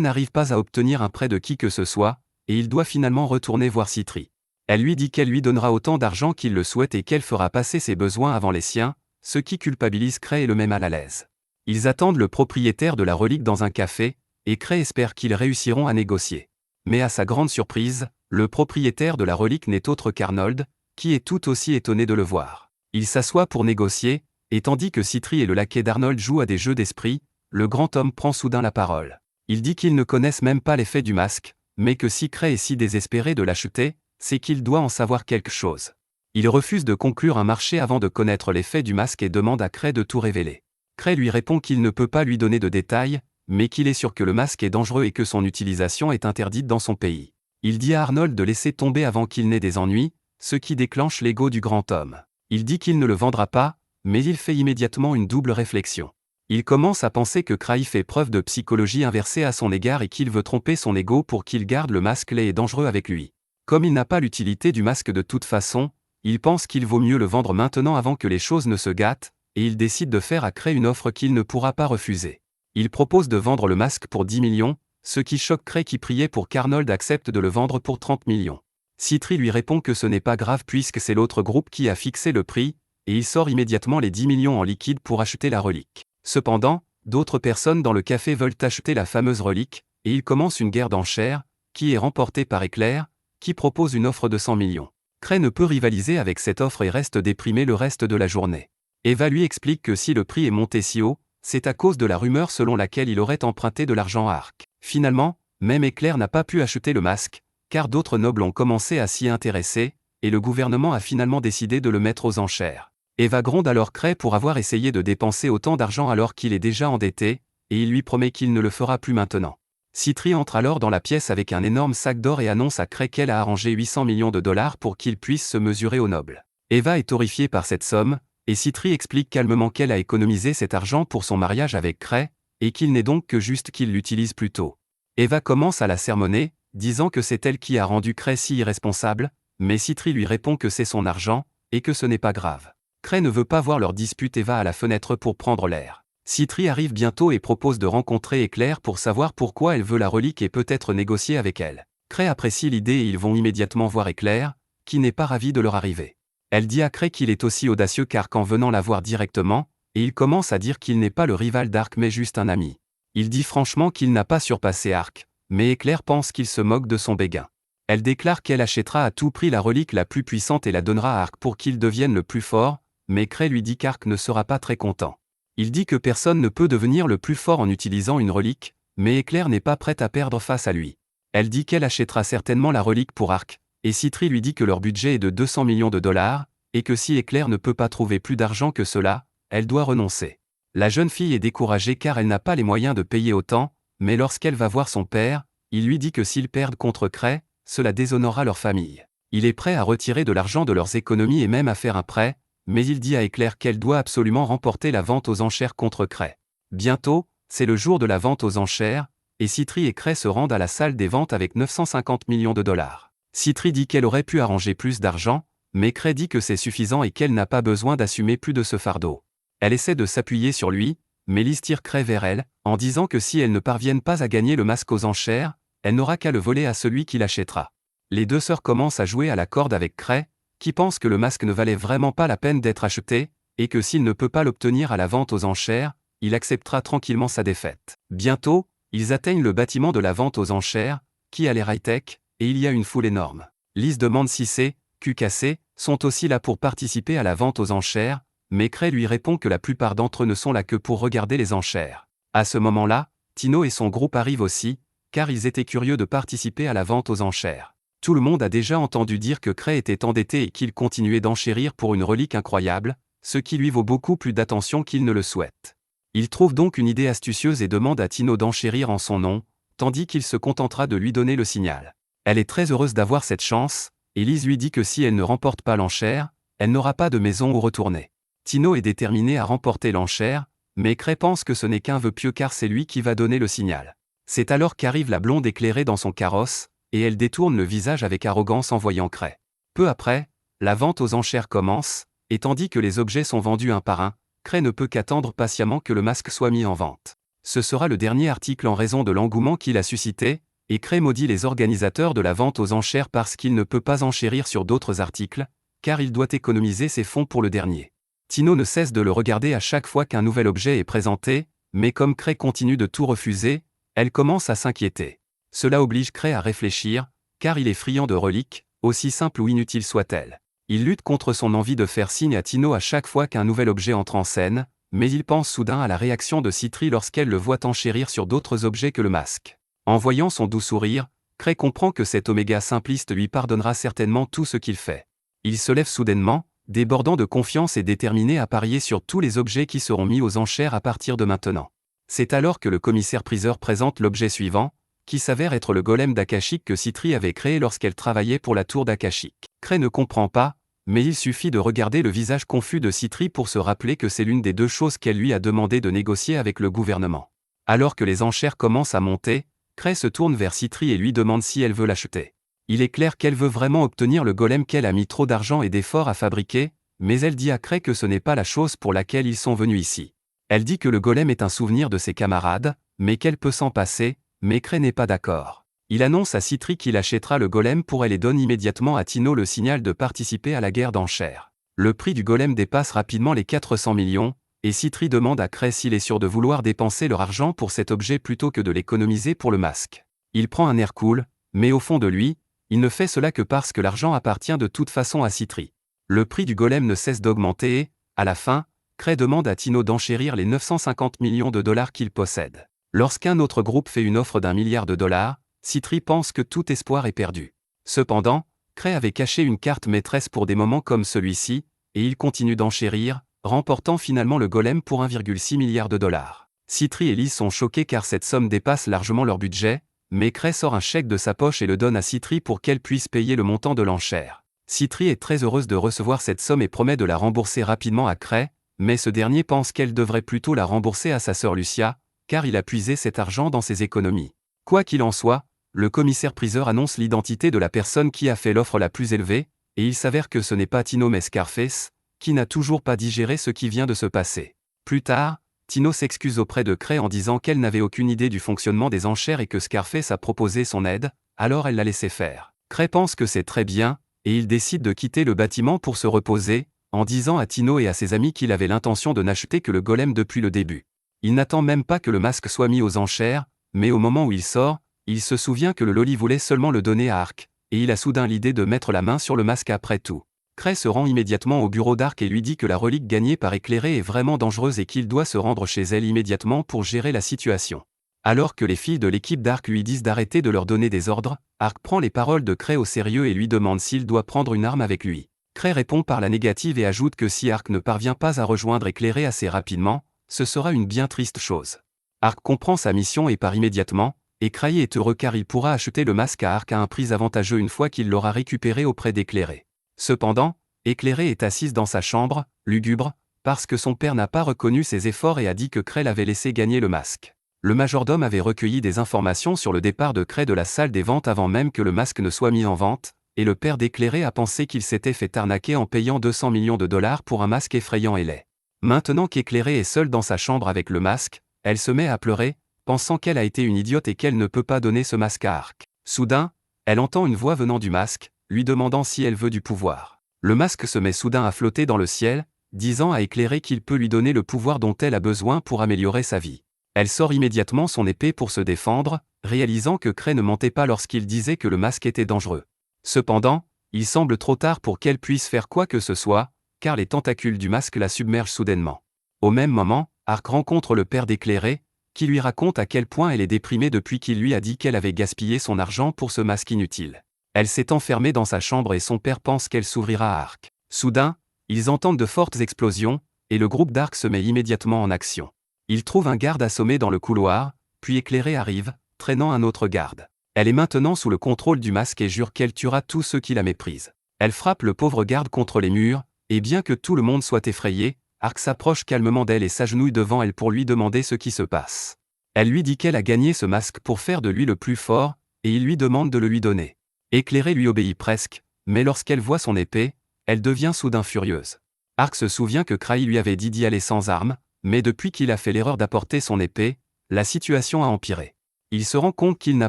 n'arrive pas à obtenir un prêt de qui que ce soit, et il doit finalement retourner voir Citri. Elle lui dit qu'elle lui donnera autant d'argent qu'il le souhaite et qu'elle fera passer ses besoins avant les siens, ce qui culpabilise Cray et le met mal à l'aise. Ils attendent le propriétaire de la relique dans un café, et Cray espère qu'ils réussiront à négocier. Mais à sa grande surprise, le propriétaire de la relique n'est autre qu'Arnold, qui est tout aussi étonné de le voir. Il s'assoit pour négocier, et tandis que Citri et le laquais d'Arnold jouent à des jeux d'esprit, le grand homme prend soudain la parole. Il dit qu'ils ne connaissent même pas l'effet du masque, mais que si Cray est si désespéré de l'acheter, c'est qu'il doit en savoir quelque chose. Il refuse de conclure un marché avant de connaître l'effet du masque et demande à Cray de tout révéler. Cray lui répond qu'il ne peut pas lui donner de détails, mais qu'il est sûr que le masque est dangereux et que son utilisation est interdite dans son pays. Il dit à Arnold de laisser tomber avant qu'il n'ait des ennuis, ce qui déclenche l'ego du grand homme. Il dit qu'il ne le vendra pas, mais il fait immédiatement une double réflexion. Il commence à penser que Cray fait preuve de psychologie inversée à son égard et qu'il veut tromper son ego pour qu'il garde le masque laid et dangereux avec lui. Comme il n'a pas l'utilité du masque de toute façon, il pense qu'il vaut mieux le vendre maintenant avant que les choses ne se gâtent, et il décide de faire à Cray une offre qu'il ne pourra pas refuser. Il propose de vendre le masque pour 10 millions, ce qui choque Cray qui priait pour qu'Arnold accepte de le vendre pour 30 millions. Citri lui répond que ce n'est pas grave puisque c'est l'autre groupe qui a fixé le prix, et il sort immédiatement les 10 millions en liquide pour acheter la relique. Cependant, d'autres personnes dans le café veulent acheter la fameuse relique, et il commence une guerre d'enchères, qui est remportée par Éclair, qui propose une offre de 100 millions. Cray ne peut rivaliser avec cette offre et reste déprimé le reste de la journée. Eva lui explique que si le prix est monté si haut, c'est à cause de la rumeur selon laquelle il aurait emprunté de l'argent à Arc. Finalement, même Éclair n'a pas pu acheter le masque, car d'autres nobles ont commencé à s'y intéresser, et le gouvernement a finalement décidé de le mettre aux enchères. Eva gronde alors Cray pour avoir essayé de dépenser autant d'argent alors qu'il est déjà endetté, et il lui promet qu'il ne le fera plus maintenant. Citri entre alors dans la pièce avec un énorme sac d'or et annonce à Cray qu'elle a arrangé 800 millions de dollars pour qu'il puisse se mesurer aux nobles. Eva est horrifiée par cette somme, et Citri explique calmement qu'elle a économisé cet argent pour son mariage avec Cray, et qu'il n'est donc que juste qu'il l'utilise plus tôt. Eva commence à la sermonner, disant que c'est elle qui a rendu Cray si irresponsable, mais Citri lui répond que c'est son argent, et que ce n'est pas grave. Cray ne veut pas voir leur dispute et va à la fenêtre pour prendre l'air. Citri arrive bientôt et propose de rencontrer Éclair pour savoir pourquoi elle veut la relique et peut-être négocier avec elle. Cray apprécie l'idée et ils vont immédiatement voir Éclair, qui n'est pas ravi de leur arrivée. Elle dit à Cray qu'il est aussi audacieux qu'Arc en venant la voir directement, et il commence à dire qu'il n'est pas le rival d'Arc mais juste un ami. Il dit franchement qu'il n'a pas surpassé Arc, mais Éclair pense qu'il se moque de son béguin. Elle déclare qu'elle achètera à tout prix la relique la plus puissante et la donnera à Arc pour qu'il devienne le plus fort, mais Cray lui dit qu'Arc ne sera pas très content. Il dit que personne ne peut devenir le plus fort en utilisant une relique, mais Éclair n'est pas prête à perdre face à lui. Elle dit qu'elle achètera certainement la relique pour Arc, et Citri lui dit que leur budget est de 200 millions de dollars, et que si Éclair ne peut pas trouver plus d'argent que cela, elle doit renoncer. La jeune fille est découragée car elle n'a pas les moyens de payer autant, mais lorsqu'elle va voir son père, il lui dit que s'ils perdent contre Cray, cela déshonorera leur famille. Il est prêt à retirer de l'argent de leurs économies et même à faire un prêt, mais il dit à Éclair qu'elle doit absolument remporter la vente aux enchères contre Cray. Bientôt, c'est le jour de la vente aux enchères, et Citri et Cray se rendent à la salle des ventes avec 950 millions de dollars. Citri dit qu'elle aurait pu arranger plus d'argent, mais Cray dit que c'est suffisant et qu'elle n'a pas besoin d'assumer plus de ce fardeau. Elle essaie de s'appuyer sur lui, mais Liz tire Cray vers elle, en disant que si elles ne parviennent pas à gagner le masque aux enchères, elle n'aura qu'à le voler à celui qui l'achètera. Les deux sœurs commencent à jouer à la corde avec Cray, qui pense que le masque ne valait vraiment pas la peine d'être acheté, et que s'il ne peut pas l'obtenir à la vente aux enchères, il acceptera tranquillement sa défaite. Bientôt, ils atteignent le bâtiment de la vente aux enchères, qui a l'air high-tech, et il y a une foule énorme. Liz demande si C, QKC, sont aussi là pour participer à la vente aux enchères, mais Cray lui répond que la plupart d'entre eux ne sont là que pour regarder les enchères. À ce moment-là, Tino et son groupe arrivent aussi, car ils étaient curieux de participer à la vente aux enchères. Tout le monde a déjà entendu dire que Cray était endetté et qu'il continuait d'enchérir pour une relique incroyable, ce qui lui vaut beaucoup plus d'attention qu'il ne le souhaite. Il trouve donc une idée astucieuse et demande à Tino d'enchérir en son nom, tandis qu'il se contentera de lui donner le signal. Elle est très heureuse d'avoir cette chance, et Liz lui dit que si elle ne remporte pas l'enchère, elle n'aura pas de maison où retourner. Tino est déterminé à remporter l'enchère, mais Cray pense que ce n'est qu'un vœu pieux car c'est lui qui va donner le signal. C'est alors qu'arrive la blonde éclairée dans son carrosse, et elle détourne le visage avec arrogance en voyant Cray. Peu après, la vente aux enchères commence, et tandis que les objets sont vendus un par un, Cray ne peut qu'attendre patiemment que le masque soit mis en vente. Ce sera le dernier article en raison de l'engouement qu'il a suscité, et Cray maudit les organisateurs de la vente aux enchères parce qu'il ne peut pas enchérir sur d'autres articles, car il doit économiser ses fonds pour le dernier. Tino ne cesse de le regarder à chaque fois qu'un nouvel objet est présenté, mais comme Cray continue de tout refuser, elle commence à s'inquiéter. Cela oblige Cray à réfléchir, car il est friand de reliques, aussi simples ou inutiles soient-elles. Il lutte contre son envie de faire signe à Tino à chaque fois qu'un nouvel objet entre en scène, mais il pense soudain à la réaction de Citri lorsqu'elle le voit enchérir sur d'autres objets que le masque. En voyant son doux sourire, Cray comprend que cet oméga simpliste lui pardonnera certainement tout ce qu'il fait. Il se lève soudainement, débordant de confiance et déterminé à parier sur tous les objets qui seront mis aux enchères à partir de maintenant. C'est alors que le commissaire-priseur présente l'objet suivant, qui s'avère être le golem d'Akashic que Citri avait créé lorsqu'elle travaillait pour la tour d'Akashic. Cray ne comprend pas, mais il suffit de regarder le visage confus de Citri pour se rappeler que c'est l'une des deux choses qu'elle lui a demandé de négocier avec le gouvernement. Alors que les enchères commencent à monter, Cray se tourne vers Citri et lui demande si elle veut l'acheter. Il est clair qu'elle veut vraiment obtenir le golem qu'elle a mis trop d'argent et d'efforts à fabriquer, mais elle dit à Cray que ce n'est pas la chose pour laquelle ils sont venus ici. Elle dit que le golem est un souvenir de ses camarades, mais qu'elle peut s'en passer, mais Cray n'est pas d'accord. Il annonce à Citri qu'il achètera le golem pour elle et donne immédiatement à Tino le signal de participer à la guerre d'enchères. Le prix du golem dépasse rapidement les 400 millions, et Citri demande à Cray s'il est sûr de vouloir dépenser leur argent pour cet objet plutôt que de l'économiser pour le masque. Il prend un air cool, mais au fond de lui, il ne fait cela que parce que l'argent appartient de toute façon à Citri. Le prix du golem ne cesse d'augmenter et, à la fin, Cray demande à Tino d'enchérir les 950 millions de dollars qu'il possède. Lorsqu'un autre groupe fait une offre d'1 milliard de dollars, Citri pense que tout espoir est perdu. Cependant, Cray avait caché une carte maîtresse pour des moments comme celui-ci, et il continue d'enchérir, remportant finalement le golem pour 1,6 milliard de dollars. Citri et Liz sont choqués car cette somme dépasse largement leur budget, mais Cray sort un chèque de sa poche et le donne à Citri pour qu'elle puisse payer le montant de l'enchère. Citri est très heureuse de recevoir cette somme et promet de la rembourser rapidement à Cray, mais ce dernier pense qu'elle devrait plutôt la rembourser à sa sœur Lucia, car il a puisé cet argent dans ses économies. Quoi qu'il en soit, le commissaire-priseur annonce l'identité de la personne qui a fait l'offre la plus élevée, et il s'avère que ce n'est pas Tino mais Scarface, qui n'a toujours pas digéré ce qui vient de se passer. Plus tard, Tino s'excuse auprès de Cray en disant qu'elle n'avait aucune idée du fonctionnement des enchères et que Scarface a proposé son aide, alors elle l'a laissé faire. Cray pense que c'est très bien, et il décide de quitter le bâtiment pour se reposer, en disant à Tino et à ses amis qu'il avait l'intention de n'acheter que le golem depuis le début. Il n'attend même pas que le masque soit mis aux enchères, mais au moment où il sort, il se souvient que le loli voulait seulement le donner à Ark, et il a soudain l'idée de mettre la main sur le masque après tout. Cray se rend immédiatement au bureau d'Ark et lui dit que la relique gagnée par Éclairé est vraiment dangereuse et qu'il doit se rendre chez elle immédiatement pour gérer la situation. Alors que les filles de l'équipe d'Ark lui disent d'arrêter de leur donner des ordres, Ark prend les paroles de Cray au sérieux et lui demande s'il doit prendre une arme avec lui. Cray répond par la négative et ajoute que si Ark ne parvient pas à rejoindre Éclairé assez rapidement, ce sera une bien triste chose. Ark comprend sa mission et part immédiatement, et Cray est heureux car il pourra acheter le masque à Ark à un prix avantageux une fois qu'il l'aura récupéré auprès d'Éclairé. Cependant, Éclairé est assise dans sa chambre, lugubre, parce que son père n'a pas reconnu ses efforts et a dit que Cray l'avait laissé gagner le masque. Le majordome avait recueilli des informations sur le départ de Cray de la salle des ventes avant même que le masque ne soit mis en vente, et le père d'Éclairé a pensé qu'il s'était fait arnaquer en payant 200 millions de dollars pour un masque effrayant et laid. Maintenant qu'Éclairé est seule dans sa chambre avec le masque, elle se met à pleurer, pensant qu'elle a été une idiote et qu'elle ne peut pas donner ce masque à Ark. Soudain, elle entend une voix venant du masque, lui demandant si elle veut du pouvoir. Le masque se met soudain à flotter dans le ciel, disant à Éclairé qu'il peut lui donner le pouvoir dont elle a besoin pour améliorer sa vie. Elle sort immédiatement son épée pour se défendre, réalisant que Cray ne mentait pas lorsqu'il disait que le masque était dangereux. Cependant, il semble trop tard pour qu'elle puisse faire quoi que ce soit, car les tentacules du masque la submergent soudainement. Au même moment, Ark rencontre le père d'Éclairé, qui lui raconte à quel point elle est déprimée depuis qu'il lui a dit qu'elle avait gaspillé son argent pour ce masque inutile. Elle s'est enfermée dans sa chambre et son père pense qu'elle s'ouvrira à Ark. Soudain, ils entendent de fortes explosions, et le groupe d'Ark se met immédiatement en action. Ils trouvent un garde assommé dans le couloir, puis Éclairé arrive, traînant un autre garde. Elle est maintenant sous le contrôle du masque et jure qu'elle tuera tous ceux qui la méprisent. Elle frappe le pauvre garde contre les murs, et bien que tout le monde soit effrayé, Ark s'approche calmement d'elle et s'agenouille devant elle pour lui demander ce qui se passe. Elle lui dit qu'elle a gagné ce masque pour faire de lui le plus fort, et il lui demande de le lui donner. Éclairé lui obéit presque, mais lorsqu'elle voit son épée, elle devient soudain furieuse. Ark se souvient que Cray lui avait dit d'y aller sans armes, mais depuis qu'il a fait l'erreur d'apporter son épée, la situation a empiré. Il se rend compte qu'il n'a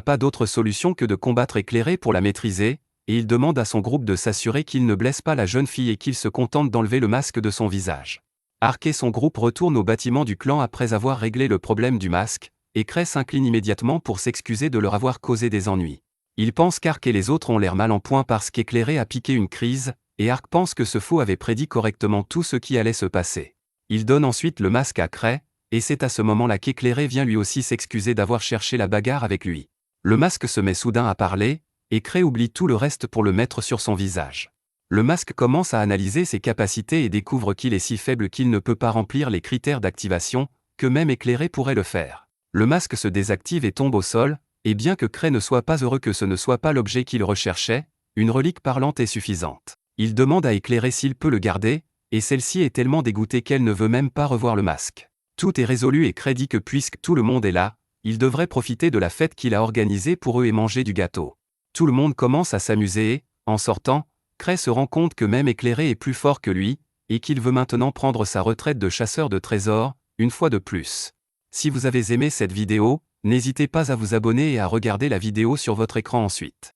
pas d'autre solution que de combattre Éclairé pour la maîtriser, et il demande à son groupe de s'assurer qu'il ne blesse pas la jeune fille et qu'il se contente d'enlever le masque de son visage. Ark et son groupe retournent au bâtiment du clan après avoir réglé le problème du masque, et Cray s'incline immédiatement pour s'excuser de leur avoir causé des ennuis. Il pense qu'Ark et les autres ont l'air mal en point parce qu'Éclairé a piqué une crise, et Ark pense que ce faux avait prédit correctement tout ce qui allait se passer. Il donne ensuite le masque à Cray, et c'est à ce moment-là qu'Éclairé vient lui aussi s'excuser d'avoir cherché la bagarre avec lui. Le masque se met soudain à parler, et Cray oublie tout le reste pour le mettre sur son visage. Le masque commence à analyser ses capacités et découvre qu'il est si faible qu'il ne peut pas remplir les critères d'activation, que même Éclairé pourrait le faire. Le masque se désactive et tombe au sol, et bien que Cray ne soit pas heureux que ce ne soit pas l'objet qu'il recherchait, une relique parlante est suffisante. Il demande à Éclairé s'il peut le garder, et celle-ci est tellement dégoûtée qu'elle ne veut même pas revoir le masque. Tout est résolu et Cray dit que puisque tout le monde est là, il devrait profiter de la fête qu'il a organisée pour eux et manger du gâteau. Tout le monde commence à s'amuser et, en sortant, Cray se rend compte que même Éclairé est plus fort que lui, et qu'il veut maintenant prendre sa retraite de chasseur de trésors, une fois de plus. Si vous avez aimé cette vidéo, n'hésitez pas à vous abonner et à regarder la vidéo sur votre écran ensuite.